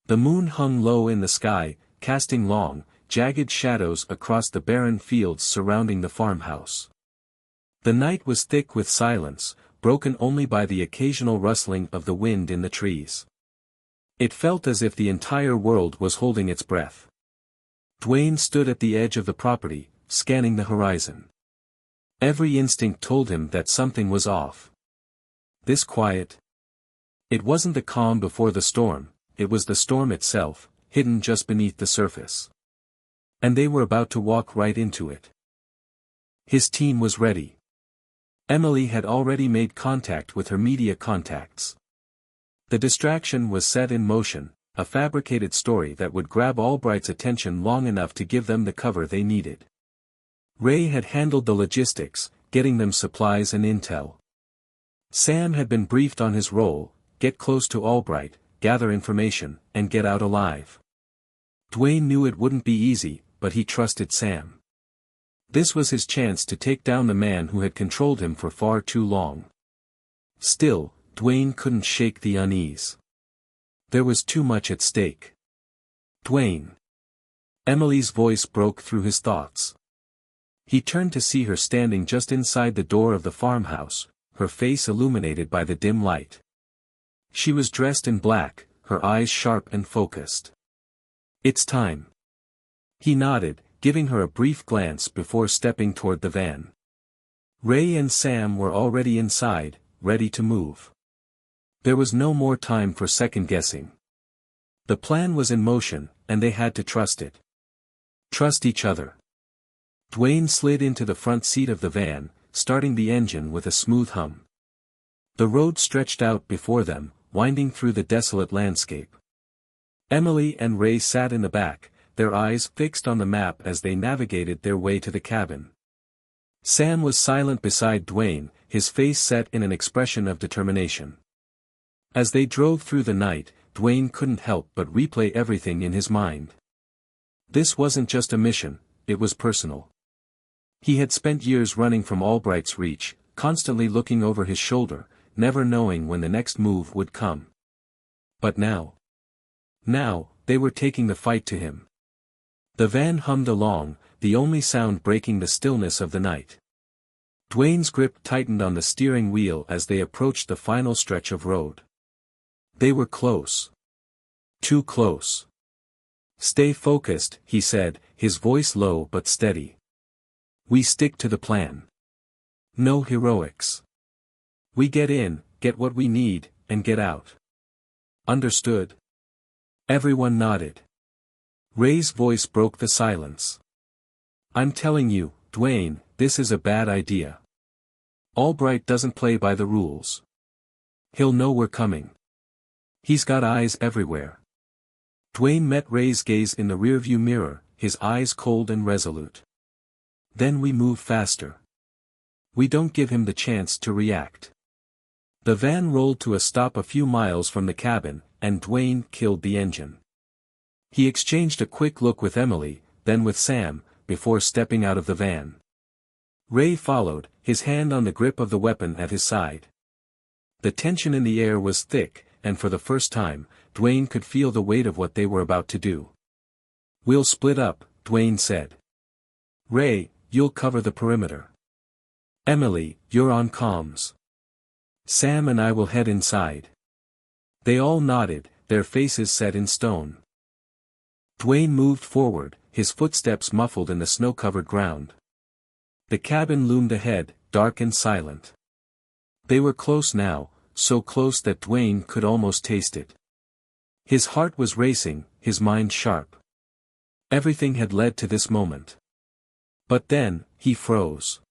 The moon hung low in the sky, casting long, jagged shadows across the barren fields surrounding the farmhouse. The night was thick with silence, broken only by the occasional rustling of the wind in the trees. It felt as if the entire world was holding its breath. Dwayne stood at the edge of the property, scanning the horizon. Every instinct told him that something was off. This quiet. It wasn't the calm before the storm, it was the storm itself, hidden just beneath the surface. And they were about to walk right into it. His team was ready. Emily had already made contact with her media contacts. The distraction was set in motion, a fabricated story that would grab Albright's attention long enough to give them the cover they needed. Ray had handled the logistics, getting them supplies and intel. Sam had been briefed on his role: get close to Albright, gather information, and get out alive. Dwayne knew it wouldn't be easy, but he trusted Sam. This was his chance to take down the man who had controlled him for far too long. Still, Dwayne couldn't shake the unease. There was too much at stake. Dwayne. Emily's voice broke through his thoughts. He turned to see her standing just inside the door of the farmhouse, her face illuminated by the dim light. She was dressed in black, her eyes sharp and focused. "It's time." He nodded, giving her a brief glance before stepping toward the van. Ray and Sam were already inside, ready to move. There was no more time for second-guessing. The plan was in motion, and they had to trust it. Trust each other. Dwayne slid into the front seat of the van, starting the engine with a smooth hum. The road stretched out before them, winding through the desolate landscape. Emily and Ray sat in the back, their eyes fixed on the map as they navigated their way to the cabin. Sam was silent beside Dwayne, his face set in an expression of determination. As they drove through the night, Dwayne couldn't help but replay everything in his mind. This wasn't just a mission, it was personal. He had spent years running from Albright's reach, constantly looking over his shoulder, never knowing when the next move would come. But now, they were taking the fight to him. The van hummed along, the only sound breaking the stillness of the night. Dwayne's grip tightened on the steering wheel as they approached the final stretch of road. They were close. Too close. "Stay focused," he said, his voice low but steady. "We stick to the plan. No heroics. We get in, get what we need, and get out. Understood?" Everyone nodded. Ray's voice broke the silence. "I'm telling you, Dwayne, this is a bad idea. Albright doesn't play by the rules. He'll know we're coming. He's got eyes everywhere." Dwayne met Ray's gaze in the rearview mirror, his eyes cold and resolute. "Then we move faster. We don't give him the chance to react." The van rolled to a stop a few miles from the cabin, and Dwayne killed the engine. He exchanged a quick look with Emily, then with Sam, before stepping out of the van. Ray followed, his hand on the grip of the weapon at his side. The tension in the air was thick, and for the first time, Dwayne could feel the weight of what they were about to do. "We'll split up," Dwayne said. "Ray, you'll cover the perimeter. Emily, you're on comms. Sam and I will head inside." They all nodded, their faces set in stone. Dwayne moved forward, his footsteps muffled in the snow-covered ground. The cabin loomed ahead, dark and silent. They were close now, so close that Dwayne could almost taste it. His heart was racing, his mind sharp. Everything had led to this moment. But then, he froze.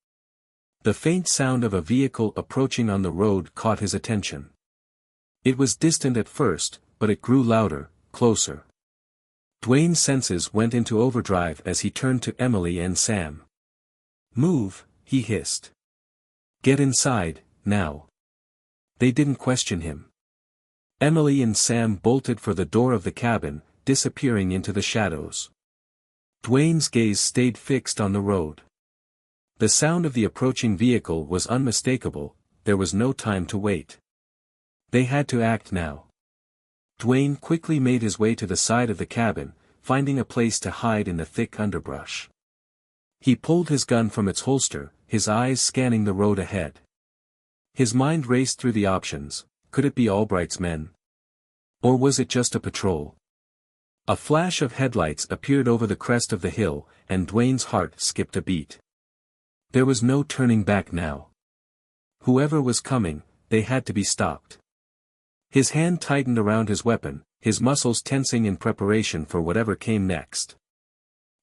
The faint sound of a vehicle approaching on the road caught his attention. It was distant at first, but it grew louder, closer. Dwayne's senses went into overdrive as he turned to Emily and Sam. "Move," he hissed. "Get inside, now." They didn't question him. Emily and Sam bolted for the door of the cabin, disappearing into the shadows. Dwayne's gaze stayed fixed on the road. The sound of the approaching vehicle was unmistakable, there was no time to wait. They had to act now. Dwayne quickly made his way to the side of the cabin, finding a place to hide in the thick underbrush. He pulled his gun from its holster, his eyes scanning the road ahead. His mind raced through the options. Could it be Albright's men? Or was it just a patrol? A flash of headlights appeared over the crest of the hill, and Dwayne's heart skipped a beat. There was no turning back now. Whoever was coming, they had to be stopped. His hand tightened around his weapon, his muscles tensing in preparation for whatever came next.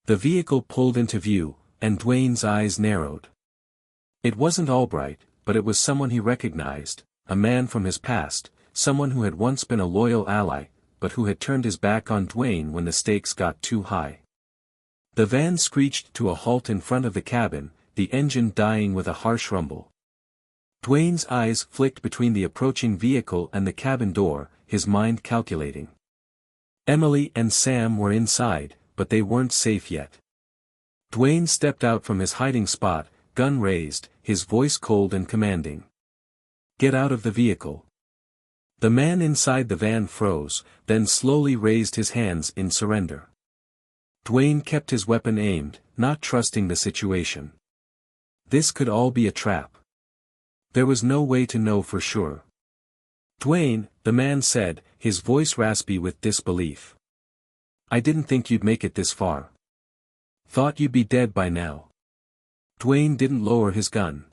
The vehicle pulled into view, and Dwayne's eyes narrowed. It wasn't Albright, but it was someone he recognized, a man from his past, someone who had once been a loyal ally, but who had turned his back on Dwayne when the stakes got too high. The van screeched to a halt in front of the cabin, the engine dying with a harsh rumble. Dwayne's eyes flicked between the approaching vehicle and the cabin door, his mind calculating. Emily and Sam were inside, but they weren't safe yet. Dwayne stepped out from his hiding spot, gun raised, his voice cold and commanding. "Get out of the vehicle." The man inside the van froze, then slowly raised his hands in surrender. Dwayne kept his weapon aimed, not trusting the situation. This could all be a trap. There was no way to know for sure. "Dwayne," the man said, his voice raspy with disbelief. "I didn't think you'd make it this far. Thought you'd be dead by now." Dwayne didn't lower his gun.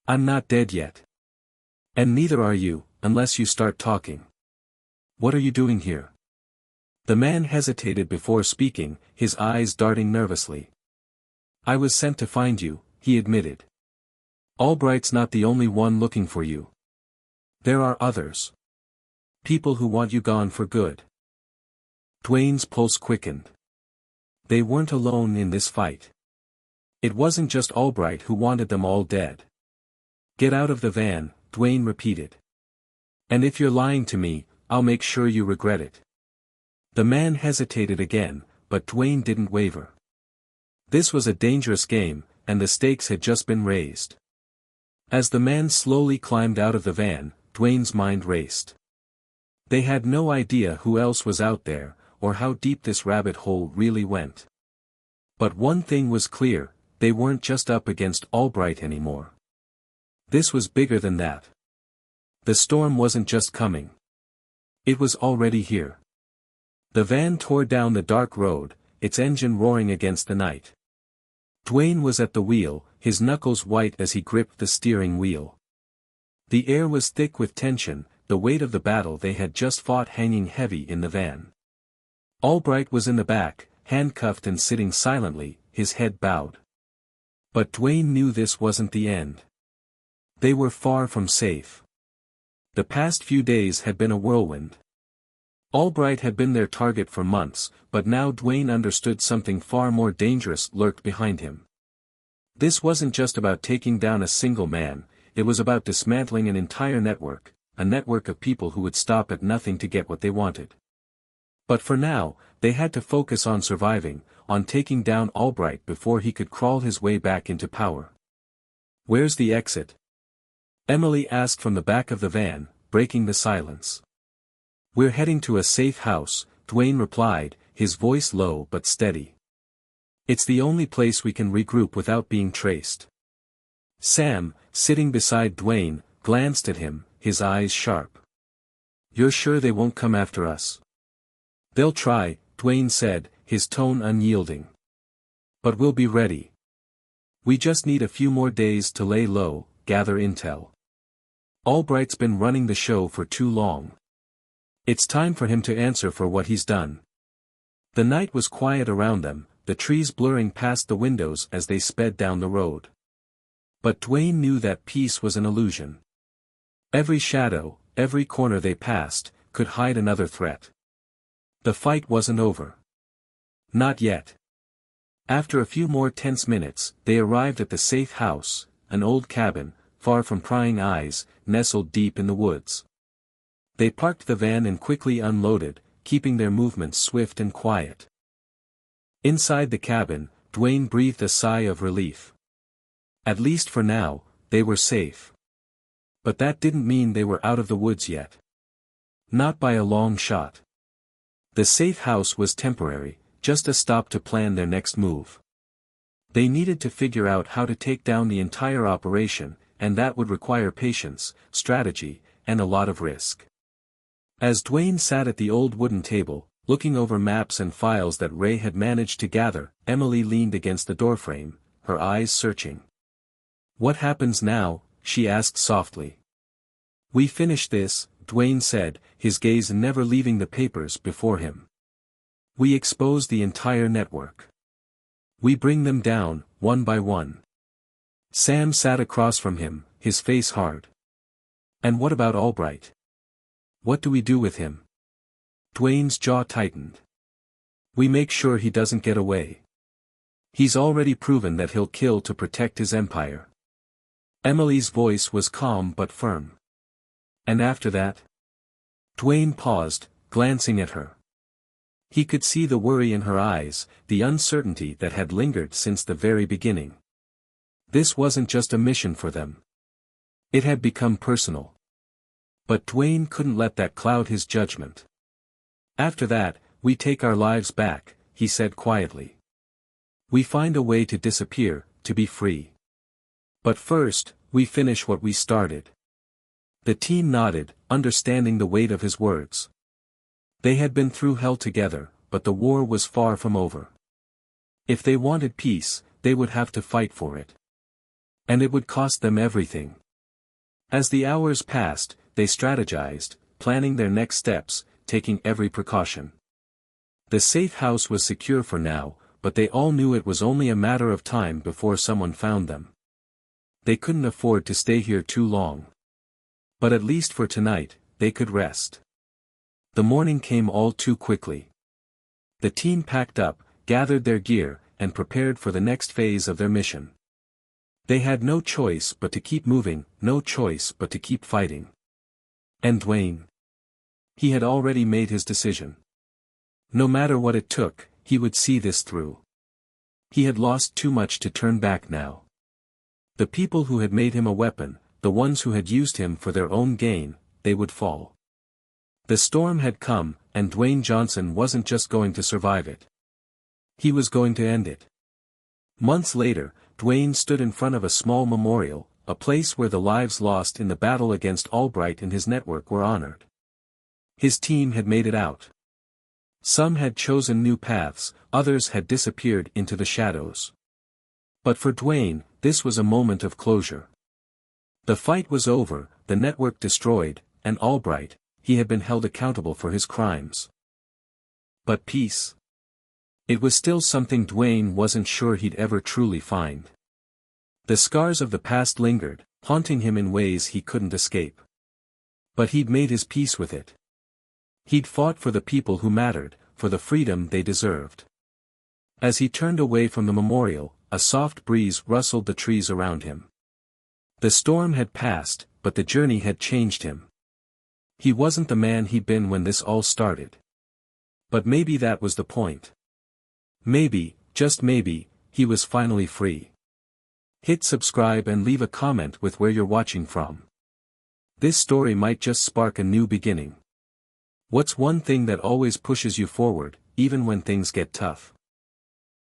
"I'm not dead yet. And neither are you, unless you start talking. What are you doing here?" The man hesitated before speaking, his eyes darting nervously. "I was sent to find you," he admitted. "Albright's not the only one looking for you. There are others. People who want you gone for good." Dwayne's pulse quickened. They weren't alone in this fight. It wasn't just Albright who wanted them all dead. "Get out of the van," Dwayne repeated. "And if you're lying to me, I'll make sure you regret it." The man hesitated again, but Dwayne didn't waver. This was a dangerous game, and the stakes had just been raised. As the man slowly climbed out of the van, Dwayne's mind raced. They had no idea who else was out there, or how deep this rabbit hole really went. But one thing was clear, they weren't just up against Albright anymore. This was bigger than that. The storm wasn't just coming. It was already here. The van tore down the dark road, its engine roaring against the night. Dwayne was at the wheel, his knuckles white as he gripped the steering wheel. The air was thick with tension, the weight of the battle they had just fought hanging heavy in the van. Albright was in the back, handcuffed and sitting silently, his head bowed. But Dwayne knew this wasn't the end. They were far from safe. The past few days had been a whirlwind. Albright had been their target for months, but now Dwayne understood something far more dangerous lurked behind him. This wasn't just about taking down a single man, it was about dismantling an entire network, a network of people who would stop at nothing to get what they wanted. But for now, they had to focus on surviving, on taking down Albright before he could crawl his way back into power. "Where's the exit?" Emily asked from the back of the van, breaking the silence. "We're heading to a safe house," Dwayne replied, his voice low but steady. "It's the only place we can regroup without being traced." Sam, sitting beside Dwayne, glanced at him, his eyes sharp. "You're sure they won't come after us?" "They'll try," Dwayne said, his tone unyielding. "But we'll be ready. We just need a few more days to lay low, gather intel. Albright's been running the show for too long. It's time for him to answer for what he's done." The night was quiet around them, the trees blurring past the windows as they sped down the road. But Dwayne knew that peace was an illusion. Every shadow, every corner they passed, could hide another threat. The fight wasn't over. Not yet. After a few more tense minutes, they arrived at the safe house, an old cabin, far from prying eyes, nestled deep in the woods. They parked the van and quickly unloaded, keeping their movements swift and quiet. Inside the cabin, Dwayne breathed a sigh of relief. At least for now, they were safe. But that didn't mean they were out of the woods yet. Not by a long shot. The safe house was temporary, just a stop to plan their next move. They needed to figure out how to take down the entire operation, and that would require patience, strategy, and a lot of risk. As Dwayne sat at the old wooden table, looking over maps and files that Ray had managed to gather, Emily leaned against the doorframe, her eyes searching. "What happens now?" she asked softly. "We finish this," Dwayne said, his gaze never leaving the papers before him. "We expose the entire network. We bring them down, one by one. Sam sat across from him, his face hard. And what about Albright? What do we do with him? Dwayne's jaw tightened. We make sure he doesn't get away. He's already proven that he'll kill to protect his empire. Emily's voice was calm but firm. And after that? Dwayne paused, glancing at her. He could see the worry in her eyes, the uncertainty that had lingered since the very beginning. This wasn't just a mission for them. It had become personal. But Dwayne couldn't let that cloud his judgment. After that, we take our lives back, he said quietly. We find a way to disappear, to be free. But first, we finish what we started. The team nodded, understanding the weight of his words. They had been through hell together, but the war was far from over. If they wanted peace, they would have to fight for it. And it would cost them everything. As the hours passed, they strategized, planning their next steps, taking every precaution. The safe house was secure for now, but they all knew it was only a matter of time before someone found them. They couldn't afford to stay here too long. But at least for tonight, they could rest. The morning came all too quickly. The team packed up, gathered their gear, and prepared for the next phase of their mission. They had no choice but to keep moving, no choice but to keep fighting. And Dwayne? He had already made his decision. No matter what it took, he would see this through. He had lost too much to turn back now. The people who had made him a weapon, the ones who had used him for their own gain, they would fall. The storm had come, and Dwayne Johnson wasn't just going to survive it. He was going to end it. Months later, Dwayne stood in front of a small memorial, a place where the lives lost in the battle against Albright and his network were honored. His team had made it out. Some had chosen new paths, others had disappeared into the shadows. But for Dwayne, this was a moment of closure. The fight was over, the network destroyed, and Albright, he had been held accountable for his crimes. But peace? It was still something Dwayne wasn't sure he'd ever truly find. The scars of the past lingered, haunting him in ways he couldn't escape. But he'd made his peace with it. He'd fought for the people who mattered, for the freedom they deserved. As he turned away from the memorial, a soft breeze rustled the trees around him. The storm had passed, but the journey had changed him. He wasn't the man he'd been when this all started. But maybe that was the point. Maybe, just maybe, he was finally free. Hit subscribe and leave a comment with where you're watching from. This story might just spark a new beginning. What's one thing that always pushes you forward, even when things get tough?